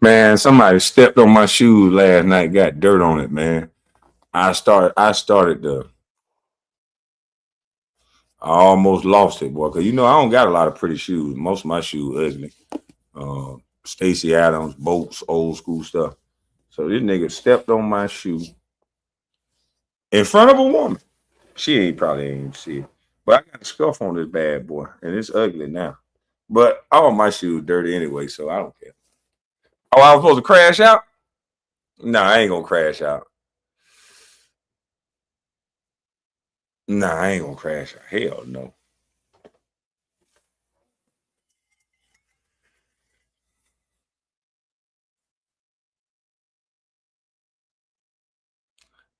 Man, somebody stepped on my shoes last night, got dirt on it, man. I started the I almost lost it, boy. Cause I don't got a lot of pretty shoes. Most of my shoes ugly. Stacy Adams, Bolts, old school stuff. So this nigga stepped on my shoe in front of a woman. She ain't probably ain't even see it. But I got a scuff on this bad boy, and it's ugly now. But all my shoes dirty anyway, so I don't care. Oh, I was supposed to crash out? Nah, I ain't gonna crash out. Nah, I ain't gonna crash out. Hell no.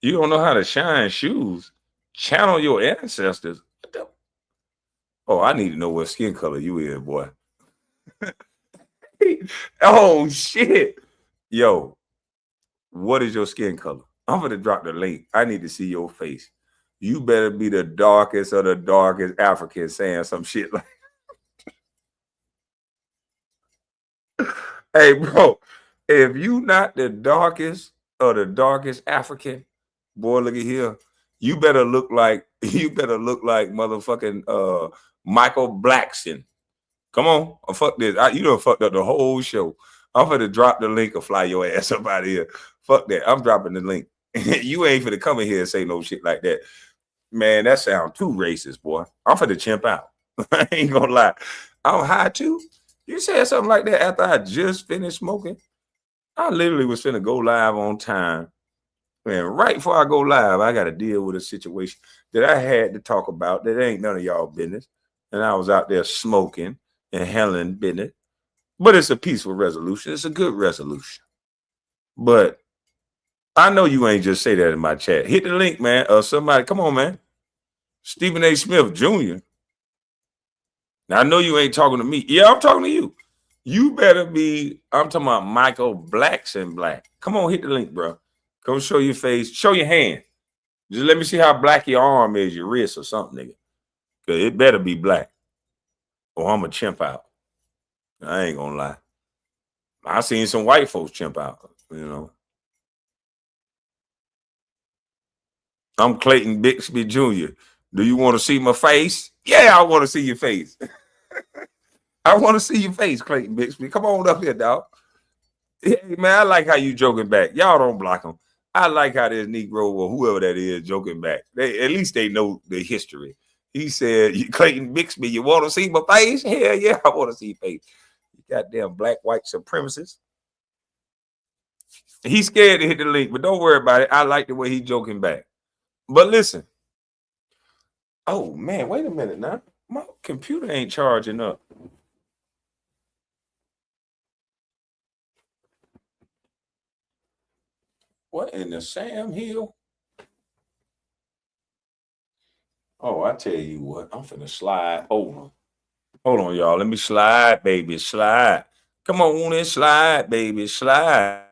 You don't know how to shine shoes. Channel your ancestors. Oh, I need to know what skin color you is, boy. Oh shit. Yo, what is your skin color? I'm gonna drop the link. I need to see your face. You better be the darkest of the darkest African saying some shit like, hey, bro, if you not the darkest of the darkest African, boy, look at here. You better look like motherfucking Michael Blackson. Come on, fuck this. You done fucked up the whole show. I'm finna drop the link or fly your ass up out of here. Fuck that. I'm dropping the link. You ain't finna come in here and say no shit like that. Man, that sound too racist, boy. I'm finna chimp out. I ain't gonna lie. I'm high too. You said something like that after I just finished smoking. I literally was finna go live on time. And right before I go live, I got to deal with a situation that I had to talk about that ain't none of y'all business. And I was out there smoking and handling business. But it's a peaceful resolution. It's a good resolution. But I know you ain't just say that in my chat. Hit the link, man. Somebody, come on, man. Stephen A. Smith Jr. Now I know you ain't talking to me. Yeah, I'm talking to you. You better be. I'm talking about Michael Blacks and Black. Come on, hit the link, bro. Come show your face. Show your hand. Just let me see how black your arm is, your wrist or something, nigga. Cause it better be black, or I'm a chimp out. I ain't gonna lie. I seen some white folks chimp out. I'm Clayton Bixby Jr. Do you want to see my face? Yeah, I want to see your face. I want to see your face, Clayton Bixby. Come on up here, dog. Hey, man, I like how you joking back. Y'all don't block him. I like how this Negro or whoever that is joking back. At least they know the history. He said, Clayton Bixby, you want to see my face? Hell yeah, I want to see your face. You goddamn black, white supremacist. He's scared to hit the link, but don't worry about it. I like the way he joking back. But listen. Oh, man, wait a minute now. My computer ain't charging up. What in the Sam Hill? Oh, I tell you what, I'm finna slide over. Hold on, y'all. Let me slide, baby. Slide. Come on and slide, baby. Slide.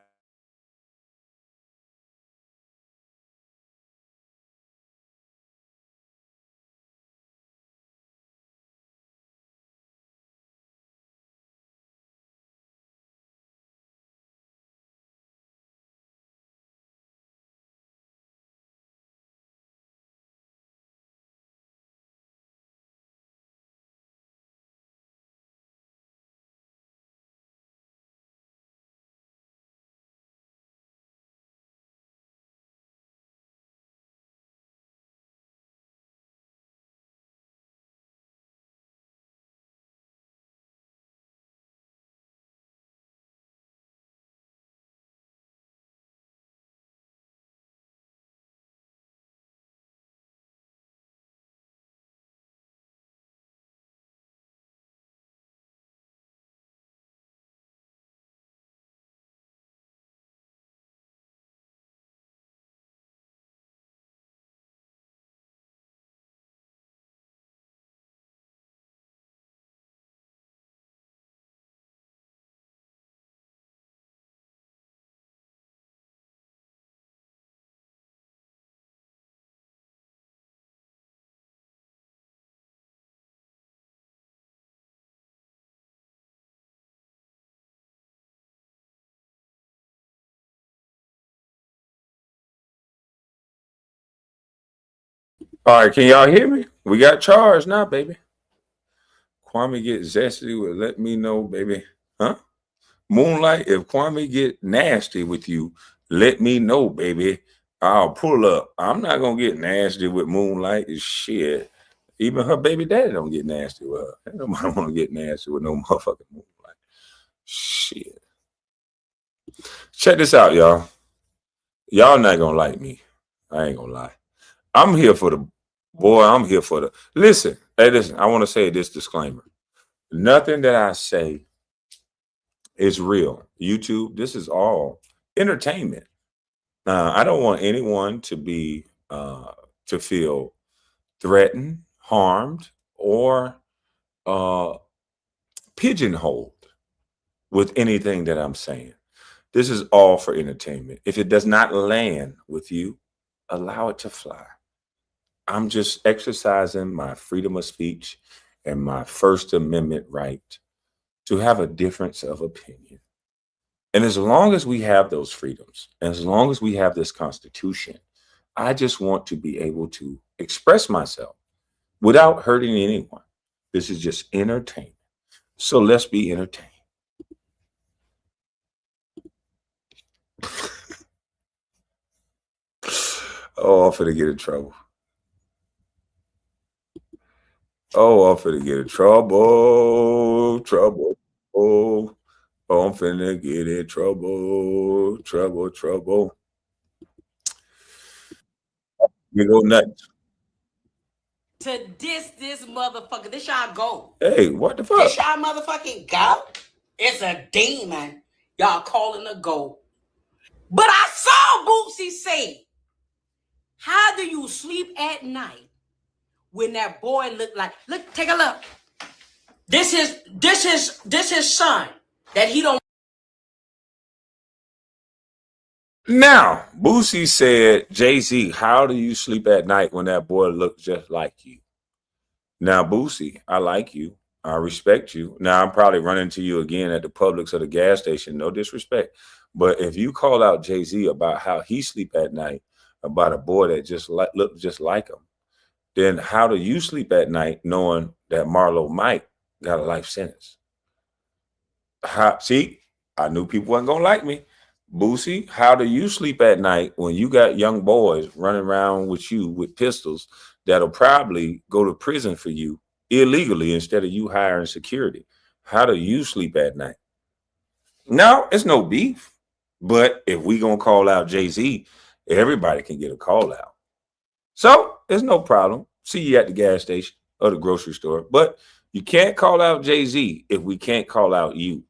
All right, can y'all hear me? We got charged now, baby. Kwame get zesty with let me know, baby. Huh? Moonlight, if Kwame get nasty with you, let me know, baby. I'll pull up. I'm not gonna get nasty with Moonlight. Is shit. Even her baby daddy don't get nasty with her. Nobody want to get nasty with no motherfucking Moonlight. Shit. Check this out, y'all. Y'all not gonna like me. I ain't gonna lie. I'm here for the boy. I'm here for the listen. Hey, listen. I want to say this disclaimer. Nothing that I say is real. YouTube. This is all entertainment. I don't want anyone to be to feel threatened, harmed, or uh, pigeonholed with anything that I'm saying. This is all for entertainment. If it does not land with you, allow it to fly. I'm just exercising my freedom of speech and my First Amendment right to have a difference of opinion. And as long as we have those freedoms, and as long as we have this Constitution, I just want to be able to express myself without hurting anyone. This is just entertainment. So let's be entertained. Oh, I'm finna get in trouble. Oh, I'm finna get in trouble. Trouble. Oh, I'm finna get in trouble. Trouble. You go nuts. To this motherfucker. This y'all go. Hey, what the fuck? This y'all motherfucking go. It's a demon. Y'all calling a go. But I saw Bootsy say, how do you sleep at night when that boy look, take a look. This is son that he don't. Now, Boosie said, Jay-Z, how do you sleep at night when that boy looks just like you? Now, Boosie, I like you. I respect you. Now, I'm probably running to you again at the Publix or the gas station. No disrespect. But if you call out Jay-Z about how he sleep at night, about a boy that just looked just like him, then how do you sleep at night knowing that Marlo Mike got a life sentence? See, I knew people wasn't going to like me. Boosie, how do you sleep at night when you got young boys running around with you with pistols that'll probably go to prison for you illegally instead of you hiring security? How do you sleep at night? No, it's no beef. But if we gonna call out Jay-Z, everybody can get a call out. So there's no problem. See you at the gas station or the grocery store. But you can't call out Jay-Z if we can't call out you.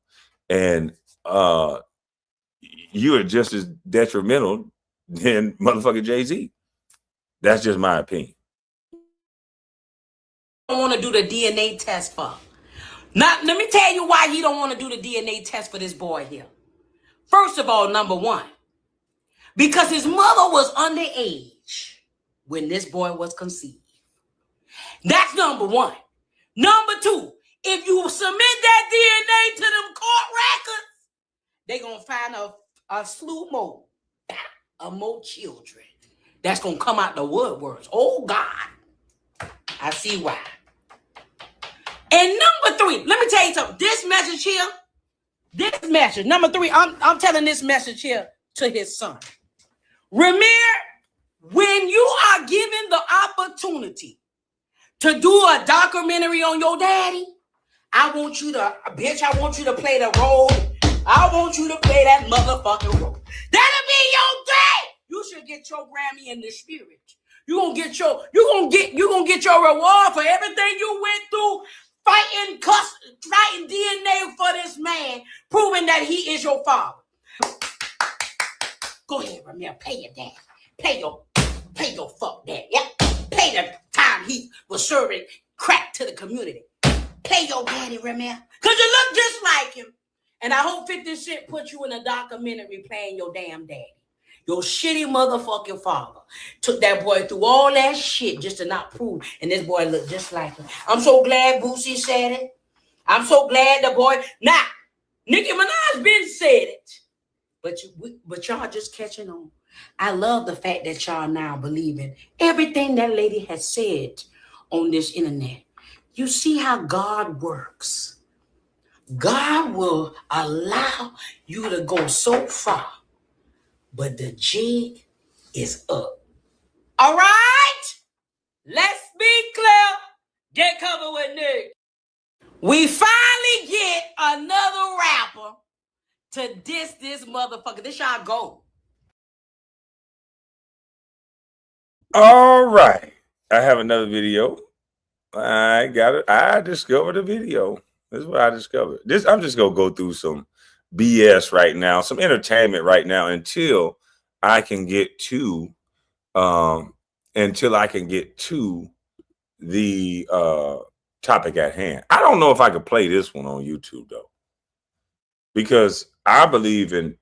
And you are just as detrimental than motherfucking Jay-Z. That's just my opinion. Don't want to do the DNA test for. Now, let me tell you why he don't want to do the DNA test for this boy here. First of all, number one, because his mother was underage when this boy was conceived. That's number one. Number two, if you submit that DNA to them court records, they gonna find a slew more of more children that's gonna come out the woodworks. Oh God, I see why. And number three, let me tell you something. This message here, number three, I'm telling this message here to his son. Ramir, when you are given the opportunity to do a documentary on your daddy, I want you to play the role. I want you to play that motherfucking role. That'll be your day. You should get your Grammy in the spirit. You're gonna get your reward for everything you went through, fighting DNA for this man, proving that he is your father. Go ahead, Ramir, pay your dad. Pay your fuck dad. Yep. Pay the time he was serving crack to the community. Pay your daddy, Ramir. Because you look just like him. And I hope 50 Cent put you in a documentary playing your damn daddy. Your shitty motherfucking father took that boy through all that shit just to not prove. And this boy looked just like him. I'm so glad Boosie said it. I'm so glad the boy. Now, Nicki Minaj been said it. But y'all just catching on. I love the fact that y'all now believing everything that lady has said on this internet. You see how God works. God will allow you to go so far, but the jig is up. All right? Let's be clear. Get covered with Nick. We finally get another rapper to diss this motherfucker. This y'all go. All right. I have another video. I got it. I discovered a video. This is what I discovered. I'm just gonna go through some BS right now, some entertainment right now until I can get to the topic at hand. I don't know if I could play this one on YouTube though, because I believe in.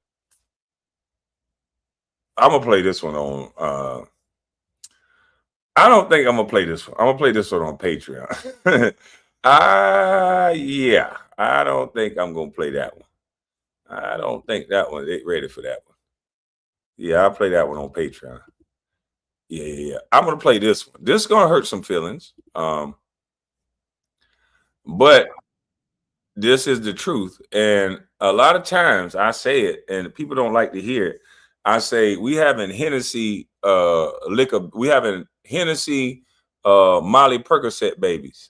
I'm gonna play this one on. I don't think I'm gonna play this one. I'm gonna play this one on Patreon. Yeah, I don't think I'm gonna play that one. I don't think that one. They ready for that one. Yeah, I'll play that one on Patreon. Yeah. I'm gonna play this one. This is gonna hurt some feelings. But this is the truth. And a lot of times I say it and people don't like to hear it. I say we having Hennessy liquor, we having Hennessy Molly Percocet babies.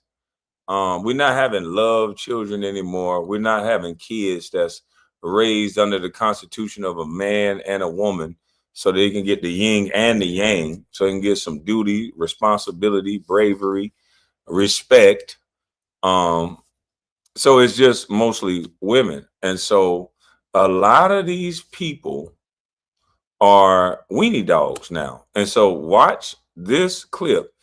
We're not having love children anymore. We're not having kids that's raised under the constitution of a man and a woman so they can get the yin and the yang, so they can get some duty, responsibility, bravery, respect. So it's just mostly women. And so a lot of these people are weenie dogs now. And so watch this clip.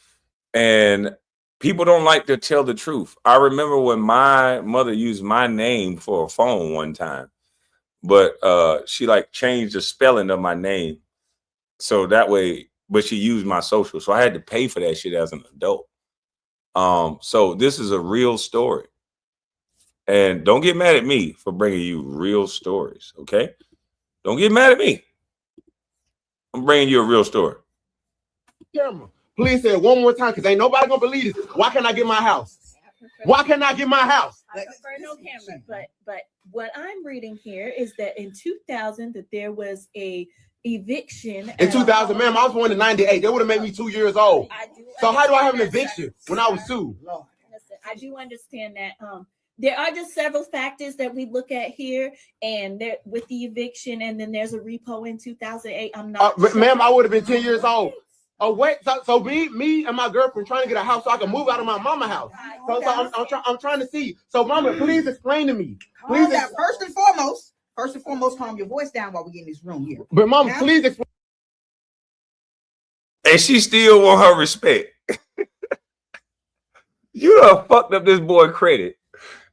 And people don't like to tell the truth. I remember when my mother used my name for a phone one time, but she like changed the spelling of my name. So that way, but she used my social. So I had to pay for that shit as an adult. So this is a real story. And don't get mad at me for bringing you real stories, okay? Don't get mad at me. I'm bringing you a real story. Camera. Please say it one more time, because ain't nobody gonna believe this. Why can't I get my house? Why can't I get my house? I prefer no camera, but what I'm reading here is that in 2000 that there was a eviction. In 2000, ma'am, I was born in 98. They would have made me 2 years old. So how do I have an eviction when I was 2? Listen, I do understand that. There are just several factors that we look at here, and there with the eviction, and then there's a repo in 2008. I'm not, ma'am, I would have been 10 years old. Oh wait, so me and my girlfriend trying to get a house so I can move out of my mama house. So I'm trying to see. So mama, please explain to me. Please. First and foremost, calm your voice down while we get in this room here. But mama, please explain. And she still want her respect. You done fucked up this boy credit.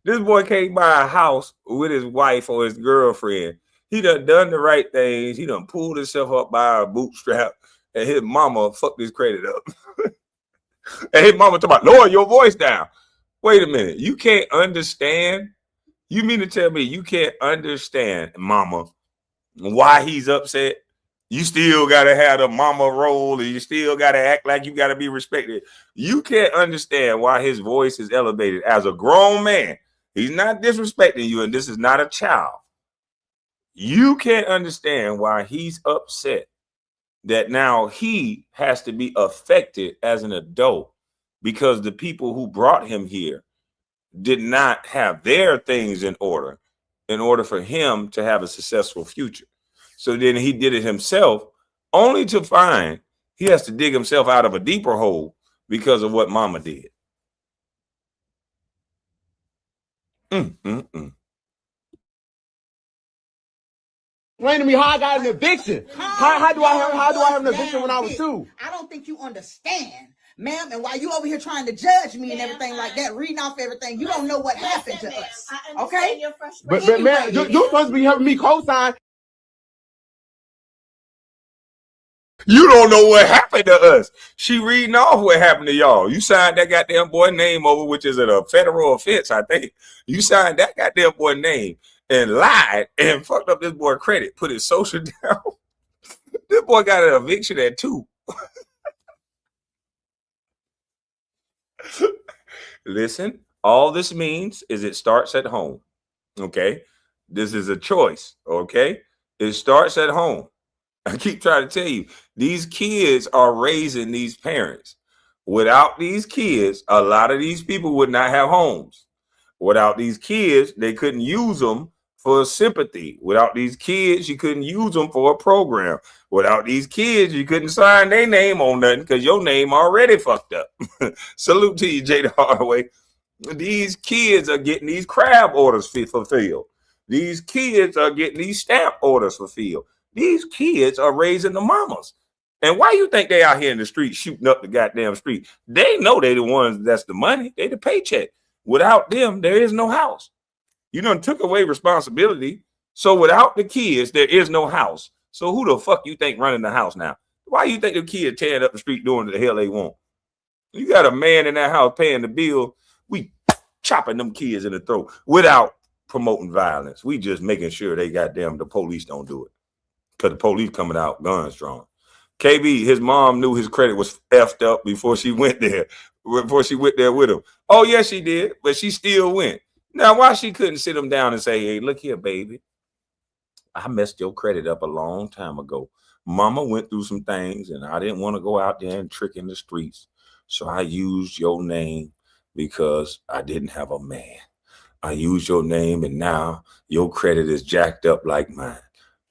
This boy can't buy a house with his wife or his girlfriend. He done the right things. He done pulled himself up by a bootstrap, and his mama fucked his credit up. And his mama talking about, lower your voice down. Wait a minute. You can't understand? You mean to tell me you can't understand, mama, why he's upset? You still got to have the mama role, and you still got to act like you got to be respected. You can't understand why his voice is elevated as a grown man. He's not disrespecting you, and this is not a child. You can't understand why he's upset that now he has to be affected as an adult because the people who brought him here did not have their things in order for him to have a successful future. So then he did it himself, only to find he has to dig himself out of a deeper hole because of what mama did. Explain to me how I got an eviction. How do I have an eviction when I was 2? I don't think you understand, ma'am. And while you over here trying to judge me and everything like that, reading off everything, you don't know what happened to us. Okay? But man, you're supposed to be helping me co-sign. You don't know what happened to us. She reading off what happened to y'all. You signed that goddamn boy name over, which is a federal offense, I think. You signed that goddamn boy name and lied and fucked up this boy credit, put his social down. This boy got an eviction at 2. Listen, all this means is it starts at home. Okay. This is a choice. Okay. It starts at home. I keep trying to tell you, these kids are raising these parents. Without these kids, a lot of these people would not have homes. Without these kids, they couldn't use them for sympathy. Without these kids, you couldn't use them for a program. Without these kids, you couldn't sign their name on nothing because your name already fucked up. Salute to you, Jada Hardaway. These kids are getting these crab orders fulfilled. These kids are getting these stamp orders fulfilled. These kids are raising the mamas. And why you think they out here in the street shooting up the goddamn street? They know they the ones that's the money. They the paycheck. Without them, there is no house. You done took away responsibility. So without the kids, there is no house. So who the fuck you think running the house now? Why you think the kids tearing up the street doing the hell they want? You got a man in that house paying the bill. We chopping them kids in the throat without promoting violence. We just making sure they goddamn the police don't do it. Because the police coming out guns drawn. KB, his mom knew his credit was effed up before she went there. Before she went there with him. Oh, yes, she did. But she still went. Now, why she couldn't sit him down and say, hey, look here, baby. I messed your credit up a long time ago. Mama went through some things, and I didn't want to go out there and trick in the streets. So I used your name because I didn't have a man. I used your name, and now your credit is jacked up like mine.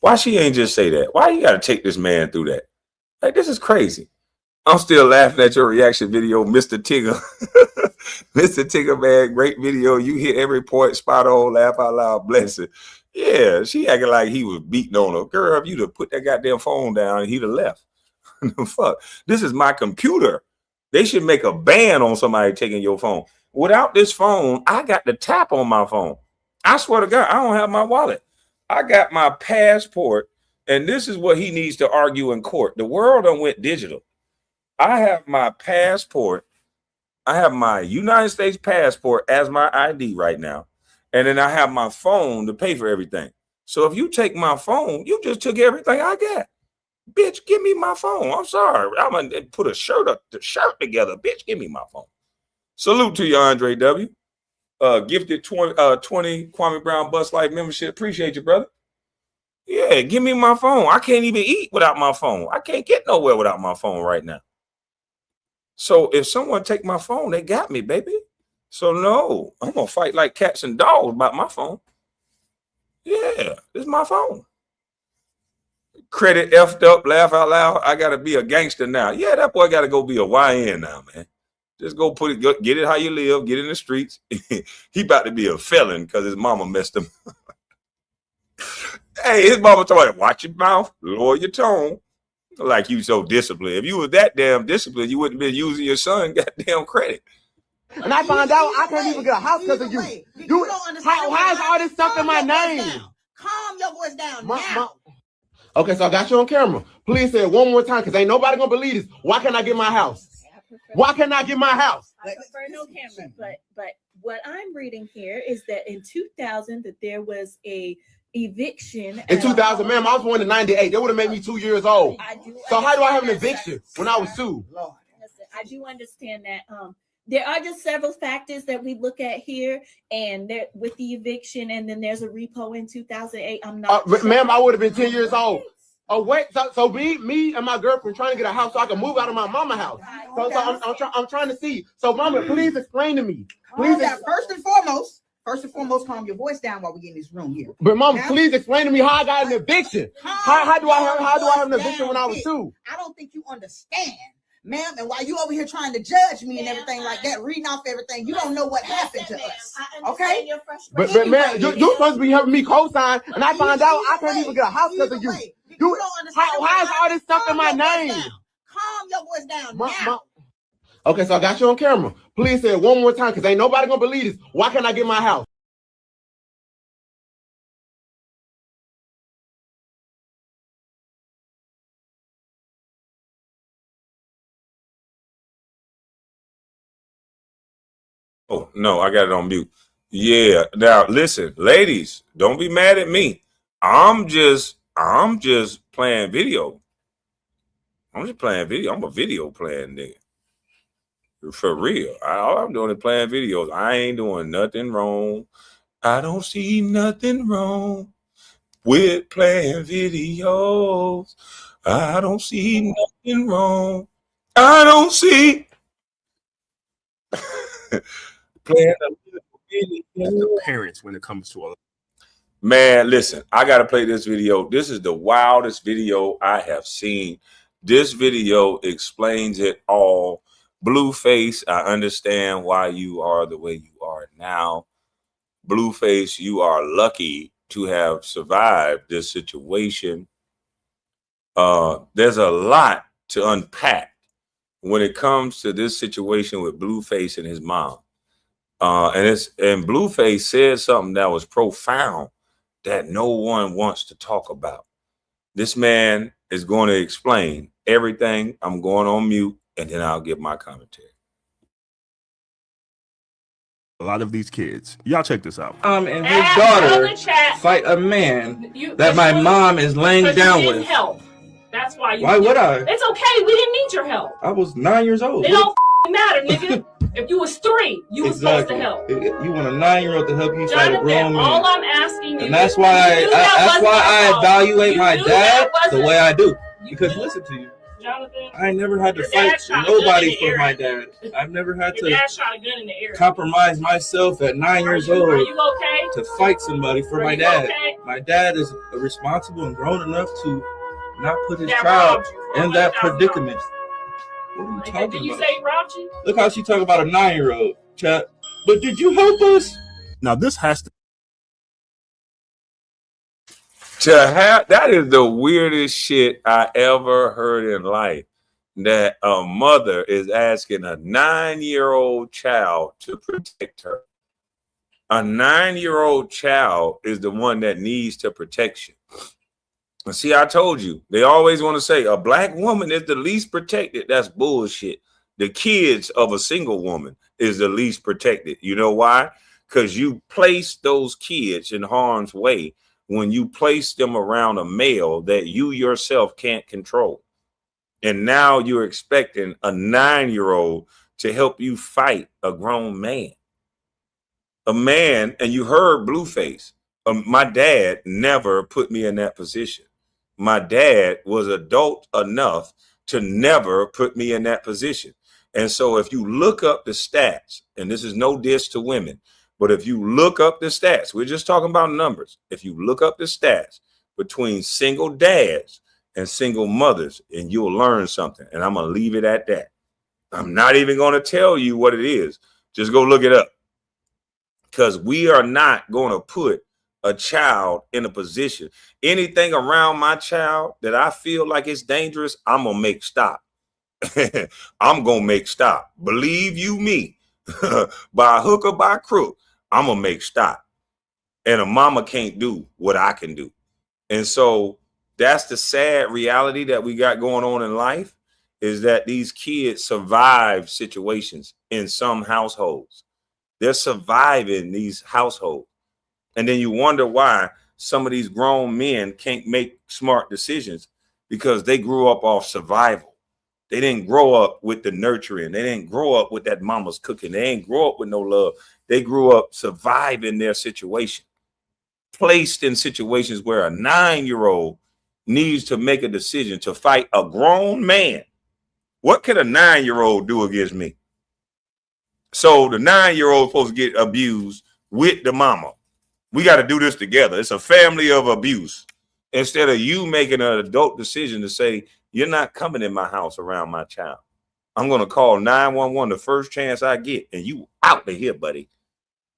Why she ain't just say that? Why you got to take this man through that? Like, this is crazy. I'm still laughing at your reaction video, Mr. Tigger. Mr. Tigger, man, great video. You hit every point, spot on, laugh out loud, bless it. Yeah, she acting like he was beating on her. Girl, if you'd have put that goddamn phone down, he'd have left. Fuck. This is my computer. They should make a ban on somebody taking your phone. Without this phone, I got the tap on my phone. I swear to God, I don't have my wallet. I got my passport, and this is what he needs to argue in court. The world done went digital. I have my passport. I have my United States passport as my ID right now. And then I have my phone to pay for everything. So if you take my phone, you just took everything I got. Bitch, give me my phone. I'm sorry. I'm going to put a shirt together. Bitch, give me my phone. Salute to you, Andre W. Gifted 20 Kwame Brown Bus Life membership. Appreciate you, brother. Yeah, give me my phone. I can't even eat without my phone. I can't get nowhere without my phone right now. So if someone take my phone, they got me, baby. So no, I'm going to fight like cats and dogs about my phone. Yeah, this is my phone. Credit effed up, laugh out loud. I got to be a gangster now. Yeah, that boy got to go be a YN now, man. Just go put it, get it how you live, get in the streets. He about to be a felon because his mama messed him. Hey, his mama told him, watch your mouth, lower your tone. Like you so disciplined. If you was that damn disciplined, you wouldn't have been using your son goddamn credit. And I found out I can't even get a house because of you. You don't understand. Why is all this stuff in my name? Calm your voice down now. Okay, so I got you on camera. Please say it one more time because ain't nobody going to believe this. Why can't I get my house? Why can't I get my house? I prefer no camera, but what I'm reading here is that in 2000 that there was a eviction. In 2000, ma'am, I was born in 98. They would have made me 2 years old. So how do I have an eviction when I was 2? Listen, I do understand that. There are just several factors that we look at here, and there with the eviction, and then there's a repo in 2008. I'm not, ma'am, I would have been 10 years old. Oh wait, so me and my girlfriend trying to get a house so I can move out of my mama house. So I'm trying to see. So mama, please explain to me. Please. First and foremost, calm your voice down while we get in this room here. But mama, please explain to me how I got an eviction. How do I have an eviction when I was 2? I don't think you understand, ma'am. And while you over here trying to judge me and everything like that, reading off everything, you don't know what happened to us. Okay? But man, you're supposed to be helping me co-sign, and I found out I can't even get a house because of you. Why is all this stuff in my name? Calm your voice down now. Okay, so I got you on camera. Please say it one more time because ain't nobody gonna believe this. Why can't I get my house? Oh, no, I got it on mute. Yeah. Now, listen, ladies, don't be mad at me. I'm just playing video. I'm just playing video. I'm a video playing nigga. For real. All I'm doing is playing videos. I ain't doing nothing wrong. I don't see nothing wrong with playing videos. I don't see nothing wrong. I don't see playing a video. Parents when it comes to a Man, listen, I got to play this video. This is the wildest video I have seen. This video explains it all. Blueface, I understand why you are the way you are now. Blueface, you are lucky to have survived this situation. There's a lot to unpack when it comes to this situation with Blueface and his mom. And Blueface said something that was profound that no one wants to talk about. This man is going to explain everything. I'm going on mute, and then I'll give my commentary. lot of these kids. Y'all check this out. And his daughter fight a man that my mom is laying down with. Help. That's why you. Why would I? It's okay. We didn't need your help. I was 9 years old. It don't matter, nigga. If you was 3, you was supposed to help. You want a 9-year-old to help you fight a grown man. All I'm asking you, and that's why I evaluate my dad the way I do. Because listen to you. Jonathan, I never had to fight nobody for my dad. I've never had to compromise myself at 9 years old to fight somebody for my dad. My dad is responsible and grown enough to not put his child in that predicament. What are you talking did you about? say robbed you? Look how she talking about a 9-year-old, chat. But did you help us? Now this has to have that is the weirdest shit I ever heard in life. That a mother is asking a 9-year-old child to protect her. A 9-year-old child is the one that needs to protection. See, I told you, they always want to say a black woman is the least protected. That's bullshit. The kids of a single woman is the least protected. You know why? Because you place those kids in harm's way when you place them around a male that you yourself can't control. And now you're expecting a 9-year-old to help you fight a grown man. A man, and you heard Blueface, my dad never put me in that position. My dad was adult enough to never put me in that position. And so if you look up the stats, and this is no diss to women, but if you look up the stats, we're just talking about numbers. If you look up the stats between single dads and single mothers, and you'll learn something. And I'm going to leave it at that. I'm not even going to tell you what it is. Just go look it up. Because we are not going to put a child in a position. Anything around my child that I feel like it's dangerous, I'm going to make stop. I'm going to make stop. Believe you me, by hook or by crook, I'm going to make stop. And a mama can't do what I can do. And so that's the sad reality that we got going on in life, is that these kids survive situations in some households. They're surviving these households. And then you wonder why some of these grown men can't make smart decisions, because they grew up off survival. They didn't grow up with the nurturing. They didn't grow up with that mama's cooking. They didn't grow up with no love. They grew up surviving their situation, placed in situations where a 9-year-old needs to make a decision to fight a grown man. What can a 9-year-old do against me? So the 9-year-old supposed to get abused with the mama. We got to do this together. It's a family of abuse. Instead of you making an adult decision to say, you're not coming in my house around my child. I'm going to call 911 the first chance I get, and you out of here, buddy.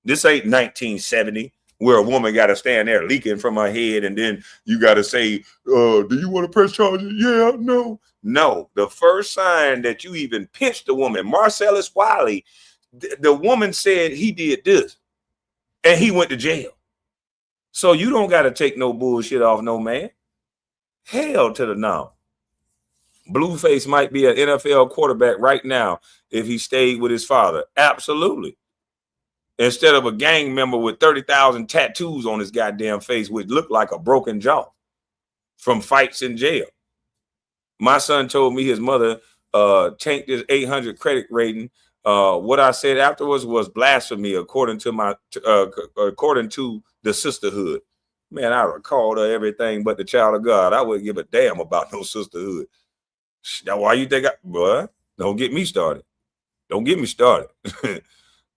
This ain't 1970 where a woman got to stand there leaking from her head, and then you got to say, do you want to press charges? Yeah, no. No, the first sign that you even pinched the woman, Marcellus Wiley, the woman said he did this, and he went to jail. So you don't got to take no bullshit off no man. Hell to the no. Blueface might be an NFL quarterback right now if he stayed with his father. Absolutely. Instead of a gang member with 30,000 tattoos on his goddamn face, which looked like a broken jaw from fights in jail. My son told me his mother tanked his 800 credit rating. What I said afterwards was blasphemy, according to the sisterhood. Man, I called her everything but the child of God. I wouldn't give a damn about no sisterhood. Now, why you think boy? Don't get me started. Don't get me started.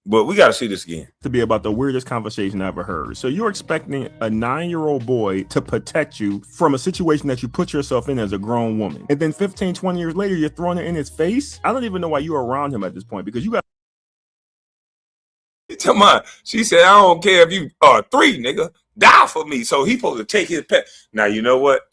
But we got to see this again. To be about the weirdest conversation I ever heard. So you're expecting a 9-year-old boy to protect you from a situation that you put yourself in as a grown woman. And then 15, 20 years later, you're throwing it in his face? I don't even know why you're around him at this point, because you got... Come on. She said, I don't care if you are 3, nigga. Die for me. So he supposed to take his pet. Now, you know what?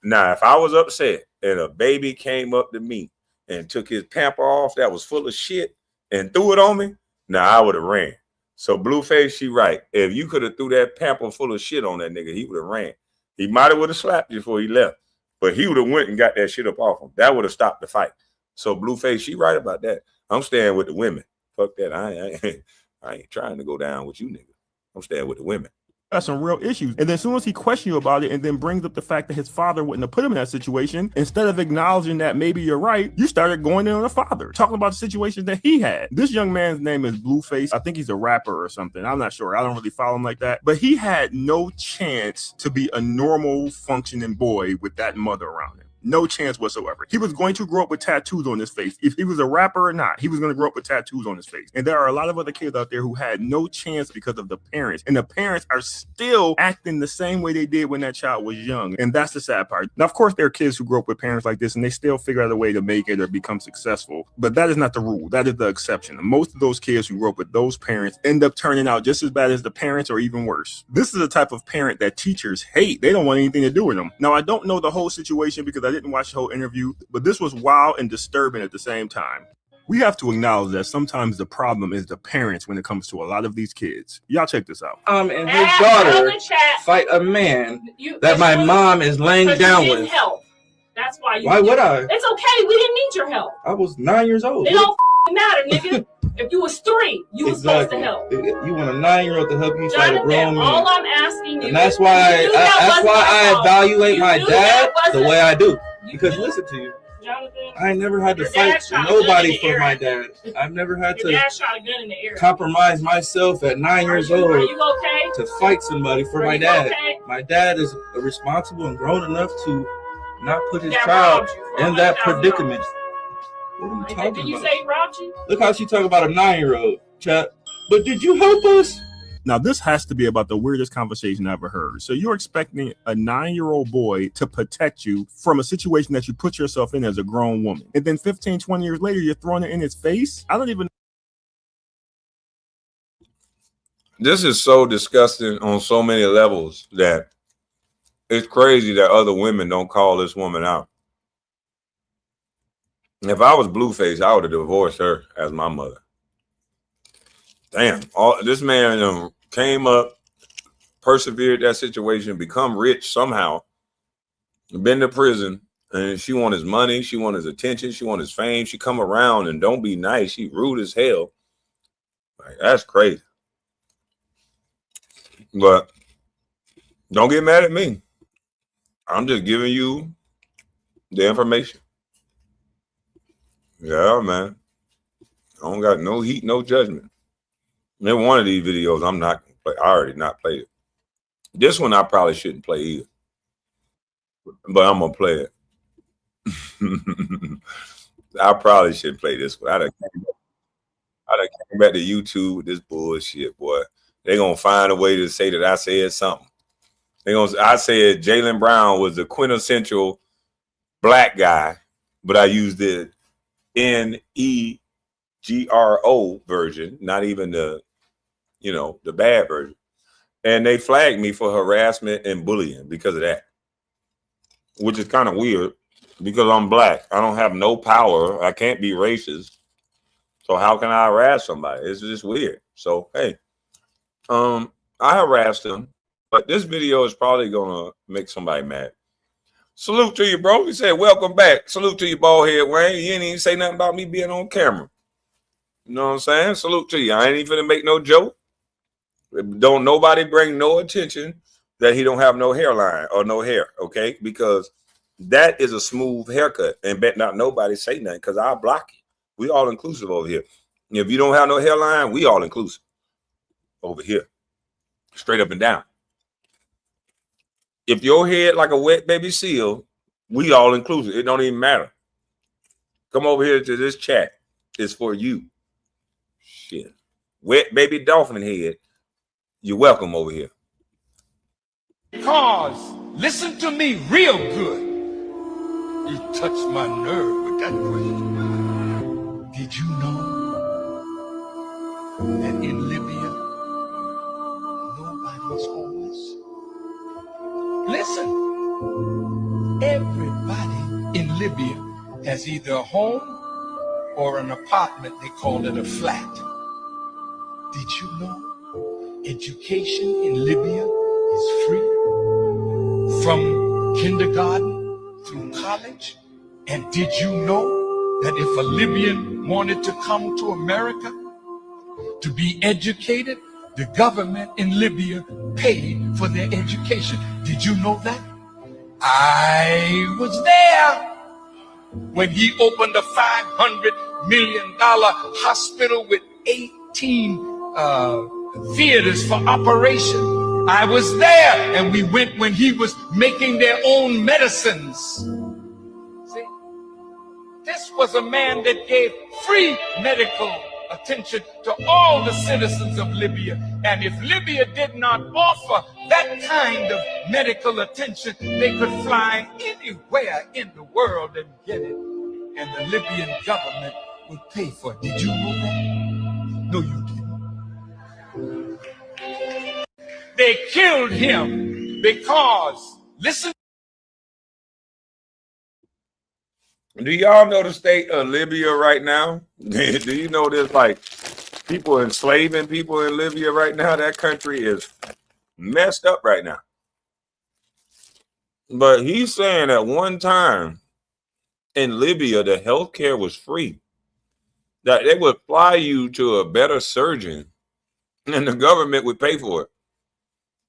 Now, if I was upset and a baby came up to me and took his pamper off that was full of shit and threw it on me, now I would have ran. So Blueface, she right. If you could have threw that pamper full of shit on that nigga, he would have ran. He might have would have slapped you before he left, but he would have went and got that shit up off him. That would have stopped the fight. So Blueface, she right about that. I'm staying with the women. Fuck that. I ain't trying to go down with you, nigga. I'm staying with the women. Got some real issues. And then as soon as he questions you about it and then brings up the fact that his father wouldn't have put him in that situation, instead of acknowledging that maybe you're right, you started going in on the father, talking about the situation that he had. This young man's name is Blueface. I think he's a rapper or something. I'm not sure. I don't really follow him like that. But he had no chance to be a normal functioning boy with that mother around him. No chance whatsoever. He was going to grow up with tattoos on his face. If he was a rapper or not, he was going to grow up with tattoos on his face. And there are a lot of other kids out there who had no chance because of the parents. And the parents are still acting the same way they did when that child was young. And that's the sad part. Now, of course, there are kids who grow up with parents like this and they still figure out a way to make it or become successful. But that is not the rule. That is the exception. Most of those kids who grow up with those parents end up turning out just as bad as the parents or even worse. This is the type of parent that teachers hate. They don't want anything to do with them. Now, I don't know the whole situation because I didn't watch the whole interview, but this was wild and disturbing at the same time. We have to acknowledge that sometimes the problem is the parents when it comes to a lot of these kids. Y'all check this out. And his daughter fight a man that my mom is laying down with. Help. That's why you. Why would I? It's okay. We didn't need your help. I was 9 years old. It don't matter, nigga. If you was 3, you was supposed to help. You want a 9-year-old to help you fight a grown man. All I'm asking you, and that's why I evaluate my dad the way I do. Because listen to you, Jonathan, I never had to fight nobody for my dad. I've never had to compromise myself at 9 years old to fight somebody for my dad. My dad is responsible and grown enough to not put his child in that predicament. What are you talking about? Did you say robbed you? Look how she talk about a 9-year-old, chat. But did you help us? Now, this has to be about the weirdest conversation I ever heard. So you're expecting a 9-year-old boy to protect you from a situation that you put yourself in as a grown woman. And then 15, 20 years later, you're throwing it in his face? I don't even... This is so disgusting on so many levels that it's crazy that other women don't call this woman out. If I was Blueface, I would have divorced her as my mother. Damn, this man came up, persevered that situation, become rich somehow, been to prison, and she want his money, she want his attention, she want his fame. She come around and don't be nice. She rude as hell. Like, that's crazy. But don't get mad at me. I'm just giving you the information. Yeah, man. I don't got no heat, no judgment. In one of these videos, I'm not gonna play. I already not played it. This one I probably shouldn't play either, but I'm gonna play it. I probably shouldn't play this one. I done came back to YouTube with this bullshit, boy. They gonna find a way to say that I said something. I said Jaylen Brown was the quintessential black guy, but I used the NEGRO version, not even the bad version. And they flagged me for harassment and bullying because of that, which is kind of weird because I'm black. I don't have no power. I can't be racist. So how can I harass somebody? It's just weird. So, hey, I harassed them, but this video is probably going to make somebody mad. Salute to you, bro. He said, welcome back. Salute to you, bald head Wayne. You ain't even say nothing about me being on camera. You know what I'm saying? Salute to you. I ain't even gonna make no joke. Don't nobody bring no attention that he don't have no hairline or no hair, okay? Because That is a smooth haircut, and bet not nobody say nothing because I'll block you. We all inclusive over here. If you don't have no hairline, we all inclusive over here, straight up and down. If your head like a wet baby seal, we all inclusive. It don't even matter. Come over here to this chat. It's for you. Shit. Wet baby dolphin head. You're welcome over here. Because, listen to me real good. You touched my nerve with that question. Did you know that in Libya, nobody's homeless? Listen, everybody in Libya has either a home or an apartment. They call it a flat. Did you know education in Libya is free? From kindergarten through college? And did you know that if a Libyan wanted to come to America to be educated, the government in Libya paid for their education? Did you know that? I was there when he opened a $500 million hospital with 18 theaters for operation. I was there, and we went when he was making their own medicines. See, this was a man that gave free medical attention to all the citizens of Libya. And if Libya did not offer that kind of medical attention, they could fly anywhere in the world and get it. And the Libyan government would pay for it. Did you know that? No, you didn't. They killed him because, listen. Do y'all know the state of Libya right now? Do you know there's like people enslaving people in Libya right now? That country is messed up right now. But he's saying at one time in Libya, the healthcare was free. That they would fly you to a better surgeon and the government would pay for it.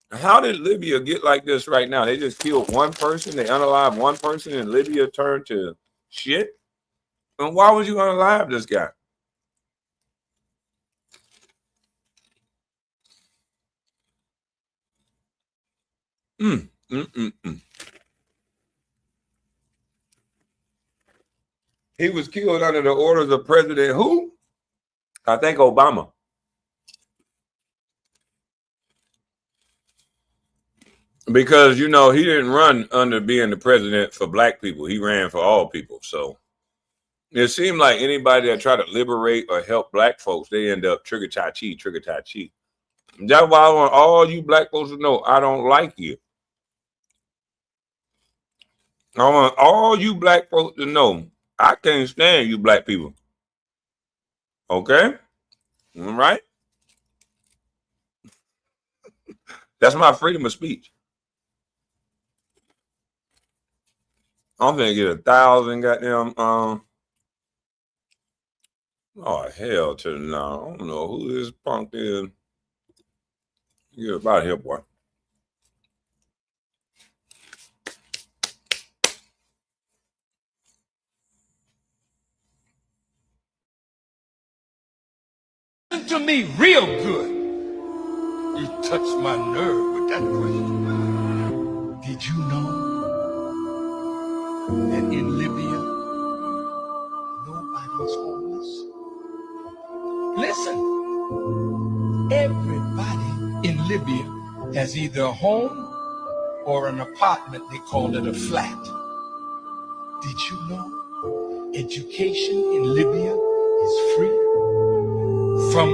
How did Libya get like this right now? They just killed one person. They unalived one person and Libya turned to shit. And why would you unalive this guy? He was killed under the orders of President who? I think Obama. Because, you know, he didn't run under being the president for black people. He ran for all people. So it seemed like anybody that tried to liberate or help black folks, they end up trigger tai chi. That's why I want all you black folks to know I don't like you. I want all you black folks to know I can't stand you black people. Okay? All right? That's my freedom of speech. I'm gonna get 1,000 goddamn oh hell to the no. I don't know who this punk is. Get about here, boy. Listen to me real good. You touched my nerve with that question. Did you know that in Libya, nobody's homeless? Listen, everybody in Libya has either a home or an apartment. They call it a flat. Did you know education in Libya is free? From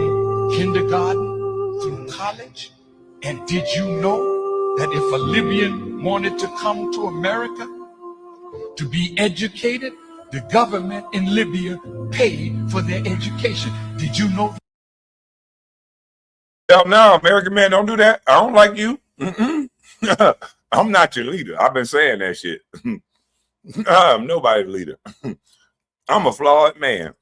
kindergarten through college? And did you know that if a Libyan wanted to come to America to be educated, the government in Libya paid for their education? Did you know? Hell no, American man, don't do that. I don't like you. I'm not your leader. I've been saying that shit. I'm nobody's leader. I'm a flawed man.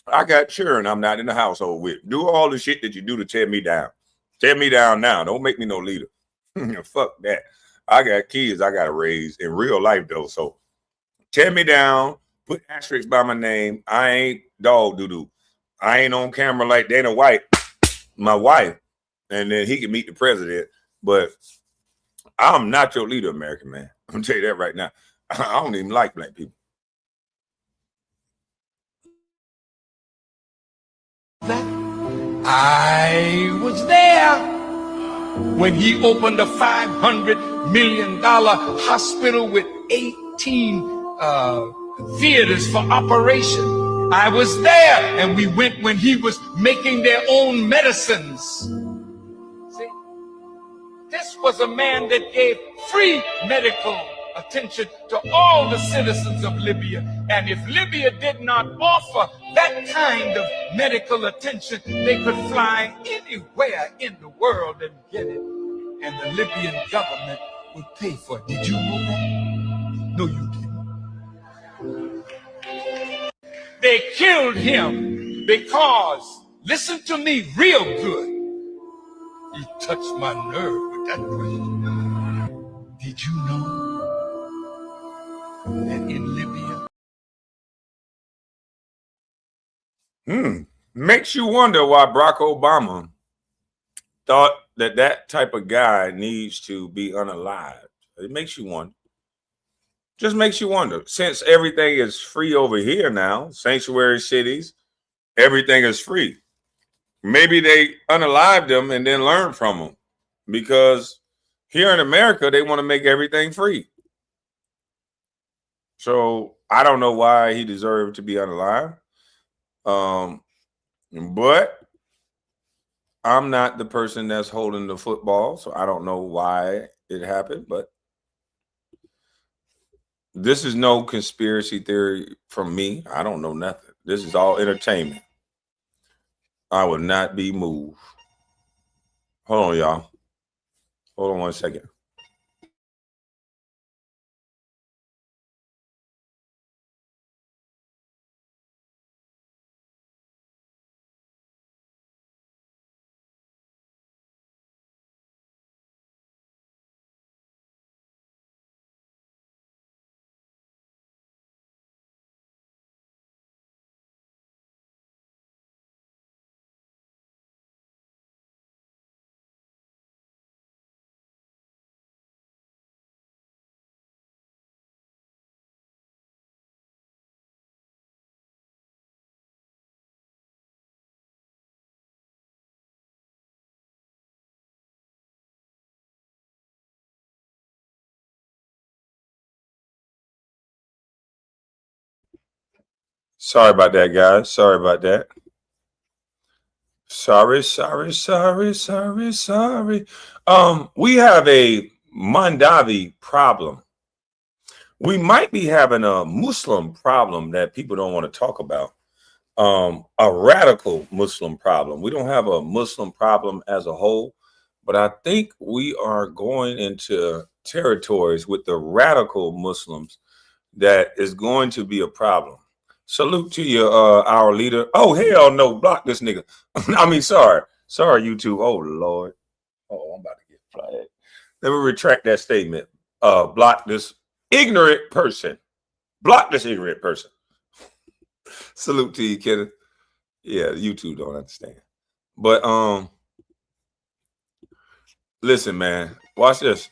I got children I'm not in the household with. Do all the shit that you do to tear me down. Tear me down now. Don't make me no leader. Fuck that. I got kids I got to raise in real life, though. So tear me down, put asterisks by my name. I ain't dog doo-doo. I ain't on camera like Dana White, my wife, and then he can meet the president. But I'm not your leader, American man. I'm going to tell you that right now. I don't even like black people. I was there when he opened a $500 million hospital with 18 theaters for operation. I was there, and we went when he was making their own medicines. See, this was a man that gave free medical attention to all the citizens of Libya. And if Libya did not offer that kind of medical attention, they could fly anywhere in the world and get it. And the Libyan government would pay for it. Did you know that? No, you didn't. They killed him because, listen to me real good, he touched my nerve with that question. Did you know that in Libya? Makes you wonder why Barack Obama thought that that type of guy needs to be unalived. It makes you wonder. Just makes you wonder. Since everything is free over here now, sanctuary cities, everything is free. Maybe they unalived them and then learned from them, because here in America, they want to make everything free. So I don't know why he deserved to be unalived. But I'm not the person that's holding the football, so I don't know why it happened, but this is no conspiracy theory from me. I don't know nothing. This is all entertainment. I will not be moved. Hold on, y'all. Hold on 1 second. Sorry about that, guys. Sorry about that. Sorry. We have a Mandavi problem. We might be having a Muslim problem that people don't want to talk about. A radical Muslim problem. We don't have a Muslim problem as a whole, but I think we are going into territories with the radical Muslims that is going to be a problem. Salute to you, our leader. Oh, hell no, block this nigga. I mean, sorry, YouTube. Oh, Lord. Oh, I'm about to get flagged. Let me retract that statement. Block this ignorant person. Block this ignorant person. Salute to you, Kenneth. Yeah, YouTube don't understand. But listen, man, watch this.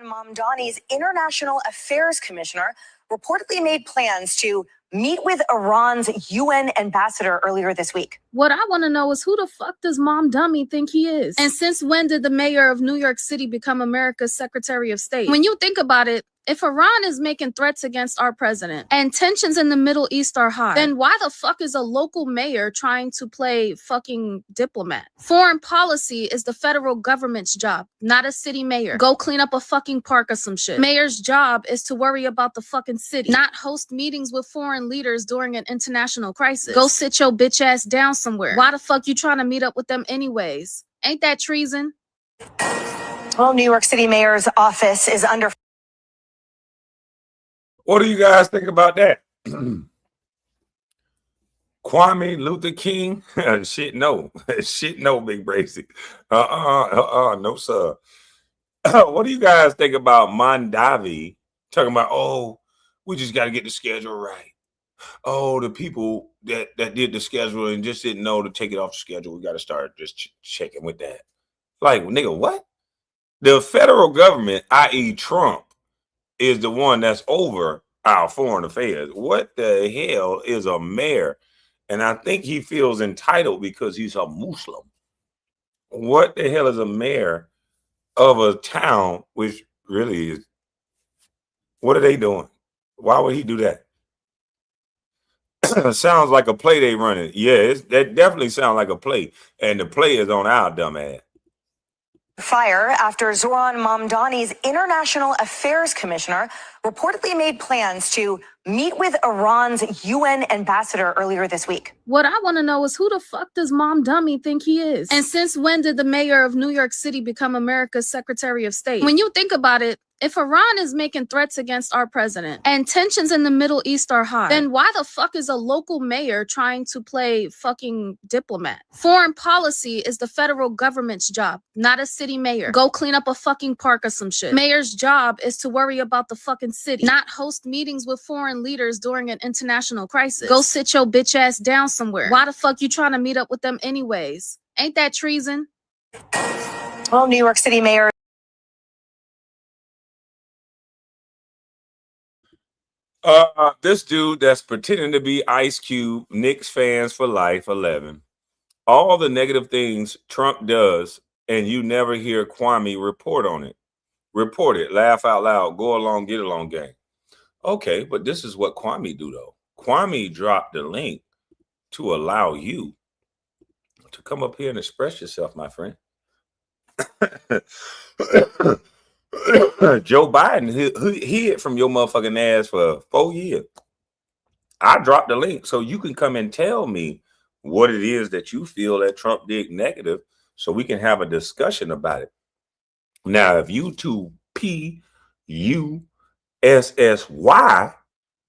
Mamdani's International Affairs Commissioner reportedly made plans to meet with Iran's UN ambassador earlier this week. What I want to know is, who the fuck does Mamdani think he is? And since when did the mayor of New York City become America's Secretary of State? When you think about it, if Iran is making threats against our president and tensions in the Middle East are high, then why the fuck is a local mayor trying to play fucking diplomat? Foreign policy is the federal government's job, not a city mayor. Go clean up a fucking park or some shit. Mayor's job is to worry about the fucking city, not host meetings with foreign leaders during an international crisis. Go sit your bitch ass down somewhere. Why the fuck you trying to meet up with them anyways? Ain't that treason? Well, New York City mayor's office is under What do you guys think about that? Kwame Luther King? Shit, no. Shit, no, Big Bracy. No, sir. What do you guys think about Mondavi talking about, oh, we just got to get the schedule right. Oh, the people that did the schedule and just didn't know to take it off the schedule. We got to start just checking with that. Like, nigga, what? The federal government, i.e. Trump, is the one that's over our foreign affairs. What the hell is a mayor? And I think he feels entitled because he's a Muslim. What the hell is a mayor of a town, which really is, what are they doing? Why would he do that? Sounds like a play they running. Yeah, that definitely sounds like a play. And the play is on our dumb ass. Fire after Zoran Mamdani's International Affairs Commissioner reportedly made plans to meet with Iran's UN ambassador earlier this week. What I want to know is who the fuck does Mom Dummy think he is? And since when did the mayor of New York City become America's Secretary of State? When you think about it, if Iran is making threats against our president and tensions in the Middle East are high, then why the fuck is a local mayor trying to play fucking diplomat? Foreign policy is the federal government's job, not a city mayor. Go clean up a fucking park or some shit. Mayor's job is to worry about the fucking city, not host meetings with foreign leaders during an international crisis. Go sit your bitch ass down somewhere. Why the fuck you trying to meet up with them anyways? Ain't that treason? Well, New York City Mayor This dude that's pretending to be Ice Cube, Knicks fans for life, 11. All the negative things Trump does, and you never hear Kwame report on it. Report it, laugh out loud, go along, get along gang. Okay, but this is what Kwame do, though. Kwame dropped the link to allow you to come up here and express yourself, my friend. Joe Biden hid from your motherfucking ass for 4 years. I dropped the link so you can come and tell me what it is that you feel that Trump did negative so we can have a discussion about it. Now, if you too PUSSY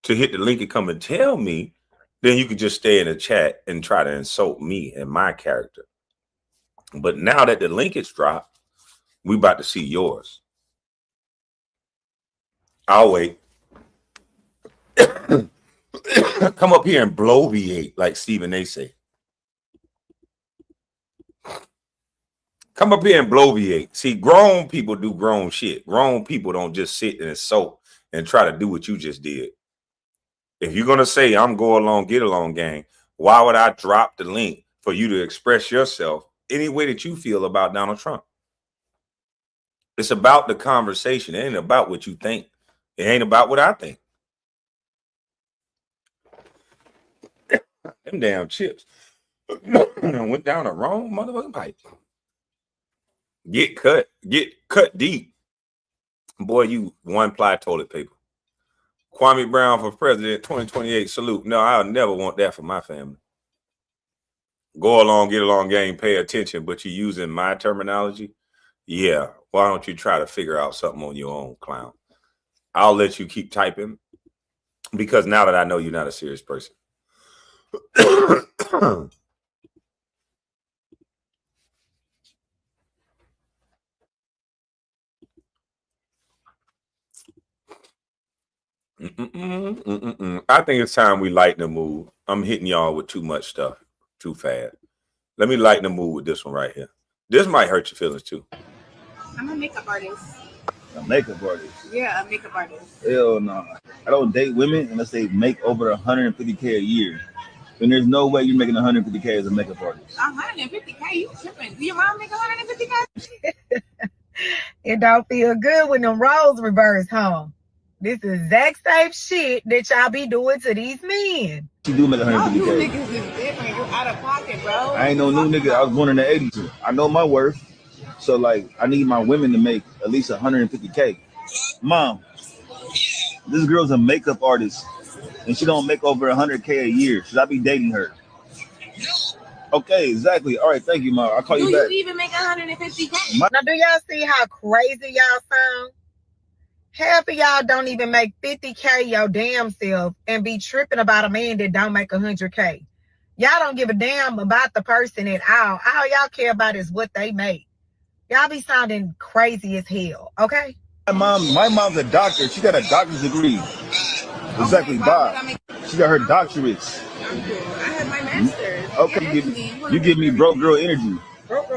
to hit the link and come and tell me, then you can just stay in the chat and try to insult me and my character. But now that the link is dropped, we about to see yours. I'll wait. Come up here and bloviate, like Stephen A. say. Come up here and bloviate. See, grown people do grown shit. Grown people don't just sit and insult and try to do what you just did. If you're going to say, I'm go along, get along gang, why would I drop the link for you to express yourself any way that you feel about Donald Trump? It's about the conversation. It ain't about what you think. It ain't about what I think. Them damn chips went down the wrong motherfucking pipe. Get cut deep. Boy, you one-ply toilet paper. Kwame Brown for president 2028. Salute. No, I'll never want that for my family. Go along, get along, gang, pay attention, but you using my terminology? Yeah. Why don't you try to figure out something on your own, clown? I'll let you keep typing because now that I know you're not a serious person. I think it's time we lighten the mood. I'm hitting y'all with too much stuff too fast. Let me lighten the mood with this one right here. This might hurt your feelings too. I'm a makeup artist. A makeup artist? Yeah, a makeup artist. Hell no. I don't date women unless they make over $150K a year. And there's no way you're making $150K as a makeup artist. $150K? You tripping? Do your mom make $150K? It don't feel good when them roles reverse, huh? This is exact same shit that y'all be doing to these men. She do make $150K. You niggas is different. You're out of pocket, bro. I ain't no new nigga. I was born in the 80s. I know my worth. So, like, I need my women to make at least $150K. Mom, this girl's a makeup artist, and she don't make over $100K a year. Should I be dating her? Okay, exactly. All right, thank you, Mom. I'll call you back. Do you even make $150K? Now, do y'all see how crazy y'all sound? Half of y'all don't even make 50K your damn self and be tripping about a man that don't make 100K. Y'all don't give a damn about the person at all. All y'all care about is what they make. Y'all be sounding crazy as hell, okay? My mom's a doctor. She got a doctor's degree. Exactly, Bob. She got her doctorates. I have my master's. Okay, you give me broke girl energy.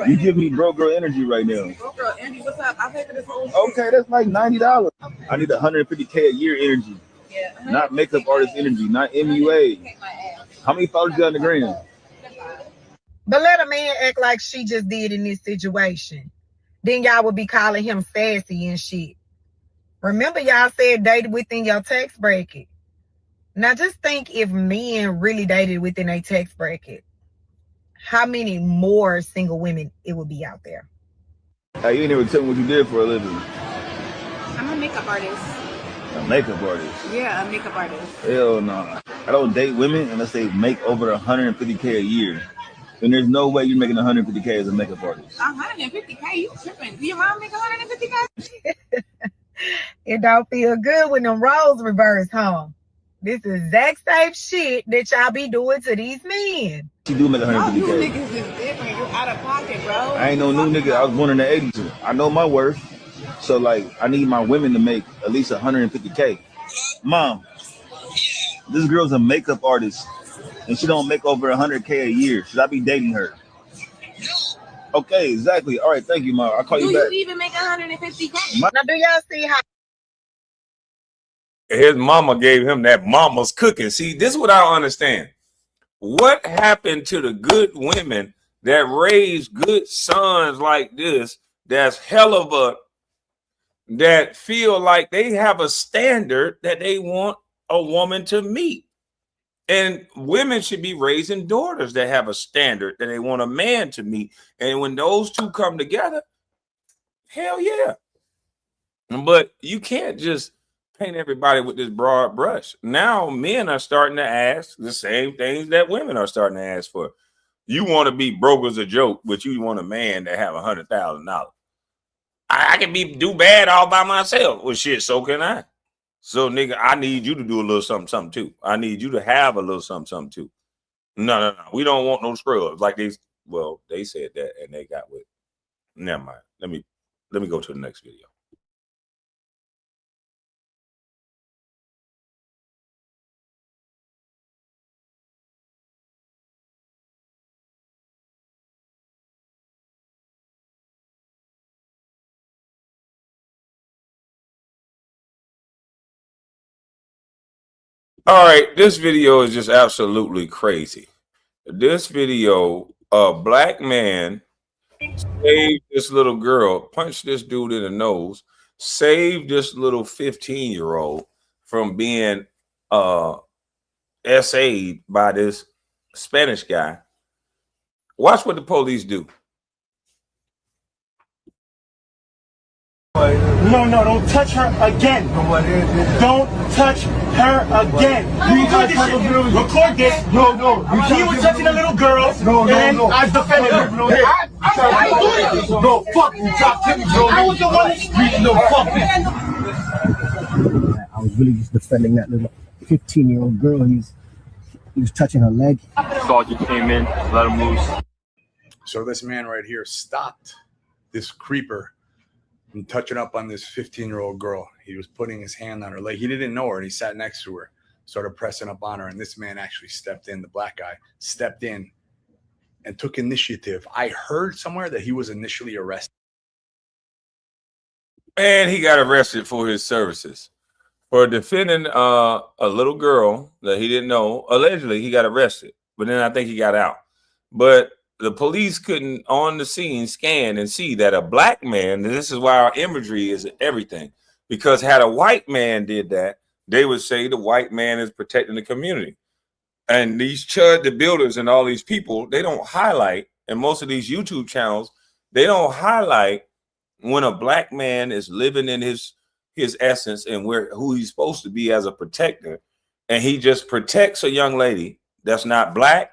You give me broke girl energy right now. Broke girl energy, what's up? I'll pay for this whole shit. Okay, that's like $90. I need 150K a year energy. Yeah, not makeup artist energy, not MUA. How many followers you got on the gram? But let a man act like she just did in this situation. Then y'all would be calling him sassy and shit. Remember, y'all said dated within your tax bracket. Now just think, if men really dated within a tax bracket, how many more single women it would be out there? Hey, you ain't never tell me what you did for a living. I'm a makeup artist. A makeup artist? Yeah, a makeup artist. Hell no. I don't date women unless they make over 150K a year. And there's no way you're making 150K as a makeup artist. 150K? You tripping? Do your mom make 150K? It don't feel good when them roles reverse, huh? This is exact same shit that y'all be doing to these men. She do make 150K. You niggas is different. You're out of pocket, bro. I ain't no new nigga. I was born in the 80s. I know my worth. So, like, I need my women to make at least 150K. Mom, this girl's a makeup artist, and she don't make over 100K a year. Should I be dating her? Okay, exactly. All right, thank you, Mom. I'll call you back. Do you even make 150K? Now, do y'all see how his mama gave him that mama's cooking? See, this is what I don't understand. What happened to the good women that raise good sons like this, that's hell of a, that feel like they have a standard that they want a woman to meet? And women should be raising daughters that have a standard that they want a man to meet. And when those two come together, hell yeah. But you can't just paint everybody with this broad brush. Now men are starting to ask the same things that women are starting to ask for. You want to be broke as a joke, but you want a man that have $100,000. I can do bad all by myself. Well, shit, so can I. So, nigga, I need you to do a little something, something too. I need you to have a little something, something too. No. We don't want no scrubs. Like they said that and they got with. Never mind. Let me go to the next video. All right, this video is just absolutely crazy. This video, a black man saved this little girl, punched this dude in the nose, saved this little 15-year-old from being SA'd by this Spanish guy. Watch what the police do. No, don't touch her again. Don't touch her again. Record this. No. He was touching a little girl. No. I defended her. No, fuck you. I was the one that screamed. No, fuck you. I was really just defending that little 15-year-old girl. He was touching her leg. Sergeant came in, let him loose. So this man right here stopped this creeper from touching up on this 15-year-old girl. He was putting his hand on her leg. He didn't know her, and he sat next to her, started pressing up on her, and this man actually stepped in, the black guy, stepped in and took initiative. I heard somewhere that he was initially arrested. And he got arrested for his services. For defending a little girl that he didn't know. Allegedly, he got arrested, but then I think he got out. But the police couldn't, on the scene, scan and see that a black man, and this is why our imagery is everything, because had a white man did that, they would say the white man is protecting the community. And these Chud, the builders, and all these people, they don't highlight, and most of these YouTube channels, they don't highlight when a black man is living in his essence and who he's supposed to be as a protector, and he just protects a young lady that's not black,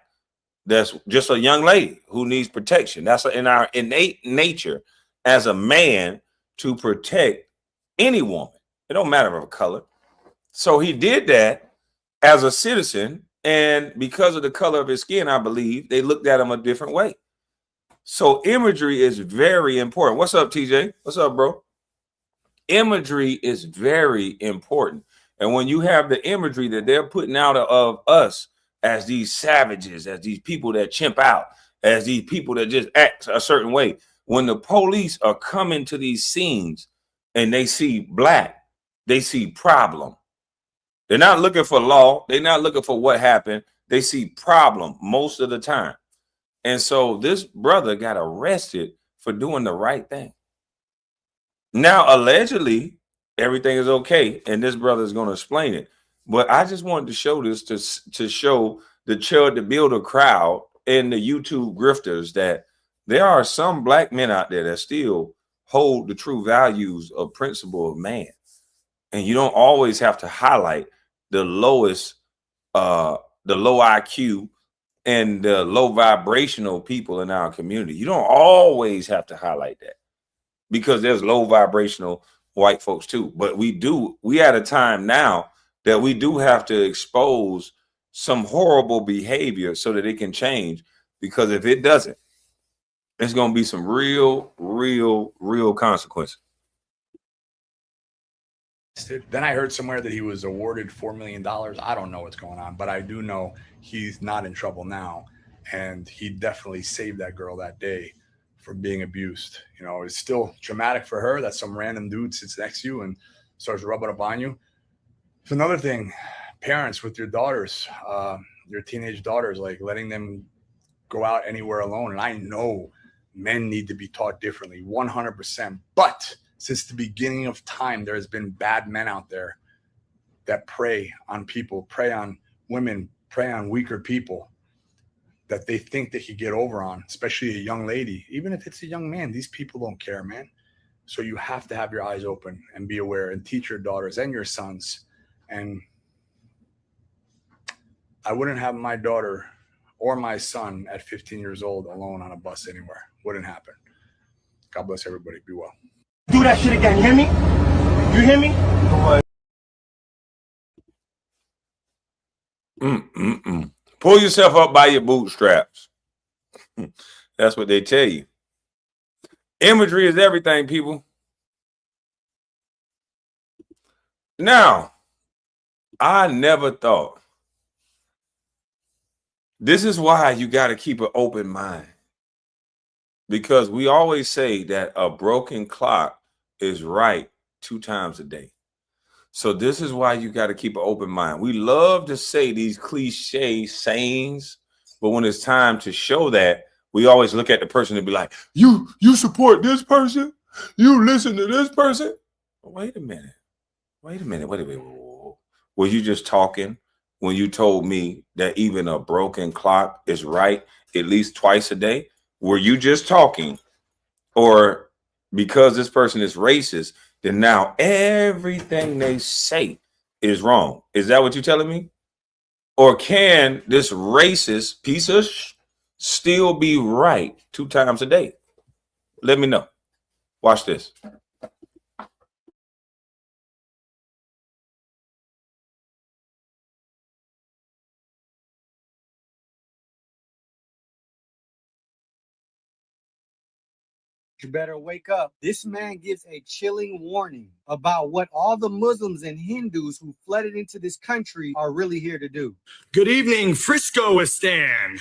that's just a young lady who needs protection. That's in our innate nature as a man to protect any woman. It don't matter of color. So he did that as a citizen, and because of the color of his skin, I believe they looked at him a different way. So imagery is very important. What's up, TJ? What's up, bro? Imagery is very important. And when you have the imagery that they're putting out of us as these savages, as these people that chimp out, as these people that just act a certain way, when the police are coming to these scenes and they see black, they see problem. They're not looking for law. They're not looking for what happened. They see problem most of the time. And so this brother got arrested for doing the right thing. Now, allegedly, everything is okay, and this brother is going to explain it. But I just wanted to show this to show the Chud the Builder crowd and the YouTube grifters that there are some black men out there that still hold the true values of principle of man. And you don't always have to highlight the lowest, the low IQ and the low vibrational people in our community. You don't always have to highlight that, because there's low vibrational white folks too. But we at a time now that we do have to expose some horrible behavior so that it can change, because if it doesn't, there's going to be some real consequences. Then I heard somewhere that he was awarded $4 million. I don't know what's going on, but I do know he's not in trouble now. And he definitely saved that girl that day from being abused. You know, it's still traumatic for her that some random dude sits next to you and starts rubbing up on you. It's another thing, parents with your daughters, your teenage daughters, like letting them go out anywhere alone. And I know men need to be taught differently, 100%. But since the beginning of time, there has been bad men out there that prey on people, prey on women, prey on weaker people that they think they could get over on, especially a young lady. Even if it's a young man, these people don't care, man. So you have to have your eyes open and be aware and teach your daughters and your sons. And I wouldn't have my daughter or my son at 15 years old alone on a bus anywhere. Wouldn't happen. God bless everybody. Be well. Do that shit again. You hear me? You hear me? Pull yourself up by your bootstraps. That's what they tell you. Imagery is everything, people. Now, I never thought. This is why you got to keep an open mind. Because we always say that a broken clock is right 2 times a day. So this is why you got to keep an open mind. We love to say these cliche sayings, but when it's time to show that, we always look at the person and be like, you support this person? You listen to this person? Wait a minute. Wait. Were you just talking when you told me that even a broken clock is right at least twice a day? Were you just talking? Or because this person is racist, then now everything they say is wrong? Is that what you're telling me? Or can this racist piece of still be right 2 times a day? Let me know. Watch this. You better wake up. This man gives a chilling warning about what all the Muslims and Hindus who flooded into this country are really here to do. Good evening, Friscoistan.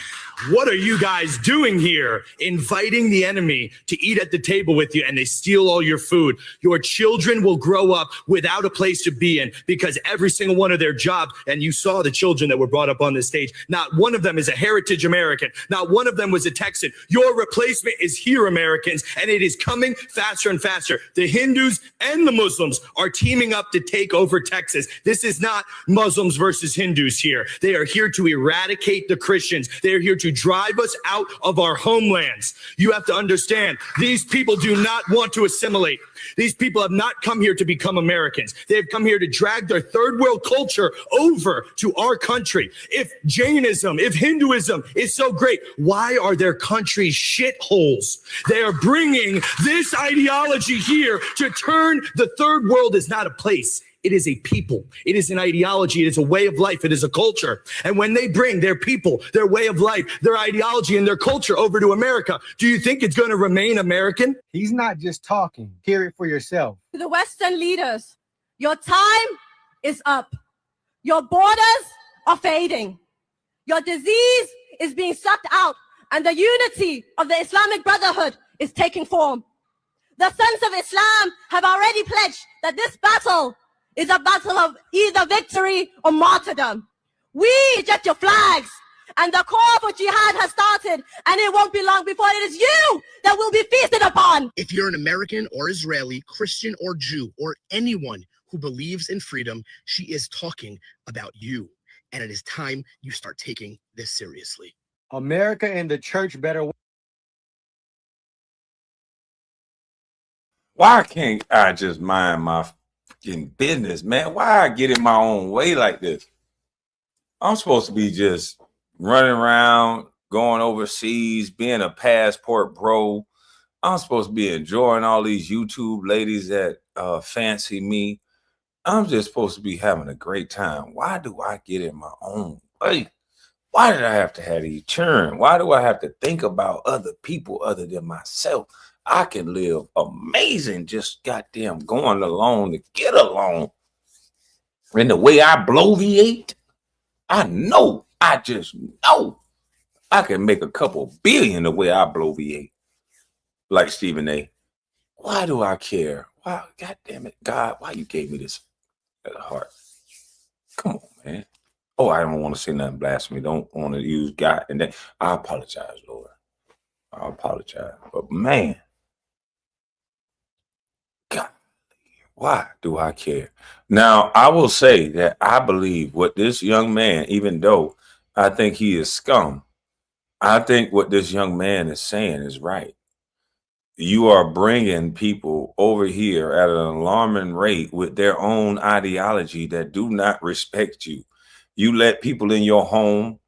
What are you guys doing here? Inviting the enemy to eat at the table with you, and they steal all your food. Your children will grow up without a place to be in, because every single one of their jobs, and you saw the children that were brought up on this stage, not one of them is a heritage American. Not one of them was a Texan. Your replacement is here, Americans, and it is coming faster and faster. The Hindus and the Muslims are teaming up to take over Texas. This is not Muslims versus Hindus here. They are here to eradicate the Christians. They are here to drive us out of our homelands. You have to understand, these people do not want to assimilate. These people have not come here to become Americans. They have come here to drag their third world culture over to our country. If Jainism, if Hinduism is so great, why are their countries shitholes? They are bringing this ideology here to turn the third world is not a place. It is a people. It is an ideology. It is a way of life. It is a culture. And when they bring their people, their way of life, their ideology, and their culture over to America, do you think it's going to remain American? He's not just talking. Hear it for yourself. To the Western leaders, your time is up. Your borders are fading. Your disease is being sucked out, and the unity of the Islamic Brotherhood is taking form. The sons of Islam have already pledged that this battle is a battle of either victory or martyrdom. We eject your flags, and the call for jihad has started, and it won't be long before it is you that will be feasted upon. If you're an American or Israeli, Christian or Jew, or anyone who believes in freedom, she is talking about you. And it is time you start taking this seriously. America and the church better. Why can't I just mind my fucking business, man? Why I get in my own way like this? I'm supposed to be just running around, going overseas, being a passport bro. I'm supposed to be enjoying all these YouTube ladies that fancy me. I'm just supposed to be having a great time. Why do I get in my own way? Why did I have to have these churn? Why do I have to think about other people other than myself? I can live amazing just goddamn going along to get along. And the way I bloviate, I just know I can make a couple billion the way I bloviate. Like Stephen A. Why do I care? Why, God damn it, God, why you gave me this at the heart? Come on, man. Oh, I don't want to say nothing blasphemy. Don't want to use God. And then I apologize, Lord. I apologize. But man, God, why do I care? Now, I will say that I believe what this young man, even though I think he is scum, I think what this young man is saying is right. You are bringing people over here at an alarming rate with their own ideology that do not respect you. You let people in your home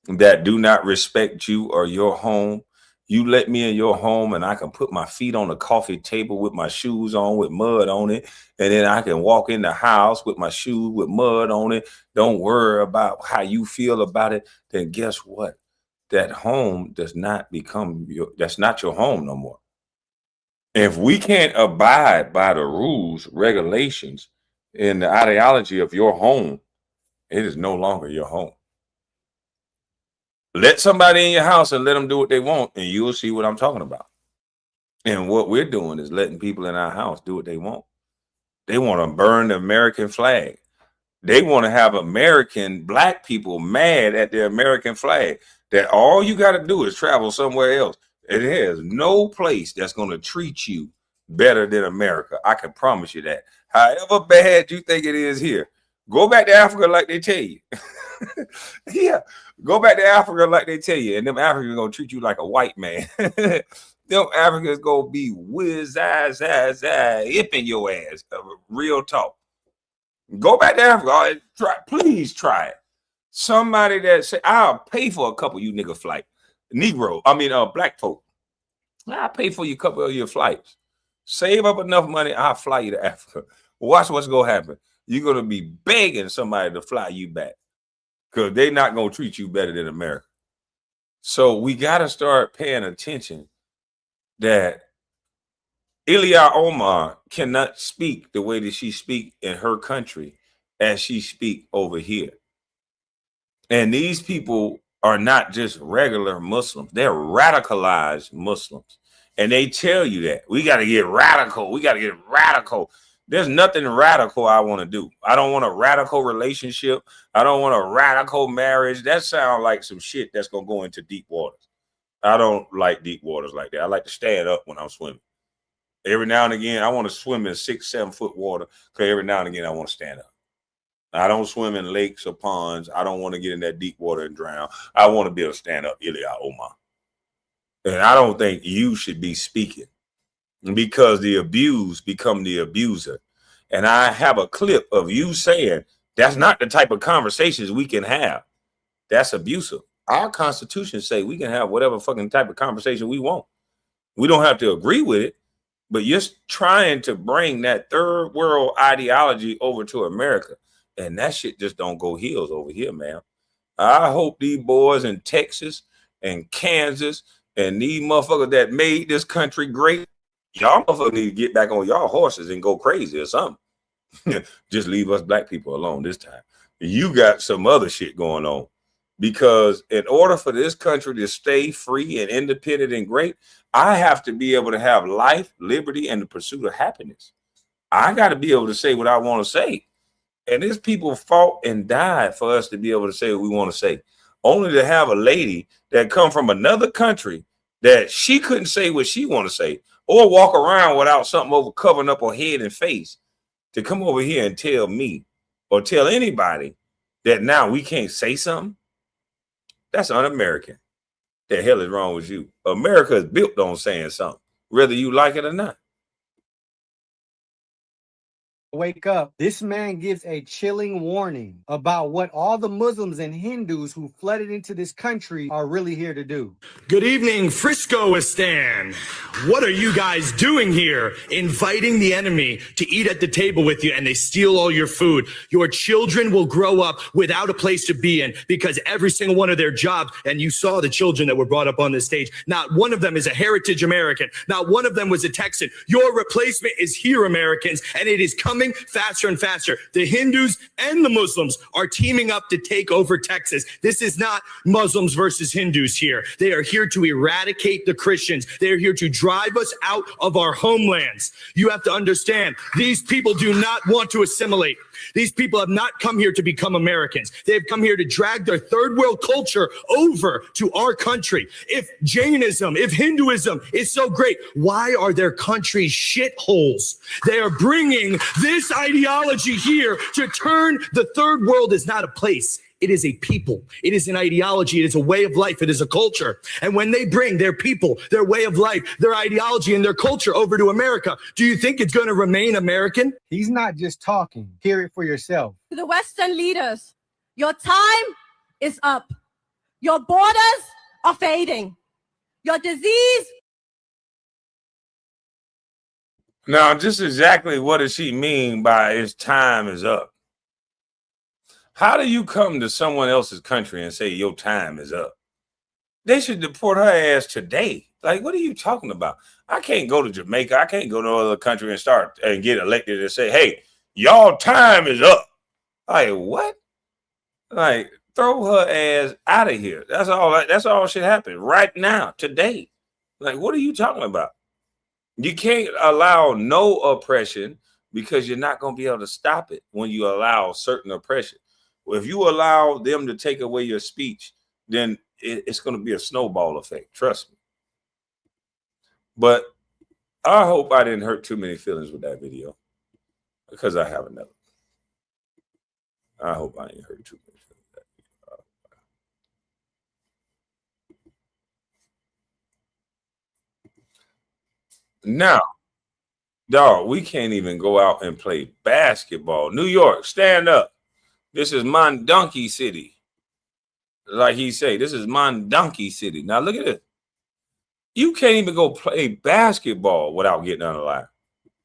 that do not respect you or your home. You let me in your home and I can put my feet on the coffee table with my shoes on with mud on it. And then I can walk in the house with my shoes with mud on it. Don't worry about how you feel about it. Then guess what? That home does not become that's not your home no more. If we can't abide by the rules, regulations, and the ideology of your home, it is no longer your home. Let somebody in your house and let them do what they want, and you'll see what I'm talking about. And what we're doing is letting people in our house do what they want. They want to burn the American flag. They want to have American black people mad at the American flag. That all you got to do is travel somewhere else. It has no place that's going to treat you better than America. I can promise you that. However bad you think it is here, go back to Africa like they tell you. Yeah, go back to Africa like they tell you, and them Africans gonna treat you like a white man. Them Africans gonna be hipping your ass. Real talk. Go back to Africa. Please try it. Somebody that say, I'll pay for a couple of you nigga flight. Black folk. I'll pay for you a couple of your flights. Save up enough money, I'll fly you to Africa. Watch what's gonna happen. You're gonna be begging somebody to fly you back. Because they're not going to treat you better than America. So we got to start paying attention that Ilya Omar cannot speak the way that she speak in her country as she speak over here. And these people are not just regular Muslims. They're radicalized Muslims. And they tell you that. We got to get radical. We got to get radical. There's nothing radical I want to do. I don't want a radical relationship. I don't want a radical marriage. That sounds like some shit that's going to go into deep waters. I don't like deep waters like that. I like to stand up when I'm swimming. Every now and again, I want to swim in 6-7 foot water because every now and again, I want to stand up. I don't swim in lakes or ponds. I don't want to get in that deep water and drown. I want to be able to stand up, Ilya Omar. And I don't think you should be speaking because the abused become the abuser. And I have a clip of you saying that's not the type of conversations we can have. That's abusive. Our Constitution say we can have whatever fucking type of conversation we want. We don't have to agree with it, but you're trying to bring that third world ideology over to America. And that shit just don't go heels over here, man. I hope these boys in Texas and Kansas and these motherfuckers that made this country great, y'all motherfuckers need to get back on y'all horses and go crazy or something. Just leave us black people alone this time. You got some other shit going on. Because in order for this country to stay free and independent and great, I have to be able to have life, liberty, and the pursuit of happiness. I got to be able to say what I want to say. And these people fought and died for us to be able to say what we want to say. Only to have a lady that come from another country that she couldn't say what she want to say or walk around without something over covering up her head and face to come over here and tell me or tell anybody that now we can't say something. That's un-American. The hell is wrong with you? America is built on saying something, whether you like it or not. Wake up. This man gives a chilling warning about what all the Muslims and Hindus who flooded into this country are really here to do. Good evening, Friscoistan. What are you guys doing here? Inviting the enemy to eat at the table with you and they steal all your food. Your children will grow up without a place to be in because every single one of their jobs, and you saw the children that were brought up on this stage, not one of them is a heritage American. Not one of them was a Texan. Your replacement is here, Americans, and it is coming faster and faster. The Hindus and the Muslims are teaming up to take over Texas. This is not Muslims versus Hindus here. They are here to eradicate the Christians. They are here to drive us out of our homelands. You have to understand, these people do not want to assimilate. These people have not come here to become Americans. They have come here to drag their third world culture over to our country. If Jainism, if Hinduism is so great, why are their countries shitholes? They are bringing this ideology here to turn the third world is not a place. It is a people. It is an ideology. It is a way of life. It is a culture. And when they bring their people, their way of life, their ideology, and their culture over to America, do you think it's going to remain American? He's not just talking. Hear it for yourself. To the Western leaders, your time is up. Your borders are fading. Your disease. Now, just exactly what does she mean by his time is up? How do you come to someone else's country and say your time is up? They should deport her ass today. Like, what are you talking about? I can't go to Jamaica. I can't go to another country and start and get elected and say, hey, y'all time is up. Like, what? Like, throw her ass out of here. That's all should happen right now, today. Like, what are you talking about? You can't allow no oppression because you're not going to be able to stop it when you allow certain oppression. If you allow them to take away your speech, then it's going to be a snowball effect. Trust me. But I hope I didn't hurt too many feelings with that video because I have another. I hope I didn't hurt too many feelings with that video. Now, dog, we can't even go out and play basketball. New York, stand up. This is Mondonkey City. Like he say, this is Mondonkey City. Now look at it. You can't even go play basketball without getting unalive.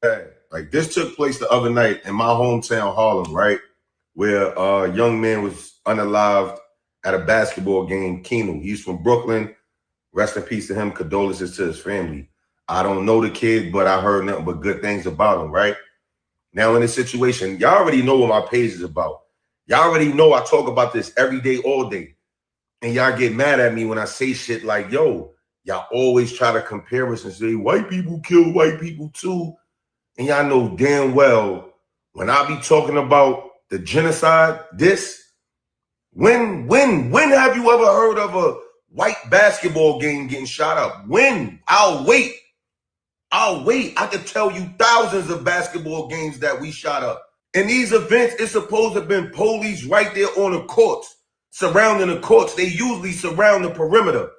Hey, like this took place the other night in my hometown, Harlem, right? Where a young man was unalived at a basketball game, Keno. He's from Brooklyn. Rest in peace to him. Condolences to his family. I don't know the kid, but I heard nothing but good things about him, right? Now in this situation, y'all already know what my page is about. Y'all already know I talk about this every day, all day. And y'all get mad at me when I say shit like, yo, y'all always try to compare us and say, white people kill white people too. And y'all know damn well, when I be talking about the genocide, when have you ever heard of a white basketball game getting shot up? When? I'll wait. I could tell you thousands of basketball games that we shot up. In these events, it's supposed to have been police right there on the courts, surrounding the courts. They usually surround the perimeter.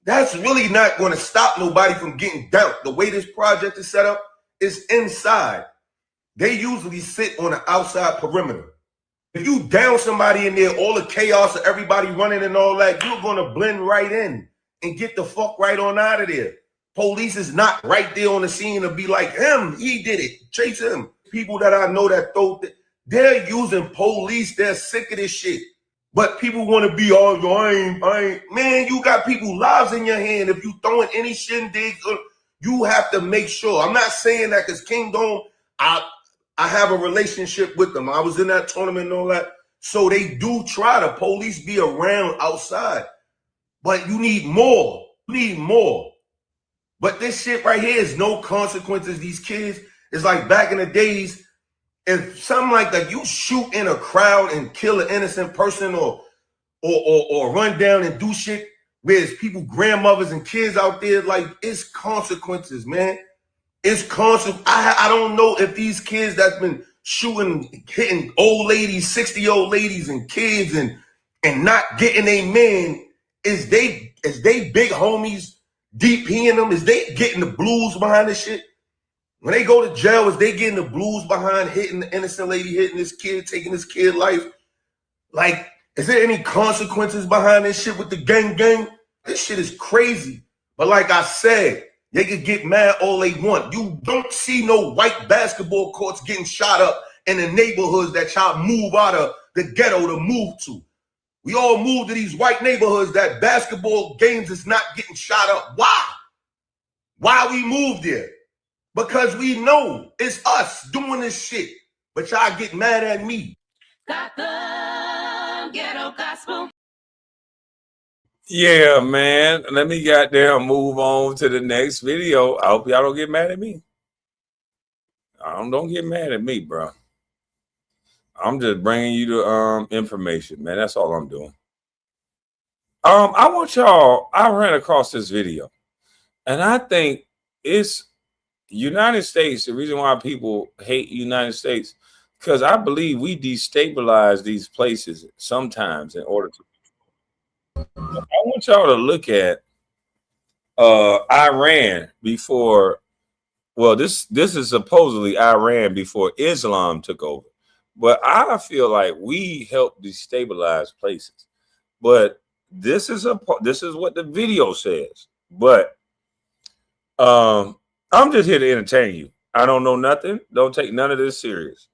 That's really not going to stop nobody from getting down. The way this project is set up is inside. They usually sit on the outside perimeter. If you down somebody in there, all the chaos of everybody running and all that, you're going to blend right in and get the fuck right on out of there. Police is not right there on the scene to be like, he did it, chase him. People that I know that they're using police, they're sick of this shit. But people want to be all, I ain't. Man, you got people's lives in your hand. If you throwing any shindigs, you have to make sure. I'm not saying that because King Dome, I have a relationship with them. I was in that tournament and all that. So they do try to police be around outside. But you need more. You need more. But this shit right here is no consequences. These kids, it's like back in the days, if something like that, you shoot in a crowd and kill an innocent person or run down and do shit where it's people, grandmothers and kids out there, like it's consequences, man. It's consequences. I don't know if these kids that's been shooting, hitting old ladies, 60-year-old ladies and kids and not getting a man, is they big homies deep in them? Is they getting the blues behind this shit? When they go to jail, is they getting the blues behind hitting the innocent lady, hitting this kid, taking this kid life? Like, is there any consequences behind this shit with the gang? This shit is crazy. But like I said, they can get mad all they want. You don't see no white basketball courts getting shot up in the neighborhoods that y'all move out of the ghetto to move to. We all move to these white neighborhoods that basketball games is not getting shot up. Why? Why we moved there? Because we know it's us doing this shit. But y'all get mad at me. Got the ghetto gospel. Yeah, man. Let me goddamn move on to the next video. I hope y'all don't get mad at me. Don't get mad at me, bro. I'm just bringing you the information, man. That's all I'm doing. I want y'all. I ran across this video, and I think it's United States. The reason why people hate United States, because I believe we destabilize these places sometimes in order to. I want y'all to look at Iran before. Well, this is supposedly Iran before Islam took over, but I feel like we help destabilize places. But this is what the video says. But I'm just here to entertain you. I don't know nothing. Don't take none of this serious.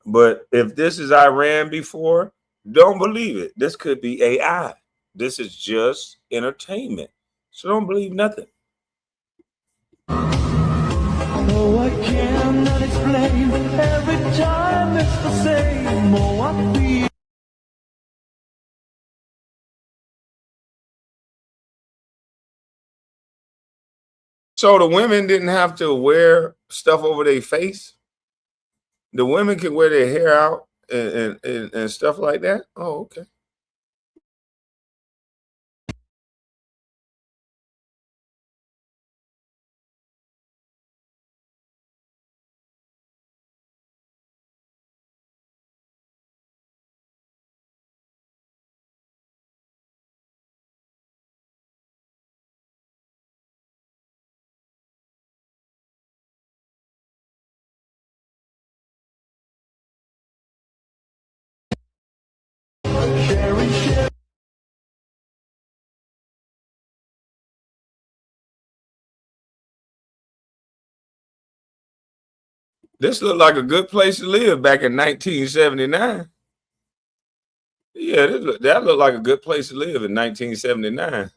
But if this is Iran before, don't believe it. This could be AI. This is just entertainment. So don't believe nothing. Oh, I cannot explain. Every time it's the same. Oh, I feel. So the women didn't have to wear stuff over their face. The women can wear their hair out and stuff like that. Oh, okay. This looked like a good place to live back in 1979. Yeah, that looked like a good place to live in 1979.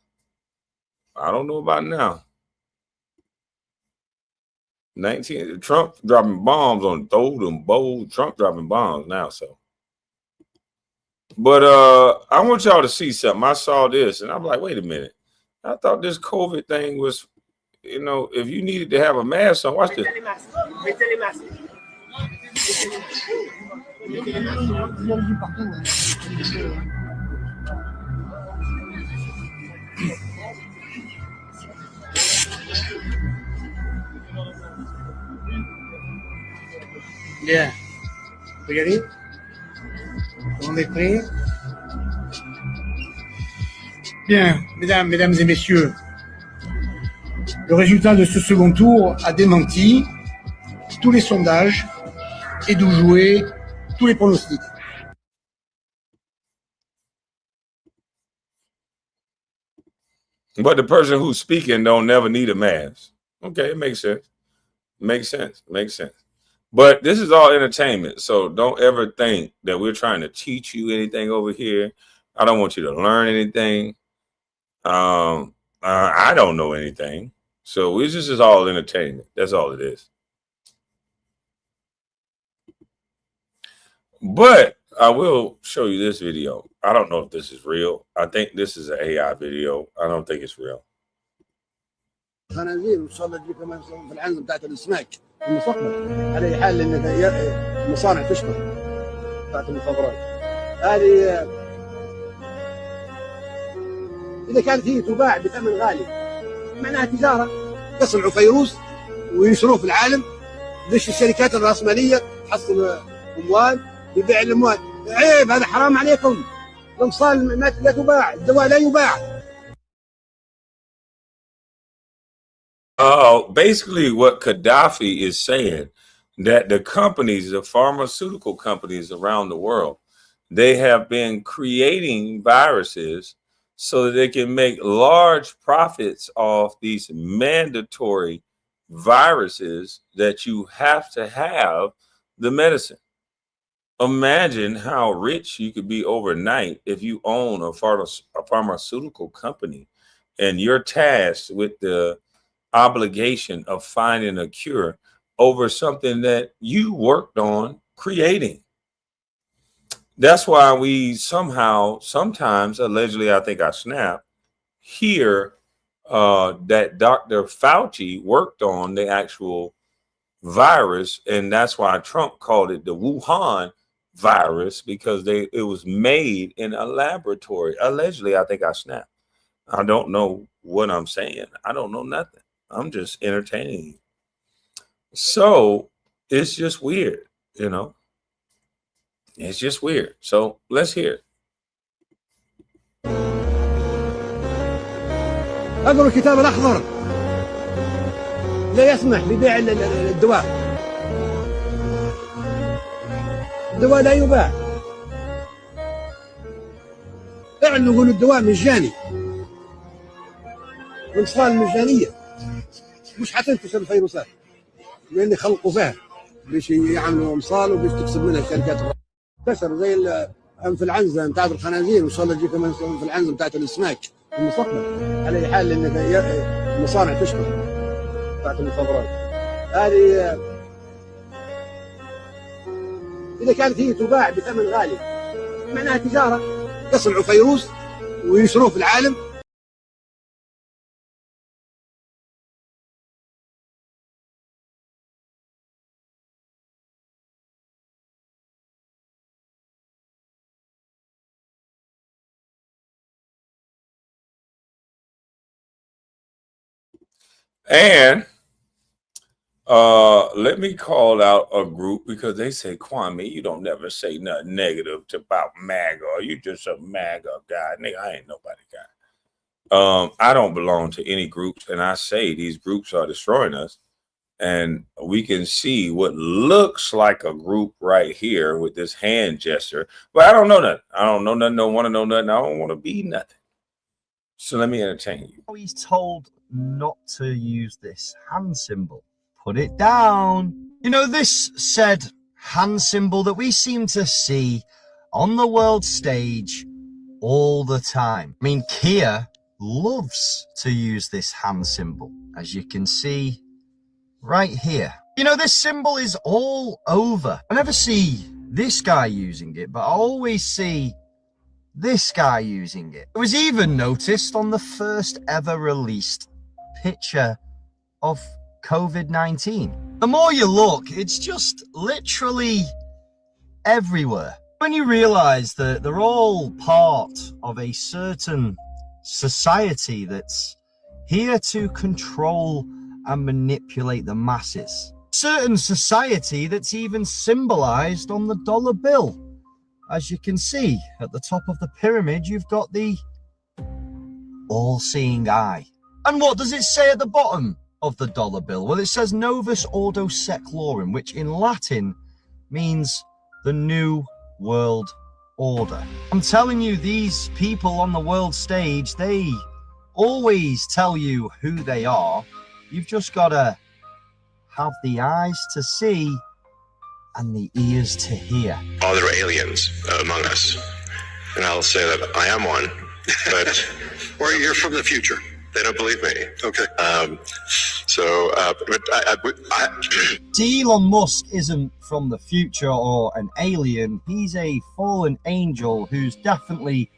I don't know about now. Trump dropping bombs on throw them bold. Trump dropping bombs now, so. But I want y'all to see something. I saw this and I'm like, wait a minute. I thought this COVID thing was, if you needed to have a mask on, watch this. Yeah. Ready? On est prêts? Bien, mesdames et messieurs, Le résultat de ce second tour a démenti tous les sondages et d'où jouer tous les pronostics. But the person who's speaking don't never need a mask. Okay, it makes sense. Makes sense. Makes sense. But this is all entertainment. So don't ever think that we're trying to teach you anything over here. I don't want you to learn anything. I don't know anything. So this is all entertainment. That's all it is. But I will show you this video. I don't know if this is real. I think this is an AI video. I don't think it's real. خنازير وان شاء الله تجيب كمان في العنزه بتاعت الاسماك في المستقبل على اي حال لان المصانع تشتغل بتاعت المخابرات هذه اذا كانت هي تباع بثمن غالي معناها تجاره يصنعوا فيروس وينشروه في العالم ليش الشركات الراسماليه تحصل اموال ببيع الاموال عيب هذا حرام عليكم الامصال لا تباع الدواء لا يباع. Basically what Gaddafi is saying, that the companies, the pharmaceutical companies around the world, they have been creating viruses so that they can make large profits off these mandatory viruses that you have to have the medicine. Imagine how rich you could be overnight if you own a pharmaceutical company and you're tasked with the obligation of finding a cure over something that you worked on creating. That's why we sometimes, allegedly, I think I snapped, hear that Dr. Fauci worked on the actual virus, and that's why Trump called it the Wuhan virus, because it was made in a laboratory. Allegedly, I think I snapped. I don't know what I'm saying. I don't know nothing. I'm just entertaining you. So it's just weird, you know. It's just weird. So let's hear it. اقروا الكتاب الاخضر لا يسمح ببيع الدواء. الدواء لا يباع. اعلنوا يقولوا الدواء مجاني. الامصال مجانيه. مش حتنتشر الفيروسات لان يخلقوا فيها باش يعملوا امصال وباش تكسب منها الشركات. انتشر زي في العنزه بتاعت الخنازير وان شاء الله تجي كمان في العنزه بتاعت الاسماك في المستقبل على اي حال لان المصانع تشتغل بتاعت المخابرات هذه اذا كانت هي تباع بثمن غالي معناها تجاره يصنعوا فيروس وينشروه في العالم. And let me call out a group because they say, Kwame, you don't never say nothing negative about MAGA. You just a MAGA guy. Nigga, I ain't nobody guy. I don't belong to any groups, and I say these groups are destroying us. And we can see what looks like a group right here with this hand gesture, but I don't know nothing. I don't know nothing. Don't want to know nothing. I don't want to be nothing. So let me entertain you. He's told not to use this hand symbol. Put it down. You know, this said hand symbol that we seem to see on the world stage all the time. I mean, Kia loves to use this hand symbol, as you can see right here. You know, this symbol is all over. I never see this guy using it, but I always see this guy using it. It was even noticed on the first ever released picture of COVID-19. The more you look, it's just literally everywhere. When you realize that they're all part of a certain society that's here to control and manipulate the masses. Certain society that's even symbolized on the dollar bill. As you can see at the top of the pyramid, you've got the all-seeing eye. And what does it say at the bottom of the dollar bill? Well, it says Novus Ordo Seclorum, which in Latin means the New World Order. I'm telling you, these people on the world stage, they always tell you who they are. You've just got to have the eyes to see and the ears to hear. Are there aliens among us? And I'll say that I am one, but... Or you're from the future. They don't believe me. Okay. Elon Musk isn't from the future or an alien. He's a fallen angel who's definitely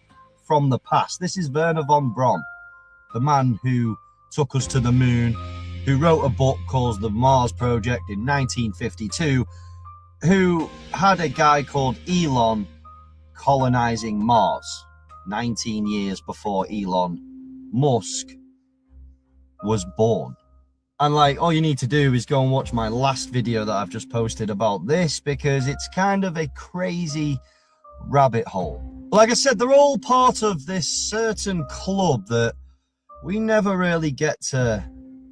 from the past. This is Werner von Braun, the man who took us to the moon, who wrote a book called The Mars Project in 1952, who had a guy called Elon colonizing Mars 19 years before Elon Musk was born. And like, all you need to do is go and watch my last video that I've just posted about this, because it's kind of a crazy rabbit hole. Like I said, they're all part of this certain club that we never really get to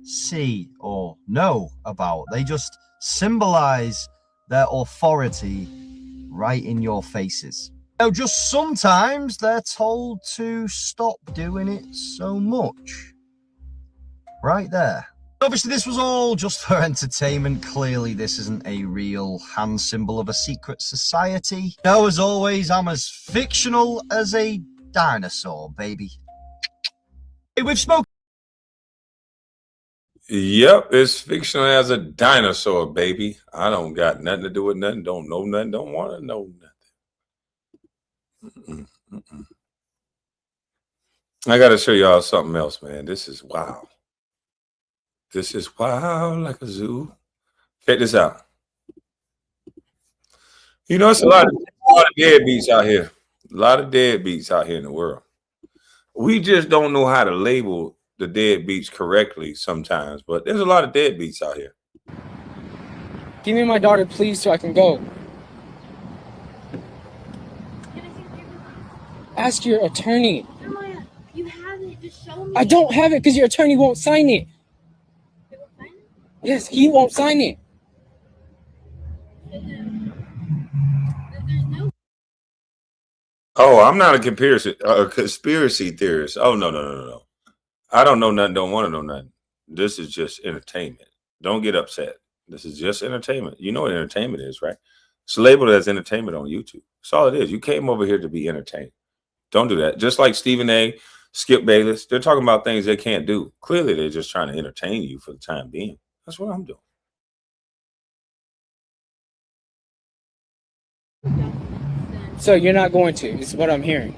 see or know about. They just symbolize their authority right in your faces. Now, just sometimes they're told to stop doing it so much. Right there. Obviously, this was all just for entertainment. Clearly, this isn't a real hand symbol of a secret society. No, as always, I'm as fictional as a dinosaur, baby. Hey, we've spoken. Yep, it's fictional as a dinosaur, baby. I don't got nothing to do with nothing. Don't know nothing. Don't want to know nothing. I got to show y'all something else, man. This is wow. This is wild like a zoo. Check this out. You know, it's a lot of deadbeats out here. A lot of deadbeats out here in the world. We just don't know how to label the deadbeats correctly sometimes, but there's a lot of deadbeats out here. Give me my daughter, please, so I can go. Ask your attorney. You have it. Just show me. I don't have it because your attorney won't sign it. Yes, he won't sign it. Oh, I'm not a conspiracy theorist. Oh, no. I don't know nothing, don't want to know nothing. This is just entertainment. Don't get upset. This is just entertainment. You know what entertainment is, right? It's labeled as entertainment on YouTube. That's all it is. You came over here to be entertained. Don't do that. Just like Stephen A., Skip Bayless, they're talking about things they can't do. Clearly, they're just trying to entertain you for the time being. That's what I'm doing. So you're not going to, is what I'm hearing.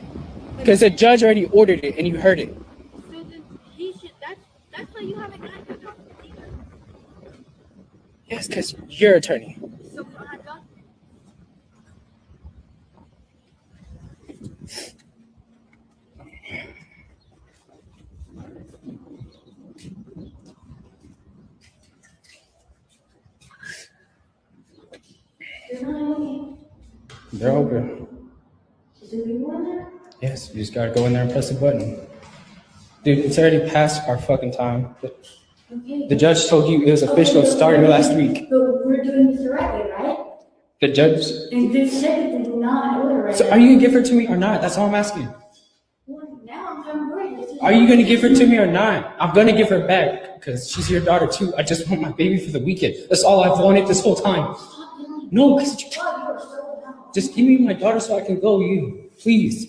Because the judge already ordered it and you heard it. So then he should, that's why you haven't gotten your documents either. Yes, because you're attorney. So we don't have documents. They're open. Yes, you just gotta go in there and press a button. Dude, it's already past our fucking time. The judge told you it was official starting last week. But we're doing this the right way, right? The judge. And this second is not in order right So now. are you gonna give her to me or not? That's all I'm asking. Well, now I'm kind of worried. Are you gonna give her to me or not? I'm gonna give her back because she's your daughter too. I just want my baby for the weekend. That's all I've wanted this whole time. No, because just give me my daughter so I can go. You, please.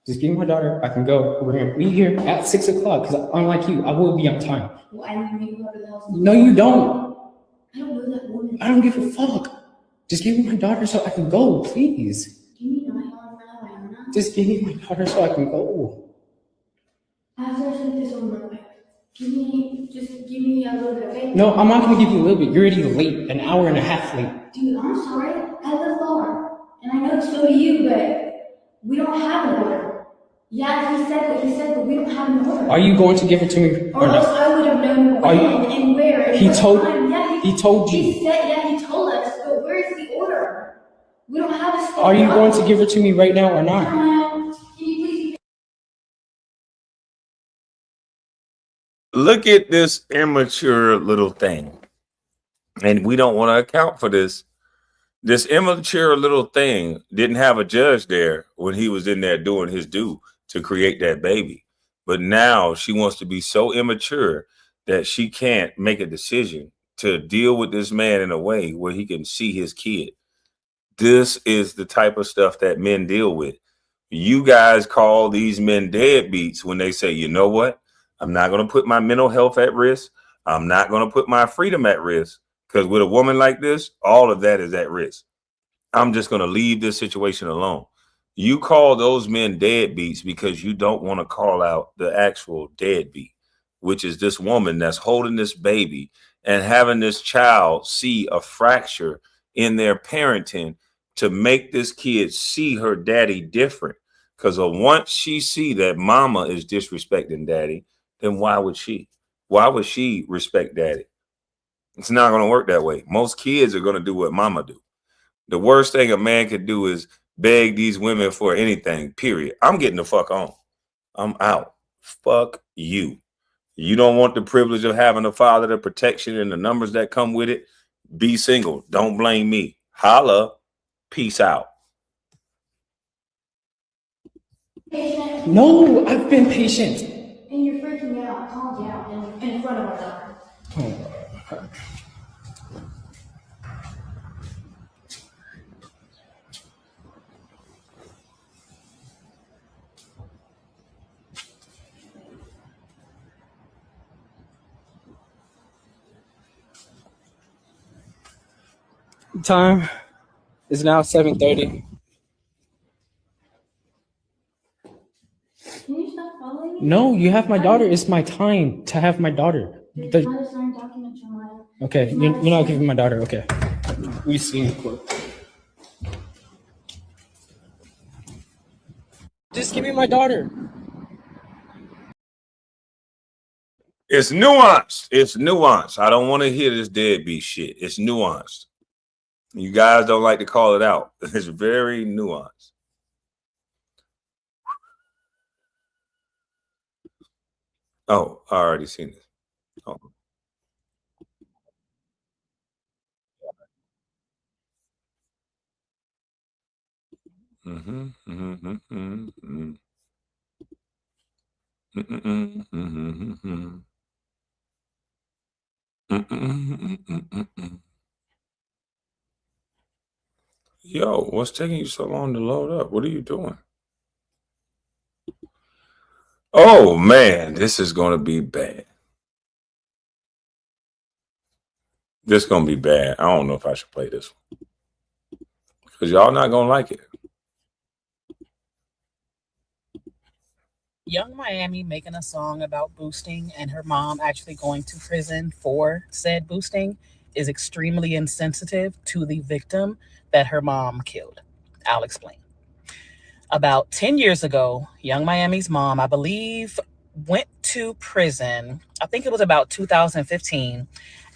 Just give me my daughter. I can go. We're gonna meet here at 6 o'clock because unlike you, I will be on time. Well, I need to go to the house. No, you don't. I don't know that woman. I don't give a fuck. Just give me my daughter so I can go, please. Give me $9 for Rihanna. Just give me my daughter so I can go. After I send this over real quick. Just give me a little bit, okay? No, I'm not gonna give you a little bit. You're already late, an hour and a half late. Dude, I'm sorry. I live far. And I know so do you, but we don't have an order. Yeah, he said, but we don't have an order. Are you going to give it to me Or else not? I would have known when and where. And He what told time. Yeah, he told you. He said, yeah, he told us, but where is the order? We don't have a Are you going to give it to me right now or not? Look at this immature little thing. And we don't want to account for this. This immature little thing didn't have a judge there when he was in there doing his due to create that baby. But now she wants to be so immature that she can't make a decision to deal with this man in a way where he can see his kid. This is the type of stuff that men deal with. You guys call these men deadbeats when they say, you know what? I'm not going to put my mental health at risk. I'm not going to put my freedom at risk. Because with a woman like this, all of that is at risk. I'm just going to leave this situation alone. You call those men deadbeats because you don't want to call out the actual deadbeat, which is this woman that's holding this baby and having this child see a fracture in their parenting to make this kid see her daddy different. Because once she see that mama is disrespecting daddy, then why would she? Why would she respect daddy? It's not going to work that way. Most kids are going to do what mama do. The worst thing a man could do is beg these women for anything, period. I'm getting the fuck on. I'm out. Fuck you. You don't want the privilege of having a father, the protection and the numbers that come with it. Be single. Don't blame me. Holla. Peace out. No, I've been patient. And you're freaking out. I called you out in front of our daughter. Oh. Time is now 7:30. Can you stop following me? No, you have my daughter. It's my time to have my daughter. There's another signed document, Jeremiah. Okay, you're not giving my daughter. Okay. We see in court. Just give me my daughter. It's nuanced. It's nuanced. I don't want to hear this deadbeat shit. It's nuanced. You guys don't like to call it out. It's very nuanced. Oh, I already seen this. Oh. Mm-hmm, mm-hmm, mm-hmm, mm-hmm. Mm-mm, mm-hmm, mm-hmm. Mm-mm. Yo, what's taking you so long to load up? What are you doing? Oh man, this is gonna be bad. This is gonna be bad. I don't know if I should play this one because y'all not gonna like it. Young Miami making a song about boosting and her mom actually going to prison for said boosting is extremely insensitive to the victim that her mom killed. I'll explain. About 10 years ago, Young Miami's mom, I believe, went to prison. I think it was about 2015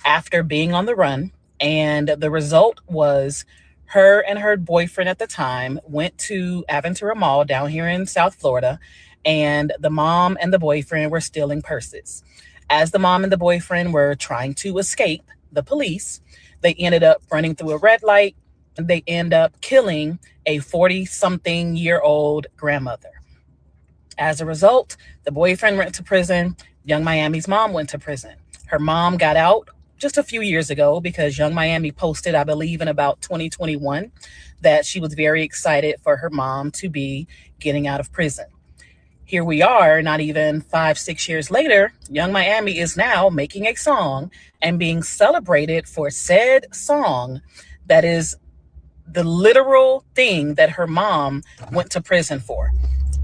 after being on the run. And the result was her and her boyfriend at the time went to Aventura Mall down here in South Florida, and the mom and the boyfriend were stealing purses. As the mom and the boyfriend were trying to escape the police, they ended up running through a red light, and they end up killing a 40-something-year-old grandmother. As a result, the boyfriend went to prison. Young Miami's mom went to prison. Her mom got out just a few years ago because Young Miami posted, I believe in about 2021, that she was very excited for her mom to be getting out of prison. Here we are, not even 5-6 years later, Young Miami is now making a song and being celebrated for said song that is the literal thing that her mom went to prison for.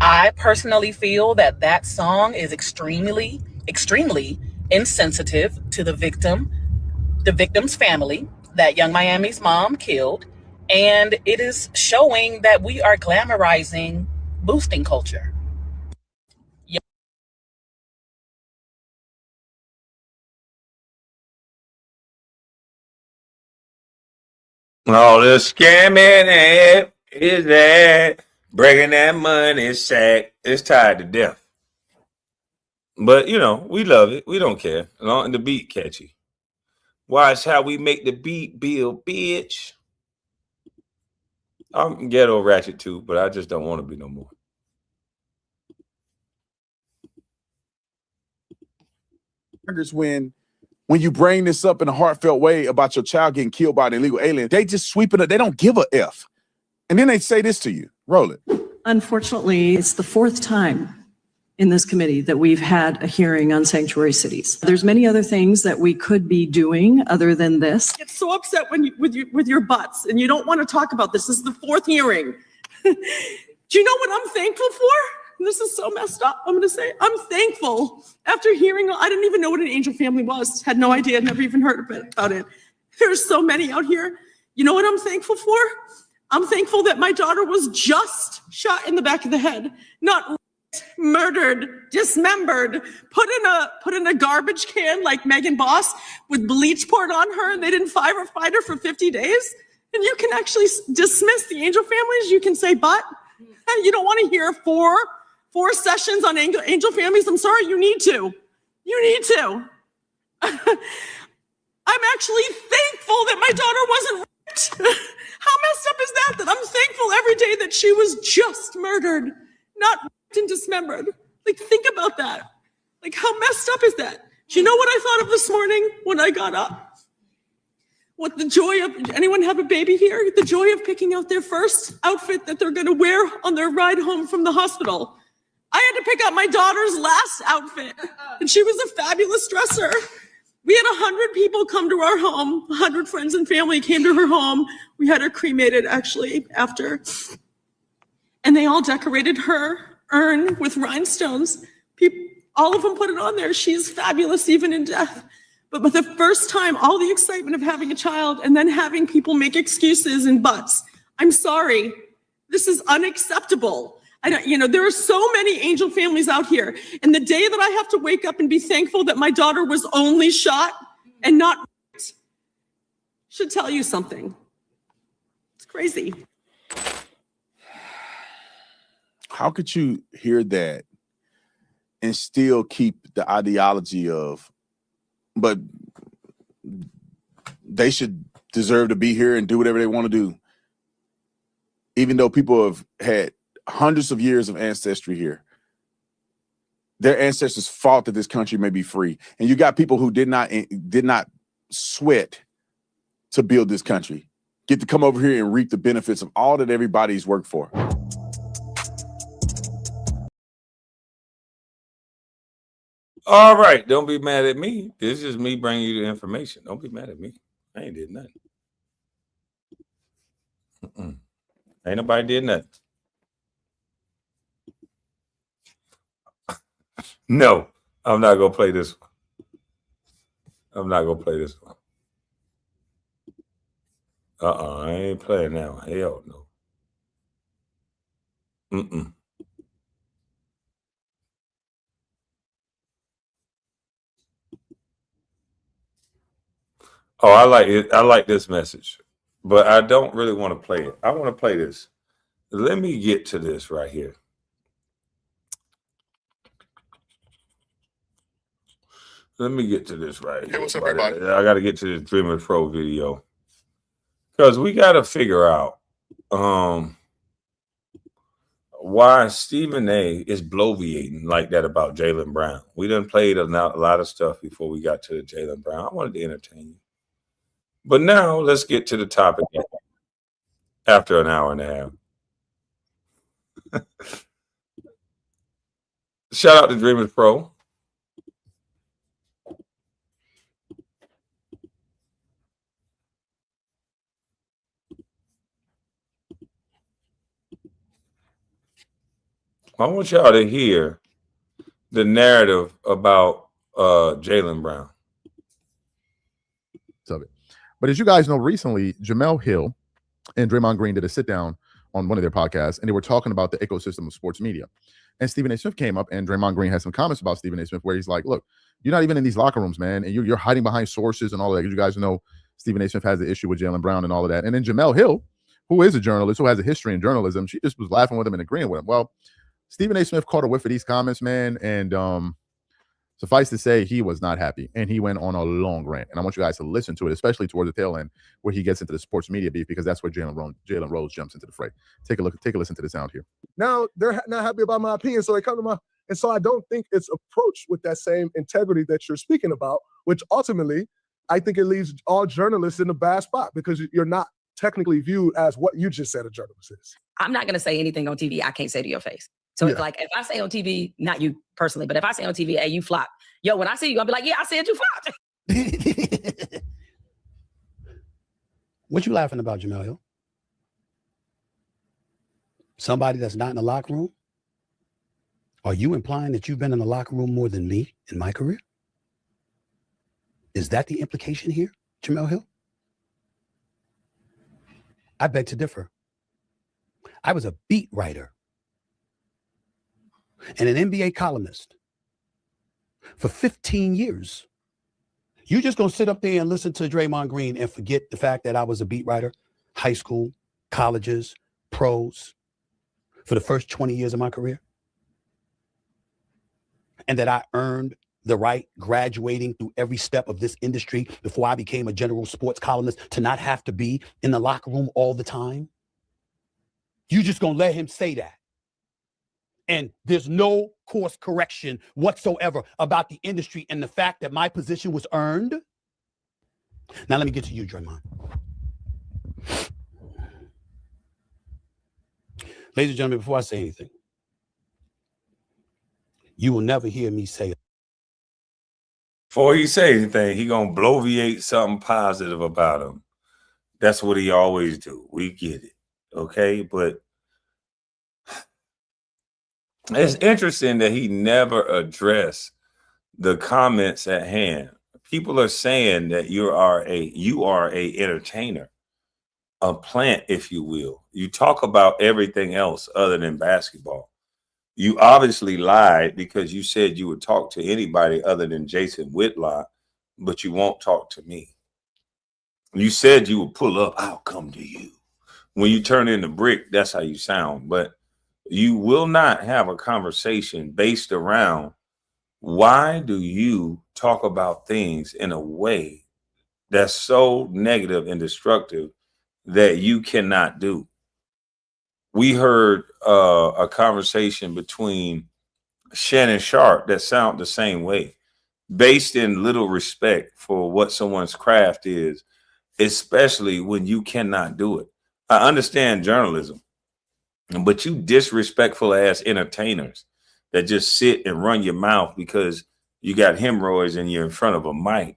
I personally feel that that song is extremely, extremely insensitive to the victim's family that Young Miami's mom killed, and it is showing that we are glamorizing boosting culture. All the scamming app is that breaking that money sack. It's tied to death. But you know, we love it. We don't care. As long as the beat catchy. Watch how we make the beat build, bitch. I'm ghetto ratchet too, but I just don't want to be no more. When you bring this up in a heartfelt way about your child getting killed by an illegal alien, they just sweep it up. They don't give a F. And then they say this to you. Roll it. Unfortunately, it's the fourth time in this committee that we've had a hearing on sanctuary cities. There's many other things that we could be doing other than this. Get so upset when with your butts, and you don't want to talk about this. This is the fourth hearing. Do you know what I'm thankful for? This is so messed up. I'm going to say I'm thankful after hearing. I didn't even know what an angel family was. Had no idea. Never even heard about it. There's so many out here. You know what I'm thankful for? I'm thankful that my daughter was just shot in the back of the head, not murdered, dismembered, put in a garbage can like Megan Boss with bleach poured on her, and they didn't fight her for 50 days. And you can actually dismiss the angel families. You can say, but you don't want to hear four sessions on angel families. I'm sorry, you need to. You need to. I'm actually thankful that my daughter wasn't raped. How messed up is that? That I'm thankful every day that she was just murdered, not raped and dismembered. Like, think about that. Like, how messed up is that? Do you know what I thought of this morning when I got up? What the joy of, anyone have a baby here? The joy of picking out their first outfit that they're going to wear on their ride home from the hospital. I had to pick out my daughter's last outfit, and she was a fabulous dresser. We had 100 people come to our home. 100 friends and family came to her home. We had her cremated, actually, after. And they all decorated her urn with rhinestones. All of them put it on there. She's fabulous, even in death. But the first time, all the excitement of having a child and then having people make excuses and buts. I'm sorry. This is unacceptable. There are so many angel families out here. And the day that I have to wake up and be thankful that my daughter was only shot and not raped should tell you something. It's crazy. How could you hear that and still keep the ideology of, but they should deserve to be here and do whatever they want to do, even though people have had hundreds of years of ancestry here. Their ancestors fought that this country may be free. And you got people who did not sweat to build this country, get to come over here and reap the benefits of all that everybody's worked for. All right, don't be mad at me. This is me bringing you the information. Don't be mad at me. I ain't did nothing. Ain't nobody did nothing. No, I'm not gonna play this one. I'm not gonna play this one. I ain't playing that one. Hell no. Oh, I like it. I like this message, but I don't really want to play it. I want to play this. Let me get to this right here. Let me get to this right here. Hey, what's up, everybody? I got to get to this Dreamer Pro video because we got to figure out why Stephen A is bloviating like that about Jaylen Brown. We done played a lot of stuff before we got to the Jaylen Brown. I wanted to entertain you. But now let's get to the topic after an hour and a half. Shout out to Dreamers Pro. I want y'all to hear the narrative about Jaylen Brown. Of it. But as you guys know, recently, Jamel Hill and Draymond Green did a sit down on one of their podcasts, and they were talking about the ecosystem of sports media. And Stephen A. Smith came up, and Draymond Green had some comments about Stephen A. Smith where he's like, look, you're not even in these locker rooms, man, and you're hiding behind sources and all that. You guys know Stephen A. Smith has the issue with Jaylen Brown and all of that. And then Jamel Hill, who is a journalist, who has a history in journalism, she just was laughing with him and agreeing with him. Well, Stephen A. Smith caught a whiff of these comments, man, and Suffice to say, he was not happy, and he went on a long rant. And I want you guys to listen to it, especially towards the tail end, where he gets into the sports media beef, because that's where Jaylen Rose jumps into the fray. Take a listen to the sound here. Now they're not happy about my opinion, so they come to my, and so I don't think it's approached with that same integrity that you're speaking about, which ultimately I think it leaves all journalists in a bad spot, because you're not technically viewed as what you just said a journalist is. I'm not going to say anything on TV I can't say to your face. So it's like, if I say on TV, not you personally, but if I say on TV, hey, you flop. Yo, when I see you, I'll be like, yeah, I said you flopped. What you laughing about, Jemele Hill? Somebody that's not in the locker room? Are you implying that you've been in the locker room more than me in my career? Is that the implication here, Jemele Hill? I beg to differ. I was a beat writer and an NBA columnist for 15 years. You just gonna sit up there and listen to Draymond Green and forget the fact that I was a beat writer, high school, colleges, pros, for the first 20 years of my career? And that I earned the right, graduating through every step of this industry before I became a general sports columnist, to not have to be in the locker room all the time? You just gonna let him say that? And there's no course correction whatsoever about the industry and the fact that my position was earned? Now let me get to you, Draymond. Ladies and gentlemen, before I say anything, you will never hear me say, before he say anything, he gonna bloviate something positive about him. That's what he always do. We get it, okay? But it's interesting that he never addressed the comments at hand. People are saying that you are a entertainer, a plant, if you will. You talk about everything else other than basketball. You obviously lied, because you said you would talk to anybody other than Jason Whitlock, but you won't talk to me. You said you would pull up, I'll come to you. When you turn in the brick, that's how you sound. But you will not have a conversation based around, why do you talk about things in a way that's so negative and destructive that you cannot do? We heard a conversation between Shannon Sharp that sound the same way, based in little respect for what someone's craft is, especially when you cannot do it. I understand journalism, but you disrespectful ass entertainers that just sit and run your mouth because you got hemorrhoids and you're in front of a mic.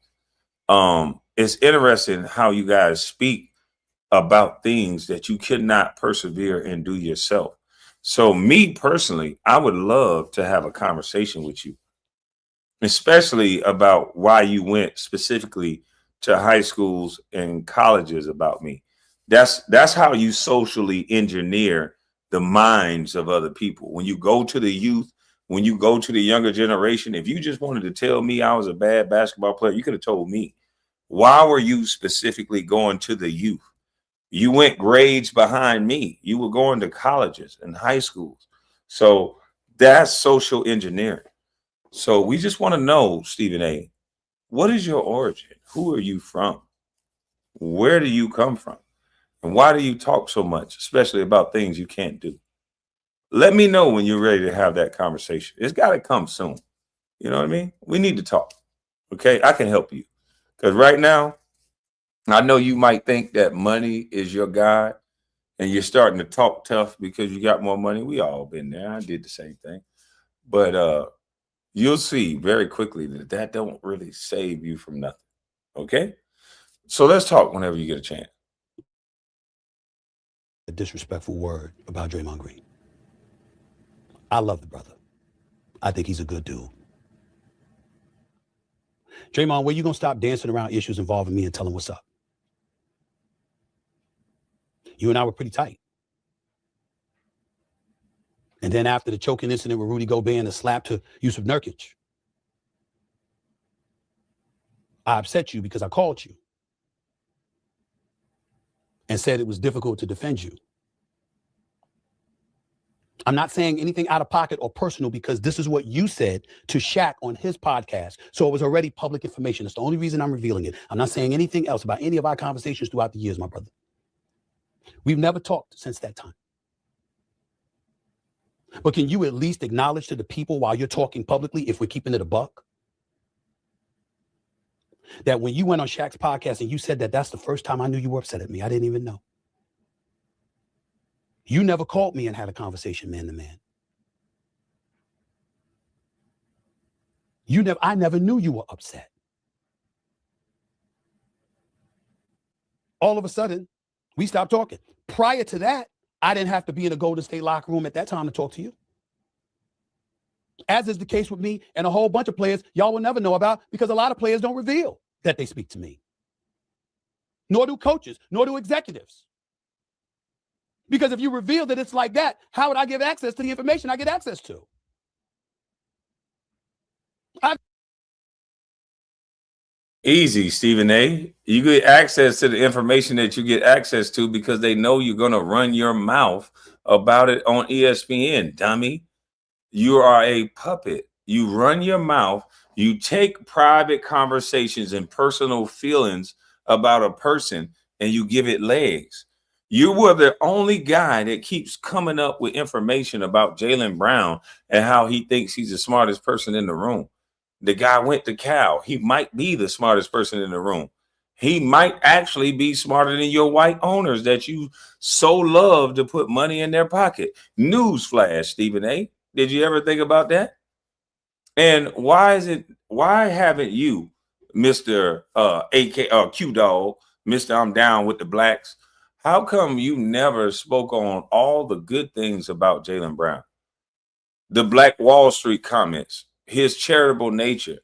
It's interesting how you guys speak about things that you could not persevere and do yourself. So me personally, I would love to have a conversation with you, especially about why you went specifically to high schools and colleges about me. That's how you socially engineer the minds of other people. When you go to the youth, when you go to the younger generation, if you just wanted to tell me I was a bad basketball player, you could have told me. Why were you specifically going to the youth? You went grades behind me. You were going to colleges and high schools. So that's social engineering. So we just want to know, Stephen A., what is your origin? Who are you from? Where do you come from? And why do you talk so much, especially about things you can't do? Let me know when you're ready to have that conversation. It's got to come soon. You know what I mean? We need to talk. Okay? I can help you. Because right now, I know you might think that money is your God and you're starting to talk tough because you got more money. We all been there. I did the same thing. But you'll see very quickly that don't really save you from nothing. Okay? So let's talk whenever you get a chance. a disrespectful word about Draymond Green. I love the brother. I think he's a good dude. Draymond, when you gonna stop dancing around issues involving me and tell him what's up? You and I were pretty tight. And then after the choking incident with Rudy Gobert and the slap to Yusuf Nurkic, I upset you because I called you and said it was difficult to defend you. I'm not saying anything out of pocket or personal because this is what you said to Shaq on his podcast. So it was already public information. That's the only reason I'm revealing it. I'm not saying anything else about any of our conversations throughout the years, my brother. We've never talked since that time. But can you at least acknowledge to the people while you're talking publicly, if we're keeping it a buck, that when you went on Shaq's podcast and you said that that's the first time I knew you were upset at me, I didn't even know. You never called me and had a conversation man to man. I never knew you were upset. All of a sudden, we stopped talking. Prior to that, I didn't have to be in a Golden State locker room at that time to talk to you. As is the case with me and a whole bunch of players y'all will never know about because a lot of players don't reveal that they speak to me. Nor do coaches, nor do executives. Because if you reveal that it's like that, how would I give access to the information I get access to? Easy, Stephen A. You get access to the information that you get access to because they know you're going to run your mouth about it on ESPN, dummy. You are a puppet. You run your mouth. You take private conversations and personal feelings about a person and you give it legs. You were the only guy that keeps coming up with information about Jaylen Brown and how he thinks he's the smartest person in the room. The guy went to Cal. He might be the smartest person in the room. He might actually be smarter than your white owners that you so love to put money in their pocket. Newsflash, Stephen A. Did you ever think about that? And why haven't you, Mr. Q Dog, Mr. I'm down with the blacks? How come you never spoke on all the good things about Jaylen Brown? The Black Wall Street comments, his charitable nature,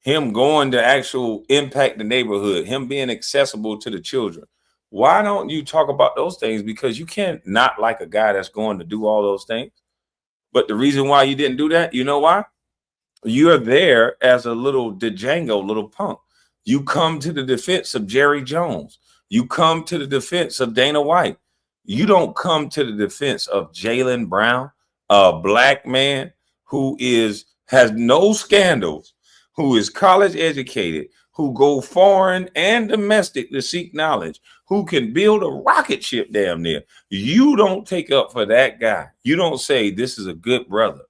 him going to actual impact the neighborhood, him being accessible to the children. Why don't you talk about those things? Because you can't not like a guy that's going to do all those things. But the reason why you didn't do that, you know why? You're there as a little Django, little punk. You come to the defense of Jerry Jones. You come to the defense of Dana White. You don't come to the defense of Jaylen Brown, a black man who has no scandals, who is college educated, who go foreign and domestic to seek knowledge, who can build a rocket ship damn near. You don't take up for that guy. You don't say, this is a good brother.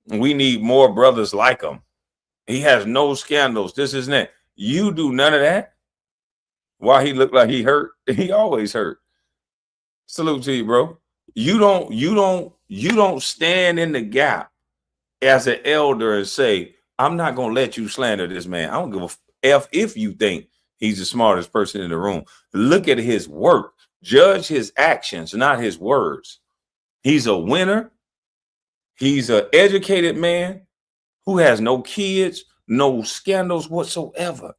We need more brothers like him. He has no scandals. This isn't that. You do none of that. Why he looked like he hurt? He always hurt. Salute to you, bro. You don't stand in the gap as an elder and say, I'm not gonna let you slander this man. I don't give a F if you think he's the smartest person in the room. Look at his work. Judge his actions, not his words. He's a winner. He's an educated man who has no kids, no scandals whatsoever.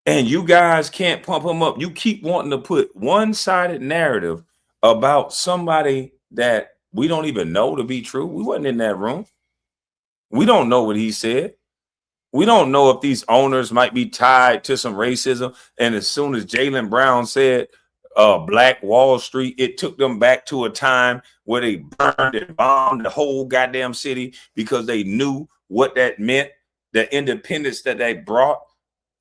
And you guys can't pump him up. You keep wanting to put one-sided narrative about somebody that we don't even know to be true. We wasn't in that room. We don't know what he said. We don't know if these owners might be tied to some racism. And as soon as Jaylen Brown said Black Wall Street, it took them back to a time where they burned and bombed the whole goddamn city because they knew what that meant, the independence that they brought,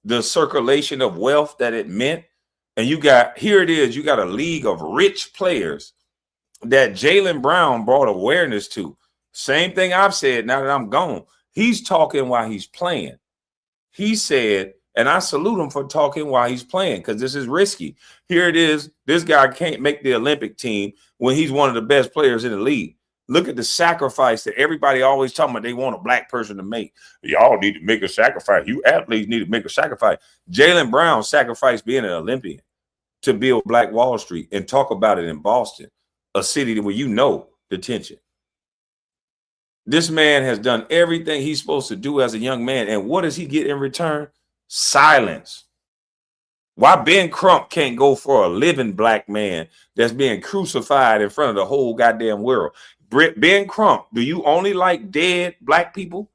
the circulation of wealth that it meant. And here it is, you got a league of rich players that Jaylen Brown brought awareness to. Same thing I've said now that I'm gone. He's talking while he's playing. He said, and I salute him for talking while he's playing because this is risky. Here it is. This guy can't make the Olympic team when he's one of the best players in the league. Look at the sacrifice that everybody always talking about they want a black person to make. Y'all need to make a sacrifice. You athletes need to make a sacrifice. Jaylen Brown sacrificed being an Olympian to build Black Wall Street and talk about it in Boston, a city where you know the tension. This man has done everything he's supposed to do as a young man. And what does he get in return? Silence. Why Ben Crump can't go for a living black man that's being crucified in front of the whole goddamn world? Ben Crump, do you only like dead black people?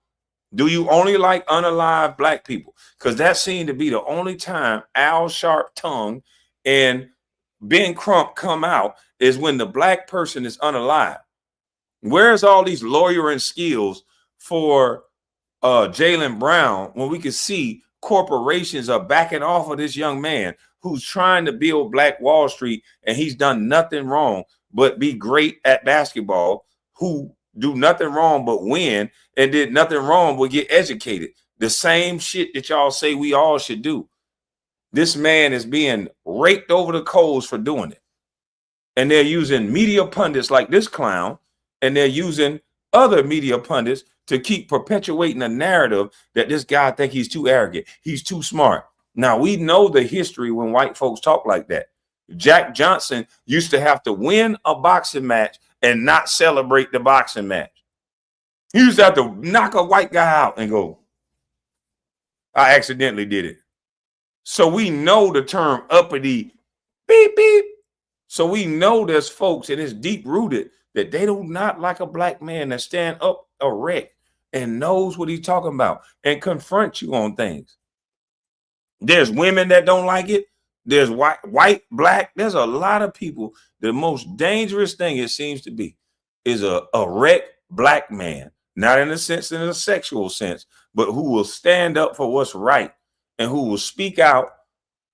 Do you only like unalive black people? Because that seemed to be the only time Al Sharptongue and Ben Crump come out is when the black person is unalive. Where's all these lawyering skills for Jaylen Brown when we can see corporations are backing off of this young man who's trying to build Black Wall Street, and he's done nothing wrong but be great at basketball, who do nothing wrong but win and did nothing wrong but get educated. The same shit that y'all say we all should do. This man is being raked over the coals for doing it. And they're using media pundits like this clown, and they're using other media pundits to keep perpetuating a narrative that this guy think he's too arrogant. He's too smart. Now, we know the history when white folks talk like that. Jack Johnson used to have to win a boxing match and not celebrate the boxing match. He used to have to knock a white guy out and go, I accidentally did it. So we know the term uppity beep, beep. So we know there's folks, and it's deep rooted, that they do not like a black man that stand up erect and knows what he's talking about and confront you on things. There's women that don't like it. There's white, black. There's a lot of people. The most dangerous thing, it seems to be, is a erect black man, not in a sense, in a sexual sense, but who will stand up for what's right and who will speak out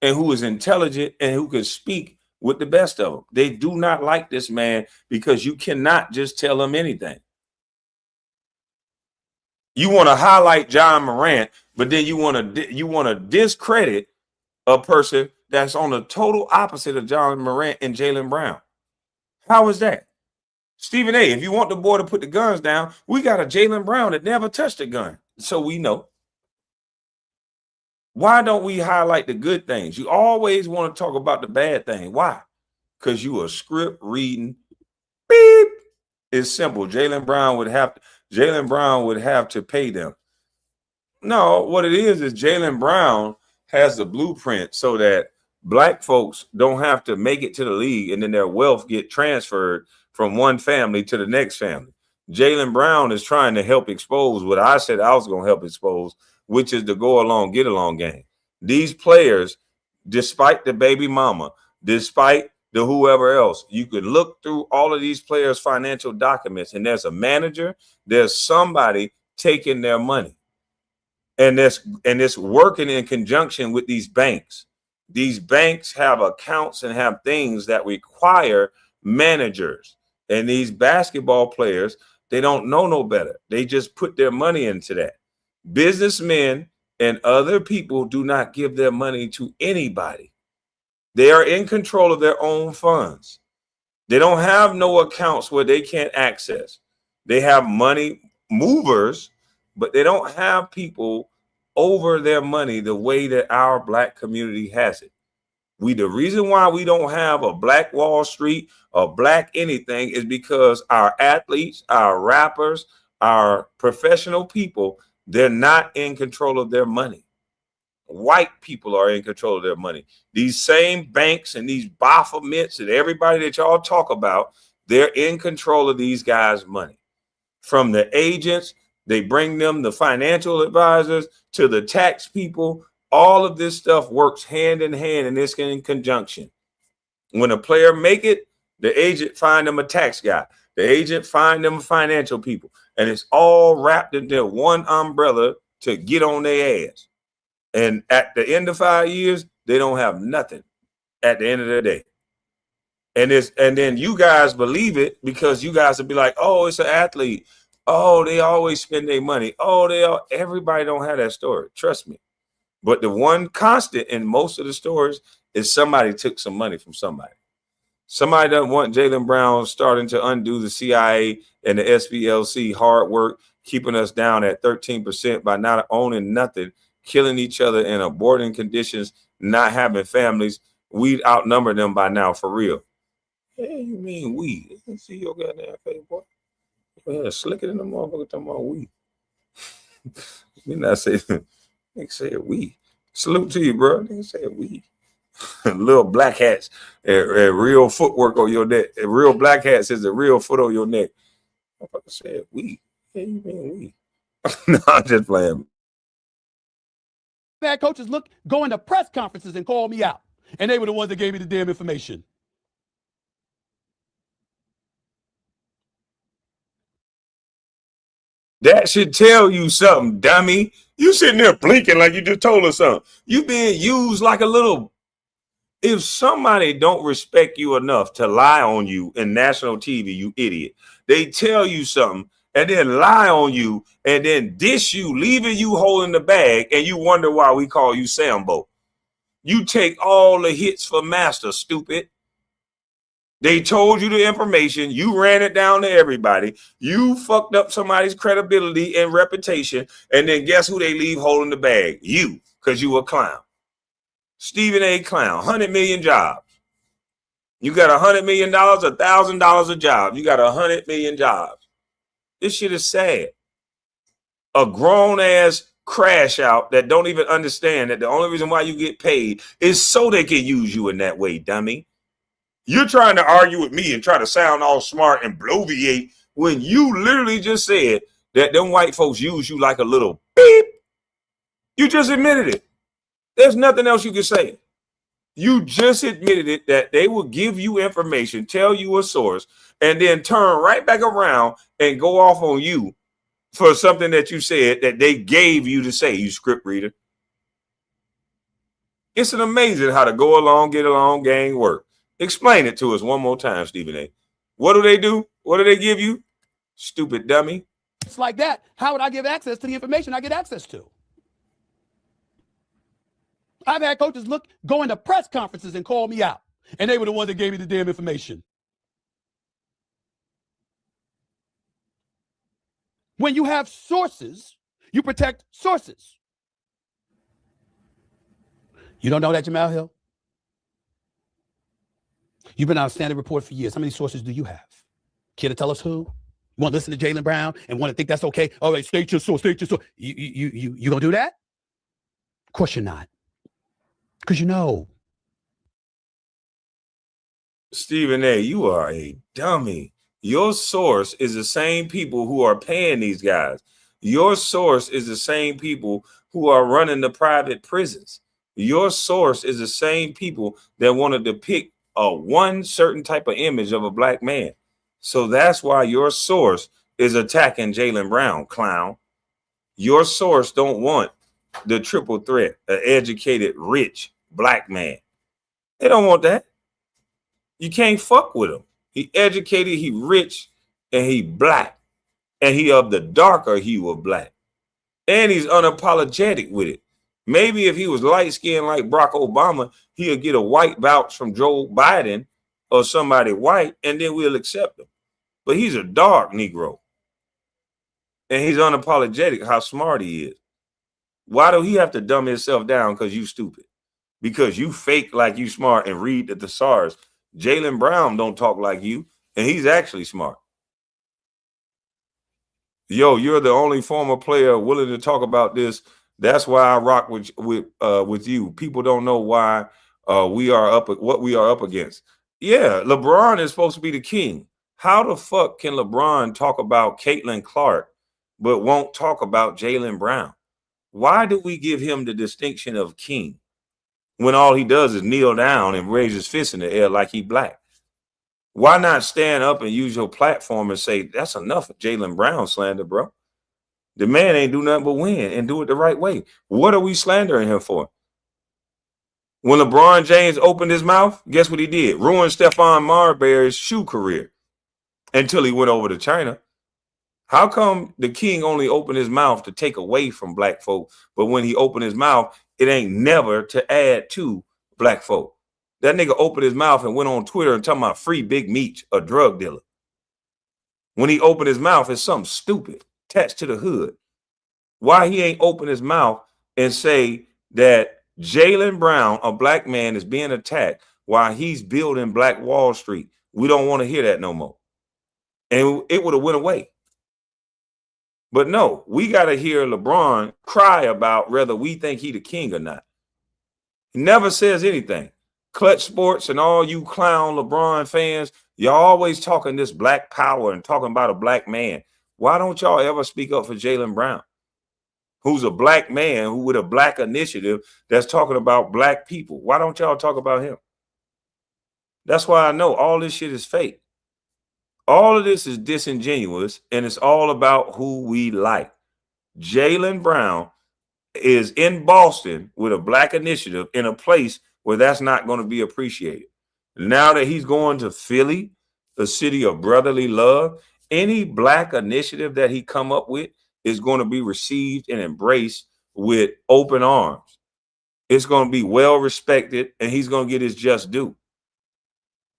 and who is intelligent and who can speak with the best of them. They do not like this man because you cannot just tell them anything. You want to highlight John Morant, but then you want to discredit a person that's on the total opposite of John Morant and Jaylen Brown. How is that? Stephen A., if you want the boy to put the guns down, we got a Jaylen Brown that never touched a gun. So we know. Why don't we highlight the good things? You always want to talk about the bad thing. Why? Because you a script reading. Beep. It's simple. Jaylen Brown would have to pay them. No, what it is Jaylen Brown has the blueprint so that black folks don't have to make it to the league and then their wealth get transferred from one family to the next family. Jaylen Brown is trying to help expose what I said I was going to help expose, which is the go along, get along game. These players, despite the baby mama, despite the whoever else, you could look through all of these players' financial documents, and there's a manager, there's somebody taking their money. And it's working in conjunction with these banks. These banks have accounts and have things that require managers. And these basketball players, they don't know no better. They just put their money into that. Businessmen and other people do not give their money to anybody. They are in control of their own funds. They don't have no accounts where they can't access. They have money movers, but they don't have people over their money the way that our black community has it. The reason why we don't have a Black Wall Street or black anything is because our athletes, our rappers, our professional people, they're not in control of their money. White people are in control of their money. These same banks and these Baphomets and everybody that y'all talk about, they're in control of these guys' money. From the agents, they bring them the financial advisors to the tax people. All of this stuff works hand in hand, and it's in conjunction. When a player make it, the agent find them a tax guy. The agent find them financial people. And it's all wrapped into one umbrella to get on their ass. And at the end of 5 years, they don't have nothing at the end of the day. And then you guys believe it because you guys will be like, oh, it's an athlete. Oh, they always spend their money. Oh, everybody don't have that story. Trust me. But the one constant in most of the stories is somebody took some money from somebody. Somebody doesn't want Jaylen Brown starting to undo the CIA and the SPLC hard work, keeping us down at 13% by not owning nothing, killing each other in aborting conditions, not having families. We'd outnumber them by now, for real. Hey, you mean we? Let's see your goddamn face, boy. Yeah, slicker than the motherfucker talking about we. We not say, nigga said we. Salute to you, bro. Nigga said we. Little black hats, real footwork on your neck. Real black hats is the real foot on your neck. Motherfucker said we. Hey, you mean we? No, I'm just playing. Bad coaches go into press conferences and call me out. And they were the ones that gave me the damn information. That should tell you something, dummy. You sitting there blinking like you just told us something. You being used like a little. If somebody don't respect you enough to lie on you in national TV, you idiot. They tell you something and then lie on you and then dish you, leaving you holding the bag, and you wonder why we call you Sambo. You take all the hits for master, stupid. They told you the information. You ran it down to everybody. You fucked up somebody's credibility and reputation. And then guess who they leave holding the bag? You, because you a clown. Stephen A. Clown, 100 million jobs. You got $100 million, $1,000 a job. You got 100 million jobs. This shit is sad. A grown ass crash out that don't even understand that the only reason why you get paid is so they can use you in that way, dummy. You're trying to argue with me and try to sound all smart and bloviate when you literally just said that them white folks use you like a little beep. You just admitted it. There's nothing else you can say. You just admitted it, that they will give you information, tell you a source, and then turn right back around and go off on you for something that you said that they gave you to say, you script reader. It's an amazing how to go along, get along, gang work. Explain it to us one more time, Stephen A. What do? What do they give you? Stupid dummy. It's like that. How would I give access to the information I get access to? I've had coaches go into press conferences and call me out, and they were the ones that gave me the damn information. When you have sources, you protect sources. You don't know that, Jamel Hill? You've been on a Standard Report for years. How many sources do you have? Care to tell us who? You want to listen to Jaylen Brown and want to think that's okay? All right, state your source, state your source. You gonna do that? Of course you're not. Because you know. Stephen A., you are a dummy. Your source is the same people who are paying these guys. Your source is the same people who are running the private prisons. Your source is the same people that want to depict one certain type of image of a black man. So that's why your source is attacking Jaylen Brown, clown. Your source don't want the triple threat, an educated, rich black man. They don't want that. You can't fuck with him. He educated, he rich, and he black. And he of the darker hue of black. And he's unapologetic with it. Maybe if he was light-skinned like Barack Obama, he'll get a white vouch from Joe Biden or somebody white, and then we'll accept him. But he's a dark Negro. And he's unapologetic how smart he is. Why do he have to dumb himself down because you stupid? Because you fake like you smart and read the thesaurus. Jaylen Brown don't talk like you, and he's actually smart. Yo, you're the only former player willing to talk about this. That's why I rock with you. People don't know why we are what we are up against. Yeah, LeBron is supposed to be the king. How the fuck can LeBron talk about Caitlin Clark but won't talk about Jaylen Brown? Why do we give him the distinction of king when all he does is kneel down and raise his fist in the air like he black? Why not stand up and use your platform and say, that's enough of Jaylen Brown slander, bro? The man ain't do nothing but win and do it the right way. What are we slandering him for? When LeBron James opened his mouth, guess what he did? Ruined Stephon Marbury's shoe career until he went over to China. How come the king only opened his mouth to take away from black folk, but when he opened his mouth, it ain't never to add to black folk? That nigga opened his mouth and went on Twitter and talking about free Big Meech, a drug dealer. When he opened his mouth, it's something stupid attached to the hood. Why he ain't open his mouth and say that Jaylen Brown, a black man, is being attacked while he's building Black Wall Street? We don't want to hear that no more. And it would have went away. But no, we got to hear LeBron cry about whether we think he the king or not. He never says anything. Clutch Sports and all you clown LeBron fans, y'all always talking this black power and talking about a black man. Why don't y'all ever speak up for Jaylen Brown, who's a black man who with a black initiative that's talking about black people? Why don't y'all talk about him? That's why I know all this shit is fake. All of this is disingenuous, and it's all about who we like. Jaylen Brown is in Boston with a black initiative in a place where that's not going to be appreciated. Now that he's going to Philly, the city of brotherly love, any black initiative that he come up with is going to be received and embraced with open arms. It's going to be well respected, and he's going to get his just due.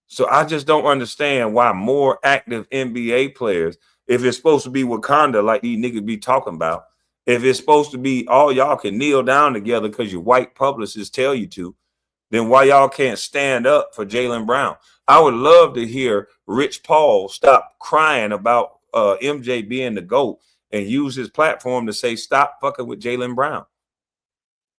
So I just don't understand why more active NBA players, if it's supposed to be Wakanda like these niggas be talking about, if it's supposed to be all y'all can kneel down together because your white publicists tell you to, then why y'all can't stand up for Jaylen Brown? I would love to hear Rich Paul stop crying about MJ being the GOAT and use his platform to say, stop fucking with Jaylen Brown.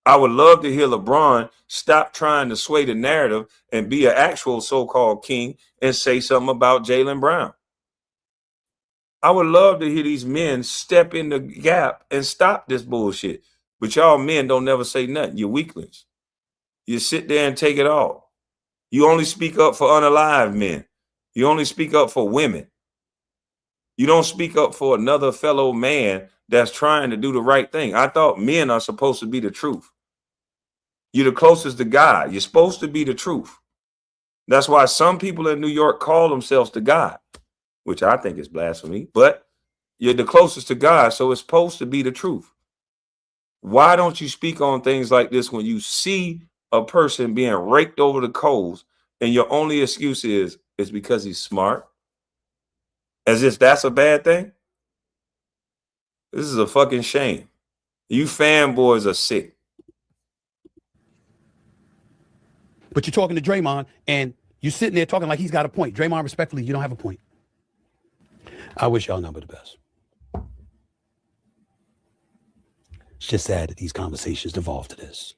I would love to hear LeBron stop trying to sway the narrative and be an actual so-called king and say something about Jaylen Brown. I would love to hear these men step in the gap and stop this bullshit. But y'all men don't never say nothing. You're weaklings. You sit there and take it all. You only speak up for unalive men. You only speak up for women. You don't speak up for another fellow man that's trying to do the right thing. I thought men are supposed to be the truth. You're the closest to God. You're supposed to be the truth. That's why some people in New York call themselves to God, which I think is blasphemy, but you're the closest to God, so it's supposed to be the truth. Why don't you speak on things like this when you see a person being raked over the coals and your only excuse is because he's smart? As if that's a bad thing? This is a fucking shame. You fanboys are sick. But you're talking to Draymond, and you're sitting there talking like he's got a point. Draymond, respectfully, you don't have a point. I wish y'all number the best. It's just sad that these conversations devolve to this.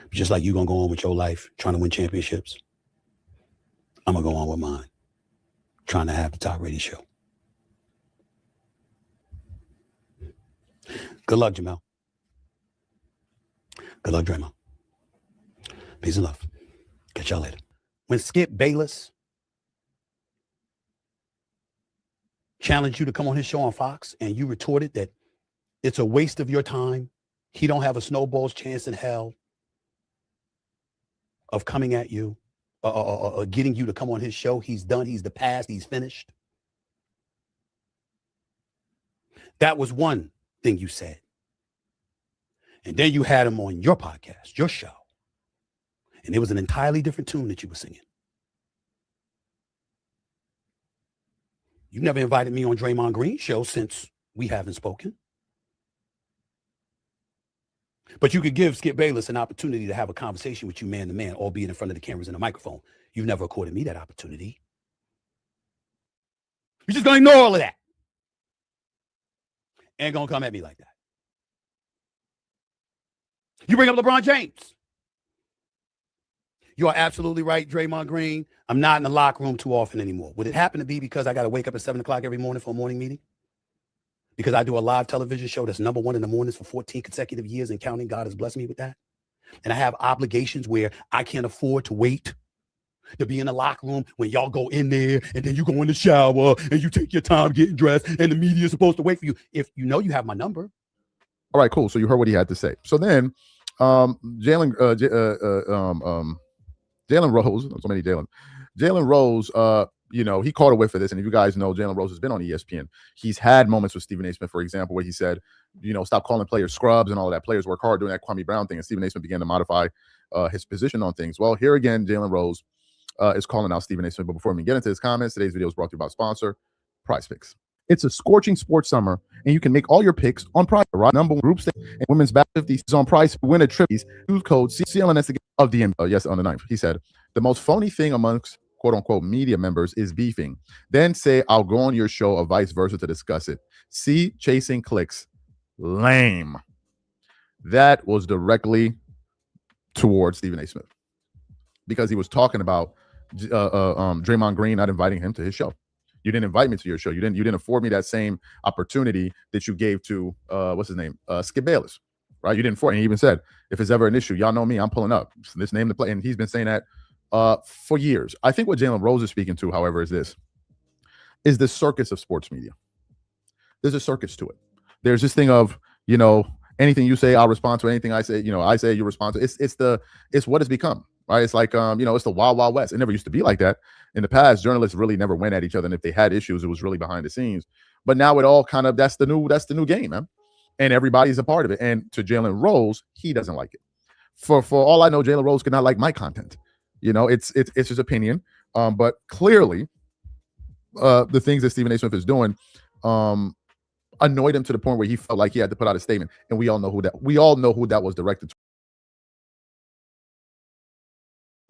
Just like you're going to go on with your life trying to win championships, I'm going to go on with mine, trying to have the top rated show. Good luck, Jamel. Good luck, Draymond. Peace and love. Catch y'all later. When Skip Bayless challenged you to come on his show on Fox and you retorted that it's a waste of your time, he don't have a snowball's chance in hell of coming at you or getting you to come on his show. He's done. He's the past. He's finished. That was one thing you said. And then you had him on your podcast, your show. And it was an entirely different tune that you were singing. You never invited me on Draymond Green's show since we haven't spoken. But you could give Skip Bayless an opportunity to have a conversation with you man to man, albeit in front of the cameras and the microphone. You've never accorded me that opportunity. You're just going to ignore all of that. Ain't going to come at me like that. You bring up LeBron James. You are absolutely right, Draymond Green. I'm not in the locker room too often anymore. Would it happen to be because I got to wake up at 7 o'clock every morning for a morning meeting? Because I do a live television show that's #1 in the mornings for 14 consecutive years and counting. God has blessed me with that. And I have obligations where I can't afford to wait to be in the locker room when y'all go in there and then you go in the shower and you take your time getting dressed and the media is supposed to wait for you. If you know you have my number. All right, cool. So you heard what he had to say. So then Jaylen Rose, so many Jaylen Rose, he caught a whiff of this. And if you guys know, Jaylen Rose has been on ESPN. He's had moments with Stephen A. Smith, for example, where he said, stop calling players scrubs and all of that. Players work hard doing that Kwame Brown thing. And Stephen A. Smith began to modify his position on things. Well, here again, Jaylen Rose is calling out Stephen A. Smith. But before we get into his comments, today's video is brought to you by sponsor Prize Picks. It's a scorching sports summer, and you can make all your picks on Prize. Right? #1 group stage and women's basketball 50 is on Prize. Win a trip. Use code CLNS of the yes on the 9th. He said the most phony thing amongst quote unquote media members is beefing. Then say I'll go on your show or vice versa to discuss it. See, chasing clicks, lame. That was directly towards Stephen A. Smith because he was talking about Draymond Green not inviting him to his show. You didn't invite me to your show. You didn't afford me that same opportunity that you gave to what's his name? Skip Bayless. Right? You didn't afford it. And he even said, if it's ever an issue, y'all know me, I'm pulling up. So let's name the play. And he's been saying that for years. I think what Jaylen Rose is speaking to, however, is this. is the circus of sports media. There's a circus to it. There's this thing of, you know, anything you say, I'll respond to. Anything I say, you know, I say, you respond to. It's what it's become, right? It's like, you know, it's the wild, wild west. It never used to be like that. In the past, journalists really never went at each other. And if they had issues, it was really behind the scenes. But now it all kind of, that's the new game, man. And everybody's a part of it. And to Jalen Rose, he doesn't like it. For all I know, Jalen Rose could not like my content. You know, it's his opinion. But clearly, the things that Stephen A. Smith is doing annoyed him to the point where he felt like he had to put out a statement. And we all know who that was directed to.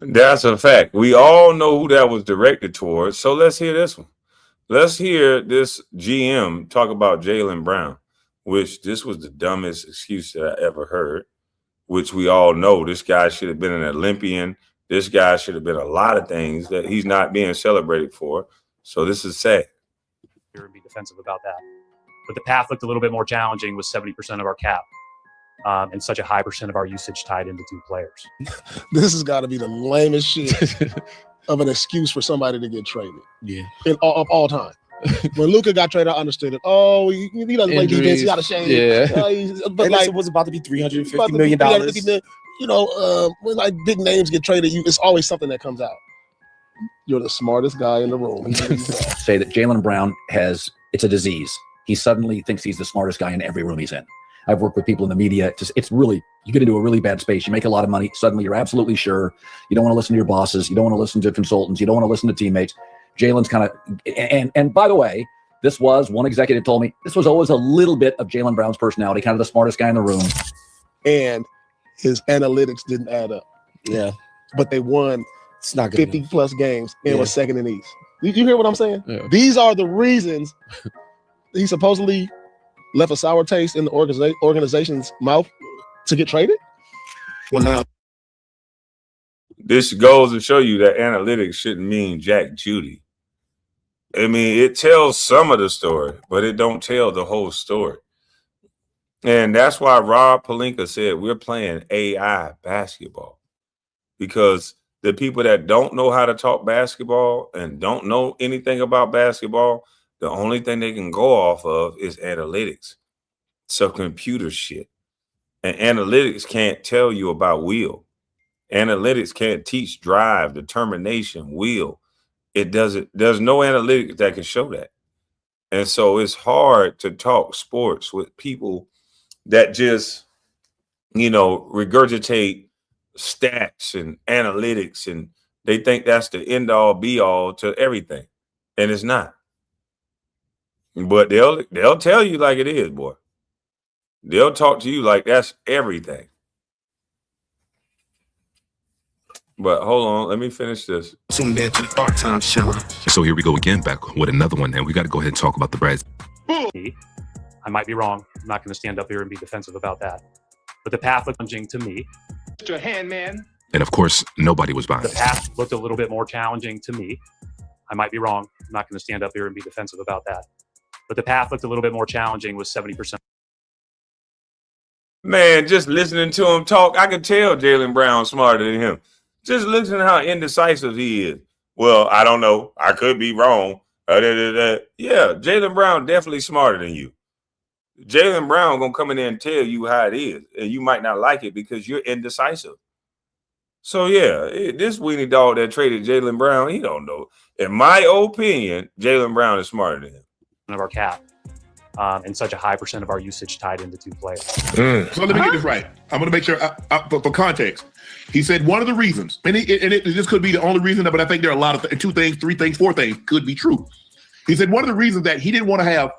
That's a fact. We all know who that was directed towards. So let's hear this one. Let's hear this GM talk about Jaylen Brown, which this was the dumbest excuse that I ever heard, which we all know this guy should have been an Olympian. This guy should have been a lot of things that he's not being celebrated for. So this is sad. And be defensive about that. But the path looked a little bit more challenging with 70% of our cap and such a high percent of our usage tied into 2 players. This has got to be the lamest shit of an excuse for somebody to get traded. Yeah. Of all time. When Luka got traded, I understood it. Oh, he doesn't play defense. He got a shame. Yeah. But and like, it was about to be $350 million. You know, when like big names get traded, it's always something that comes out. You're the smartest guy in the room. Say that Jaylen Brown it's a disease. He suddenly thinks he's the smartest guy in every room he's in. I've worked with people in the media. It's really, you get into a really bad space. You make a lot of money. Suddenly you're absolutely sure. You don't want to listen to your bosses. You don't want to listen to consultants. You don't want to listen to teammates. Jaylen's kind of, and by the way, this was, one executive told me, this was always a little bit of Jaylen Brown's personality, kind of the smartest guy in the room. And his analytics didn't add up. Yeah. But they won it's not 50 plus games and was second in the East. Did you hear what I'm saying? Yeah. These are the reasons he supposedly left a sour taste in the organization's mouth to get traded. Well, now this goes to show you that analytics shouldn't mean Jack Judy. I mean, it tells some of the story, but it don't tell the whole story. And that's why Rob Pelinka said we're playing AI basketball, because the people that don't know how to talk basketball and don't know anything about basketball, the only thing they can go off of is analytics. So computer shit. And analytics can't tell you about will. Analytics can't teach drive, determination, will. It doesn't. There's no analytics that can show that. And so it's hard to talk sports with people that just, you know, regurgitate stats and analytics, and they think that's the end all be all to everything. And it's not. But they'll tell you like it is, boy. They'll talk to you like that's everything. But hold on, let me finish this. So here we go again, back with another one, and we got to go ahead and talk about the Brads. I might be wrong. I'm not going to stand up here and be defensive about that. But the path looked challenging to me. Mr. Handman. And of course, nobody was buying The it. path looked a little bit more challenging to me. I might be wrong. I'm not going to stand up here and be defensive about that. But the path looked a little bit more challenging with 70%. Man, just listening to him talk, I could tell Jaylen Brown's smarter than him. Just listen to how indecisive he is. Well, I don't know. I could be wrong. Yeah, Jaylen Brown definitely smarter than you. Jaylen Brown gonna come in there and tell you how it is, and you might not like it because you're indecisive. So yeah, this weenie dog that traded Jaylen Brown, he don't know. In my opinion, Jaylen Brown is smarter than him. Of our cap and such a high percent of our usage tied into 2 players. So let me get this right. I'm going to make sure for context. He said one of the reasons, and this could be the only reason, but I think there are a lot of 2 things, 3 things, 4 things could be true. He said one of the reasons that he didn't want to have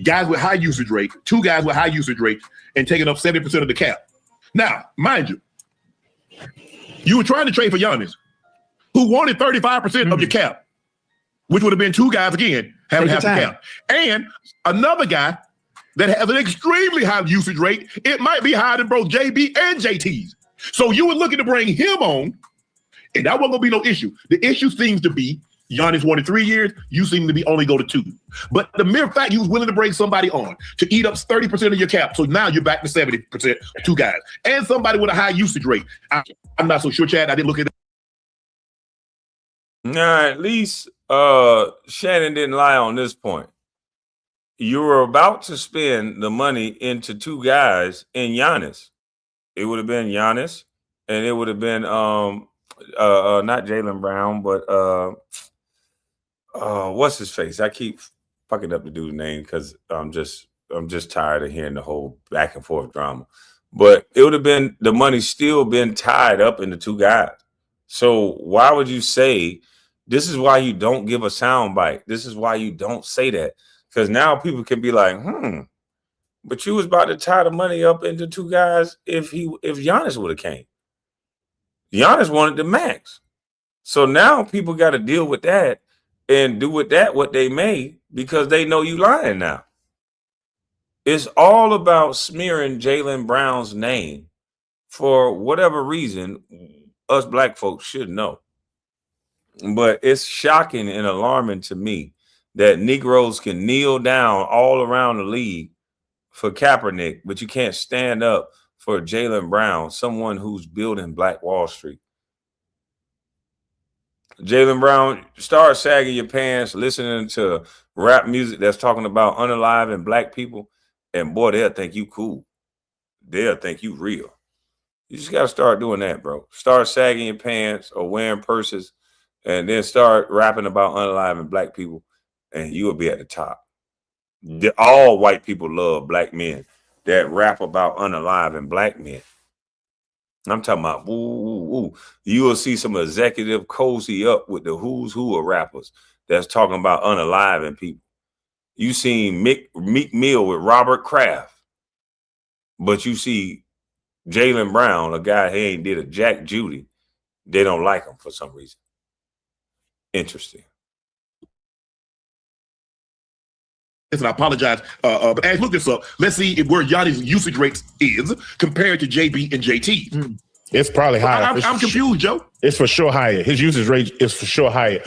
guys with high usage rate, 2 guys with high usage rates, and taking up 70% of the cap. Now, mind you, you were trying to trade for Giannis, who wanted 35% of your cap, which would have been 2 guys again having half the cap, and another guy that has an extremely high usage rate. It might be higher than both JB and JT's. So you were looking to bring him on, and that wasn't gonna be no issue. The issue seems to be Giannis wanted 3 years. You seem to be only go to 2. But the mere fact you was willing to bring somebody on to eat up 30% of your cap, so now you're back to 70%, 2 guys, and somebody with a high usage rate. I'm not so sure, Chad. I didn't look at it. Nah, at least Shannon didn't lie on this point. You were about to spend the money into two guys in Giannis. It would have been Giannis, and it would have been not Jaylen Brown, but what's his face? I keep fucking up the dude's name because I'm just tired of hearing the whole back and forth drama. But it would have been the money still been tied up in the two guys. So why would you say this is why you don't give a sound bite? This is why you don't say that. Because now people can be like, but you was about to tie the money up into two guys if Giannis would have came. Giannis wanted the max. So now people got to deal with that and do with that what they may because they know you lying now. It's all about smearing Jaylen Brown's name for whatever reason us black folks should know. But it's shocking and alarming to me that Negroes can kneel down all around the league for Kaepernick, but you can't stand up for Jaylen Brown, someone who's building Black Wall Street. Jaylen Brown, start sagging your pants, listening to rap music that's talking about unaliving black people, and boy, they'll think you cool. They'll think you real. You just got to start doing that, bro. Start sagging your pants or wearing purses, and then start rapping about unaliving black people, and you will be at the top. All white people love black men that rap about unaliving black men. I'm talking about, you will see some executive cozy up with the who's who of rappers that's talking about unaliving people. You seen Meek Mill with Robert Kraft, but you see Jaylen Brown, a guy who ain't did a Jack Judy. They don't like him for some reason. Interesting. Listen, I apologize, but as look this up, let's see where Giannis' usage rates is compared to JB and JT. It's probably higher. I'm confused, Joe. It's for sure higher. His usage rate is for sure higher.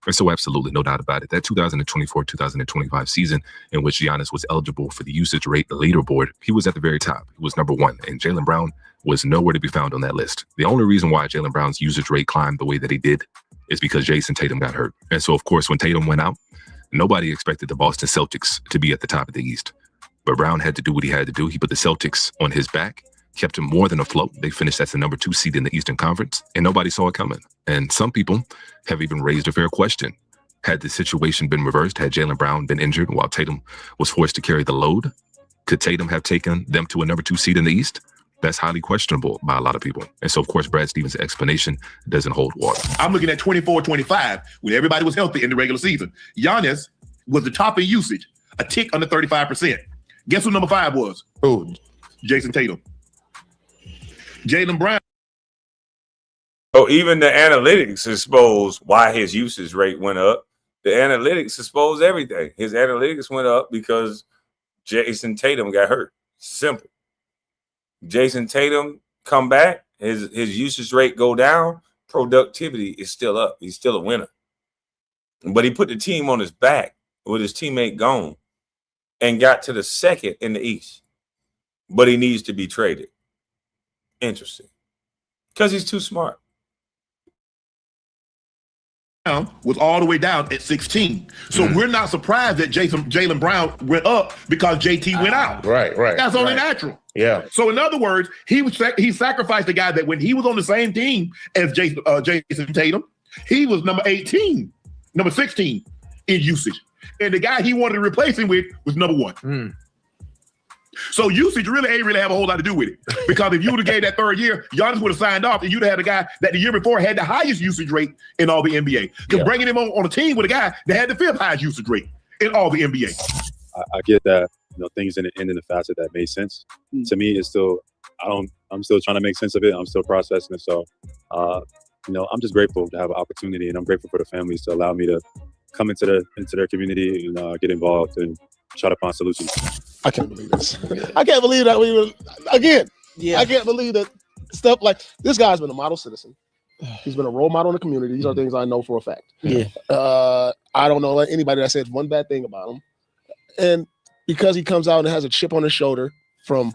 And so absolutely, no doubt about it. That 2024-2025 season in which Giannis was eligible for the usage rate leaderboard, he was at the very top. He was number one, and Jaylen Brown was nowhere to be found on that list. The only reason why Jaylen Brown's usage rate climbed the way that he did is because Jason Tatum got hurt. And so, of course, when Tatum went out, nobody expected the Boston Celtics to be at the top of the East. But Brown had to do what he had to do. He put the Celtics on his back, kept him more than afloat. They finished as the number 2 seed in the Eastern Conference, and nobody saw it coming. And some people have even raised a fair question. Had the situation been reversed, had Jaylen Brown been injured while Tatum was forced to carry the load, could Tatum have taken them to a number 2 seed in the East? That's highly questionable by a lot of people. And so, of course, Brad Stevens' explanation doesn't hold water. I'm looking at 24-25 when everybody was healthy in the regular season. Giannis was the top in usage, a tick under 35%. Guess who number 5 was? Who? Jason Tatum. Jaylen Brown. So even the analytics expose why his usage rate went up. The analytics expose everything. His analytics went up because Jason Tatum got hurt. Simple. Jason Tatum come back, his usage rate go down, productivity is still up. He's still a winner. But he put the team on his back with his teammate gone and got to the 2nd in the East. But he needs to be traded. Interesting. Because he's too smart. Was all the way down at 16. So we're not surprised that Jaylen Brown went up because JT went out. Right. That's only natural. Yeah. So in other words, he sacrificed the guy that when he was on the same team as Jason Tatum, he was number 16 in usage. And the guy he wanted to replace him with was number 1. So usage really ain't have a whole lot to do with it. Because if you would have gave that 3rd year, Giannis would have signed off and you'd have had a guy that the year before had the highest usage rate in all the NBA. Because bringing him on a team with a guy that had the 5th highest usage rate in all the NBA. I get that, things didn't end in the facet that made sense. To me, it's still, I'm still trying to make sense of it. I'm still processing it. So, I'm just grateful to have an opportunity, and I'm grateful for the families to allow me to come into their community and get involved and try to find solutions. I can't believe this. I can't believe that I can't believe that stuff like this guy's been a model citizen. He's been a role model in the community. These are things I know for a fact. Yeah. I don't know anybody that said one bad thing about him. And because he comes out and has a chip on his shoulder from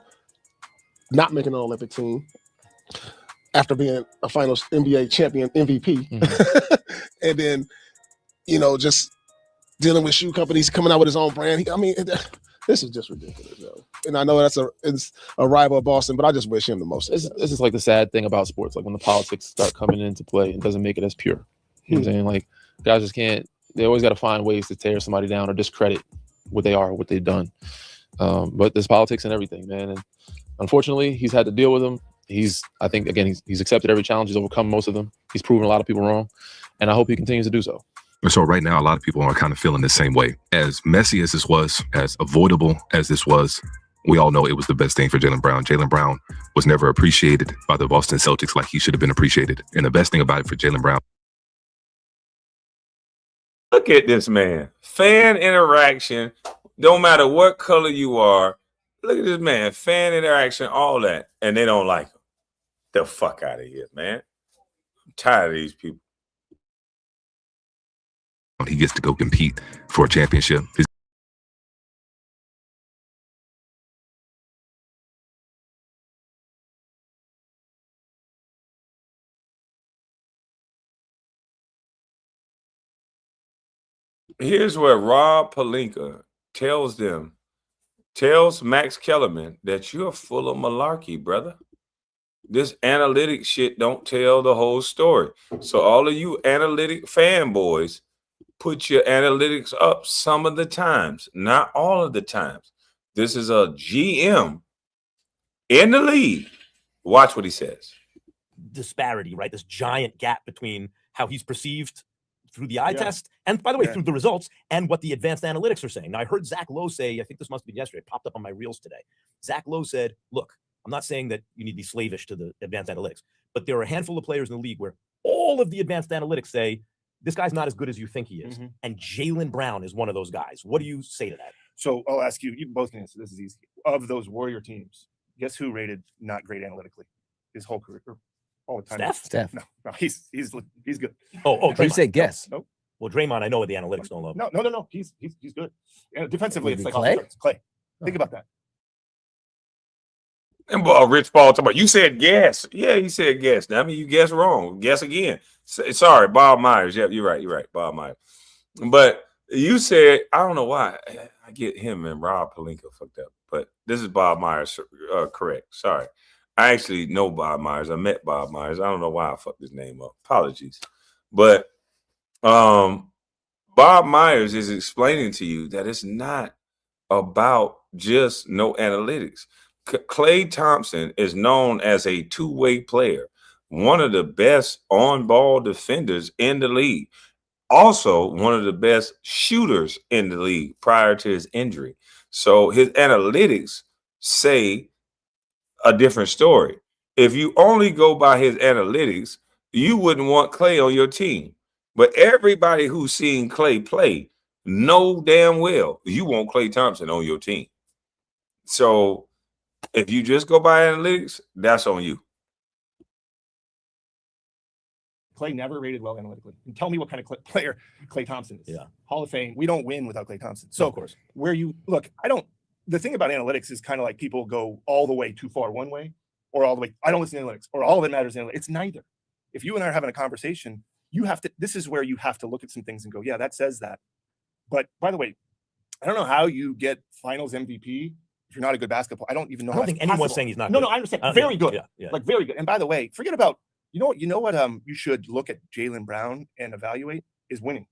not making an Olympic team after being a finals NBA champion MVP, and then just dealing with shoe companies, coming out with his own brand. This is just ridiculous, yo. And I know it's a rival of Boston, but I just wish him the most success. This is like the sad thing about sports, like when the politics start coming into play, it doesn't make it as pure. You know what I'm saying? Like guys just can't. They always got to find ways to tear somebody down or discredit what they are, what they've done. But there's politics and everything, man. And unfortunately, he's had to deal with them. I think again, he's accepted every challenge. He's overcome most of them. He's proven a lot of people wrong, and I hope he continues to do so. So right now, a lot of people are kind of feeling the same way. As messy as this was, as avoidable as this was, we all know it was the best thing for Jaylen Brown. Jaylen Brown was never appreciated by the Boston Celtics like he should have been appreciated. And the best thing about it for Jaylen Brown. Look at this man. Fan interaction, no matter what color you are. Look at this man. Fan interaction, all that. And they don't like him. The fuck out of here, man. I'm tired of these people. He gets to go compete for a championship. Here's where Rob Pelinka tells Max Kellerman that you're full of malarkey, brother. This analytic shit don't tell the whole story. So all of you analytic fanboys, put your analytics up some of the times, not all of the times. This is a GM in the league. Watch what he says. Disparity, right? This giant gap between how he's perceived through the eye test and, by the way, through the results and what the advanced analytics are saying. Now, I heard Zach Lowe say, I think this must have been yesterday, it popped up on my reels today. Zach Lowe said, look, I'm not saying that you need to be slavish to the advanced analytics, but there are a handful of players in the league where all of the advanced analytics say, this guy's not as good as you think he is. And Jaylen Brown is one of those guys. What do you say to that? So I'll ask you, you both can answer. This is easy. Of those Warrior teams, guess who rated not great analytically his whole career? All the time. Steph? No, he's good. Oh, Draymond. you said guess. Nope. Well, Draymond, I know what the analytics don't love. No. He's good. And defensively, it's like Clay? Clay. Think about that. And Rich Paul talking about, you said guess. Yeah, you said guess. Now, I mean, you guessed wrong. Guess again. Sorry, Bob Myers. Yep, you're right. Bob Myers. But you said, I don't know why. I get him and Rob Pelinka fucked up. But this is Bob Myers, correct. Sorry. I actually know Bob Myers. I met Bob Myers. I don't know why I fucked his name up. Apologies. But Bob Myers is explaining to you that it's not about just no analytics. Klay Thompson is known as a two-way player, one of the best on-ball defenders in the league, also one of the best shooters in the league prior to his injury. So his analytics say a different story. If you only go by his analytics, you wouldn't want Klay on your team. But everybody who's seen Klay play know damn well you want Klay Thompson on your team. So if you just go by analytics, that's on you. Clay never rated well analytically. And tell me what kind of player Klay Thompson is. Yeah. Hall of Fame. We don't win without Klay Thompson. So of course, where you look, the thing about analytics is kind of like people go all the way too far one way or all the way. I don't listen to analytics or all that matters. It's neither. If you and I are having a conversation, this is where you have to look at some things and go, yeah, that says that. But by the way, I don't know how you get finals MVP if you're not a good basketball. I don't even know. I don't think anyone's saying he's not good. No, I understand. Very good. Yeah. Like very good. And by the way, forget about, you know what you should look at Jaylen Brown and evaluate is winning.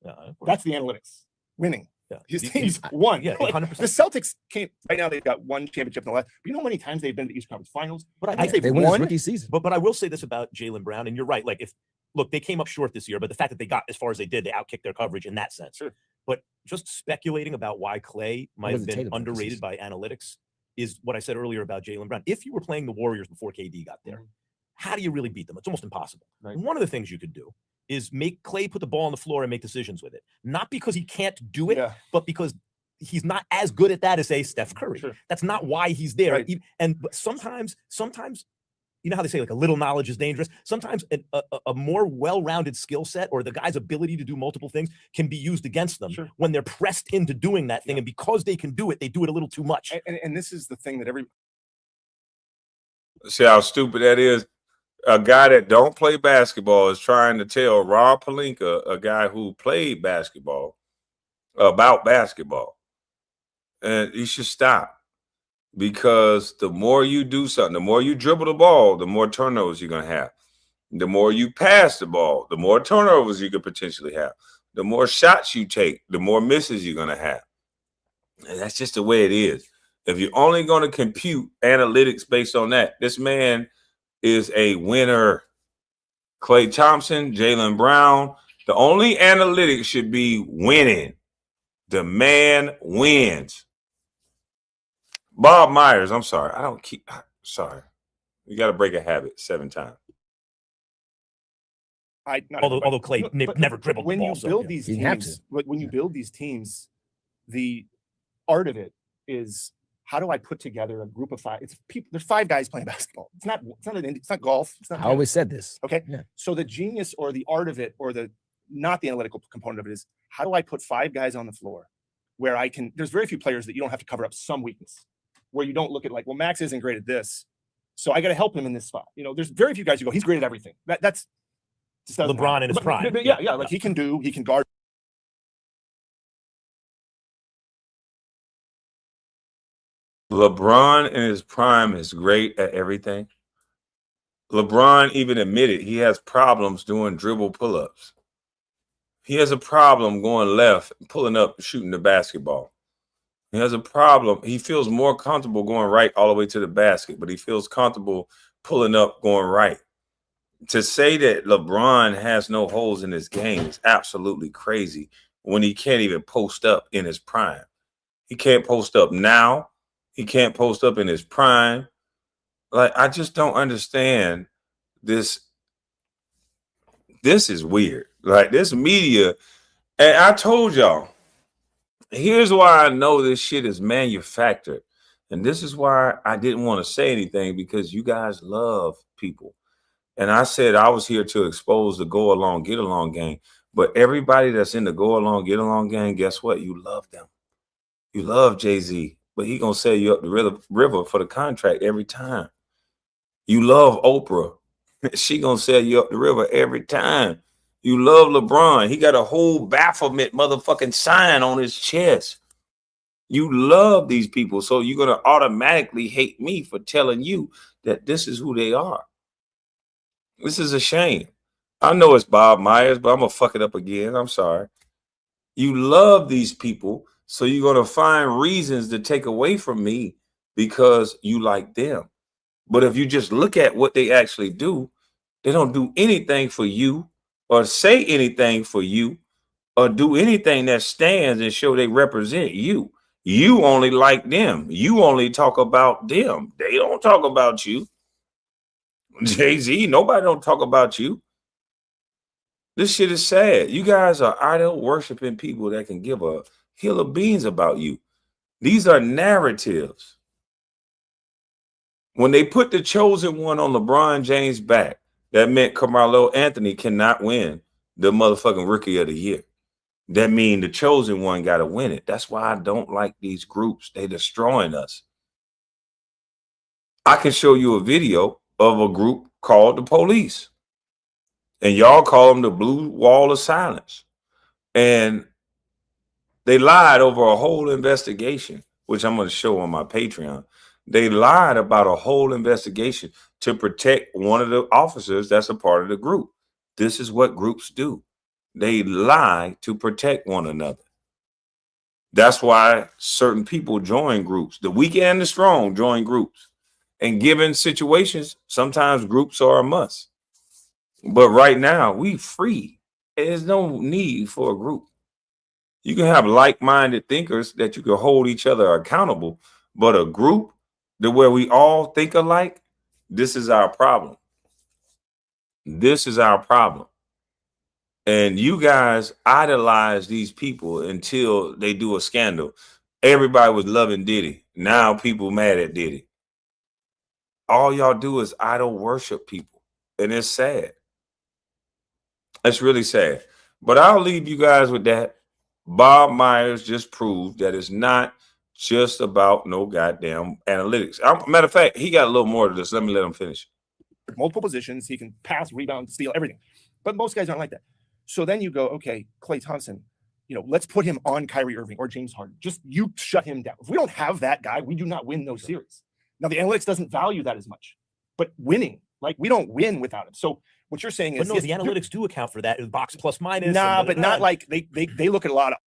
Yeah, that's the analytics. Winning. Yeah. His team's won. Yeah, Like, 100%. the Celtics came right now. They've got one championship in the last. But you know how many times they've been to the East Conference Finals? But I think think they've won won. his rookie season. But I will say this about Jaylen Brown, and you're right. Like look, they came up short this year, but the fact that they got as far as they did, they outkicked their coverage in that sense. Sure. But just speculating about why Klay might have been underrated by analytics is what I said earlier about Jaylen Brown. If you were playing the Warriors before KD got there, how do you really beat them? It's almost impossible. Right. One of the things you could do is make Klay put the ball on the floor and make decisions with it. Not because he can't do it, but because he's not as good at that as, say, Steph Curry. Sure. That's not why he's there. Right. But sometimes, you know how they say, like, a little knowledge is dangerous? Sometimes a more well-rounded skill set or the guy's ability to do multiple things can be used against them when they're pressed into doing that thing. And because they can do it, they do it a little too much. And this is the thing that See how stupid that is? a guy that don't play basketball is trying to tell Rob Pelinka, a guy who played basketball, about basketball. And you should stop, because the more you do something, the more you dribble the ball, the more turnovers you're going to have. The more you pass the ball, the more turnovers you could potentially have. The more shots you take, the more misses you're going to have. And that's just the way it is. If you're only going to compute analytics based on that, this man is a winner. Klay Thompson, Jaylen Brown, the only analytics should be winning. The man wins. Bob Myers, I'm sorry. Sorry. You got to break a habit 7 times. Although Klay never dribbled when the ball. you build these teams, when you build these teams, the art of it is, how do I put together a group of 5? It's people. There's 5 guys playing basketball. It's not golf. It's not. I always said this. Okay. Yeah. So the genius or the art of it, or not the analytical component of it, is, how do I put 5 guys on the floor where I can? There's very few players that you don't have to cover up some weakness, where you don't look at like, well, Max isn't great at this, so I got to help him in this spot. There's very few guys who go, he's great at everything. That's LeBron in his prime. Yeah. Like he can guard. LeBron in his prime is great at everything. LeBron even admitted he has problems doing dribble pull-ups. He has a problem going left, pulling up, shooting the basketball. He has a problem. He feels more comfortable going right all the way to the basket, but he feels comfortable pulling up, going right. To say that LeBron has no holes in his game is absolutely crazy when he can't even post up in his prime. He can't post up now. He can't post up in his prime. Like, I just don't understand this. This is weird. Like, this media, and I told y'all, here's why I know this shit is manufactured. And this is why I didn't want to say anything, because you guys love people. And I said I was here to expose the go along, get along gang. But everybody that's in the go along, get along gang, guess what? You love them. You love Jay-Z, but he gonna sell you up the river for the contract every time. You love Oprah. She gonna sell you up the river every time. You love LeBron. He got a whole Baphomet motherfucking sign on his chest. You love these people, so you're gonna automatically hate me for telling you that this is who they are. This is a shame. I know it's Bob Myers, but I'm gonna fuck it up again. I'm sorry. You love these people, so you're gonna find reasons to take away from me because you like them. But if you just look at what they actually do, they don't do anything for you, or say anything for you, or do anything that stands and show they represent you. You only like them. You only talk about them. They don't talk about you. Jay-Z, nobody don't talk about you. This shit is sad. You guys are idol worshiping people that can give a hill of beans about you. These are narratives. When they put the chosen one on LeBron James' back, that meant Carmelo Anthony cannot win the motherfucking Rookie of the Year. That means the chosen one got to win it. That's why I don't like these groups. They destroying us. I can show you a video of a group called the Police, and y'all call them the Blue Wall of Silence. And they lied over a whole investigation, which I'm going to show on my Patreon. They lied about a whole investigation to protect one of the officers that's a part of the group. This is what groups do. They lie to protect one another. That's why certain people join groups. The weak and the strong join groups. And given situations, sometimes groups are a must. But right now, we free. There's no need for a group. You can have like-minded thinkers that you can hold each other accountable, but a group where we all think alike, this is our problem. This is our problem. And you guys idolize these people until they do a scandal. Everybody was loving Diddy. Now people mad at Diddy. All y'all do is idol worship people. And it's sad. It's really sad. But I'll leave you guys with that. Bob Myers just proved that it's not just about no goddamn analytics. Matter of fact, he got a little more to this. Let me let him finish. multiple positions. He can pass, rebound, steal, everything. But most guys aren't like that. So then you go, okay, Klay Thompson, let's put him on Kyrie Irving or James Harden. Just you shut him down. If we don't have that guy, we do not win those series. Now, the analytics doesn't value that as much. But winning, we don't win without him. So what you're saying is, no, the analytics do account for that in box plus minus. But not like they look at a lot of.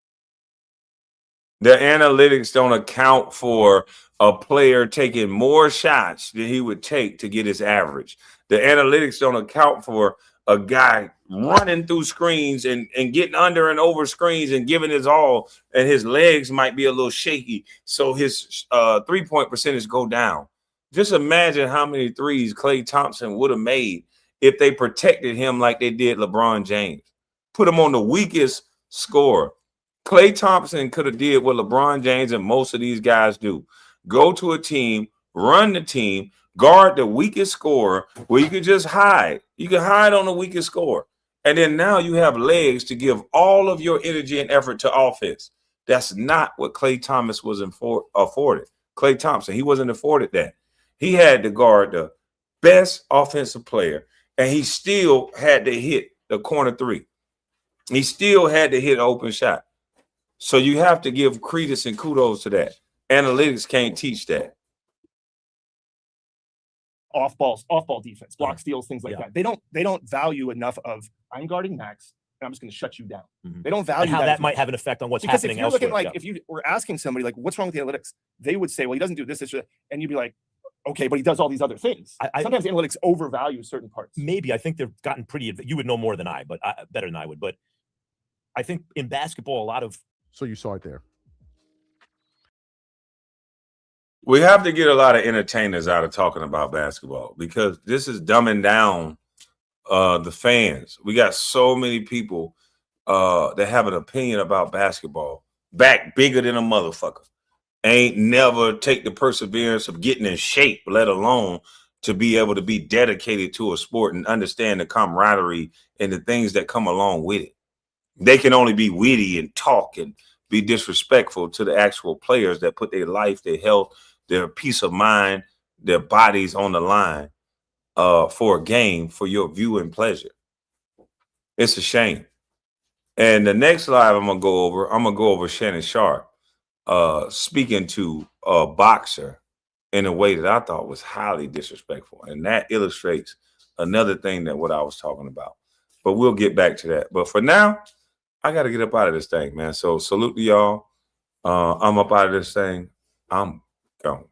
The analytics don't account for a player taking more shots than he would take to get his average. The analytics don't account for a guy running through screens and getting under and over screens and giving his all, and his legs might be a little shaky, so his 3-point percentage go down. Just imagine how many threes Klay Thompson would have made if they protected him like they did LeBron James. Put him on the weakest scorer. Klay Thompson could have did what LeBron James and most of these guys do. Go to a team, run the team, guard the weakest scorer where you could just hide. You can hide on the weakest scorer. And then now you have legs to give all of your energy and effort to offense. That's not what Klay Thomas was afforded. Klay Thompson, he wasn't afforded that. He had to guard the best offensive player, and he still had to hit the corner three. He still had to hit an open shot. So you have to give credence and kudos to that. Analytics can't teach that. Off-ball defense, block steals, things like that. They don't value enough of, I'm guarding Max, and I'm just going to shut you down. They don't value and how that might have an effect on what's happening elsewhere. Because if you're looking yeah. if you were asking somebody what's wrong with the analytics, they would say, well, he doesn't do this, and you'd be like, okay, but he does all these other things. Sometimes the analytics overvalue certain parts. Maybe I think they've gotten pretty. You would know more than I, but better than I would. But I think in basketball, a lot of. So you saw it there. We have to get a lot of entertainers out of talking about basketball because this is dumbing down the fans. We got so many people that have an opinion about basketball, back bigger than a motherfucker. Ain't never take the perseverance of getting in shape, let alone to be able to be dedicated to a sport and understand the camaraderie and the things that come along with it. They can only be witty and talk and be disrespectful to the actual players that put their life, their health, their peace of mind, their bodies on the line for a game, for your viewing pleasure. It's a shame. And the next live I'm gonna go over Shannon Sharp speaking to a boxer in a way that I thought was highly disrespectful. And that illustrates another thing that what I was talking about. But we'll get back to that. But for now, I got to get up out of this thing, man. So salute to y'all. I'm up out of this thing. I'm gone.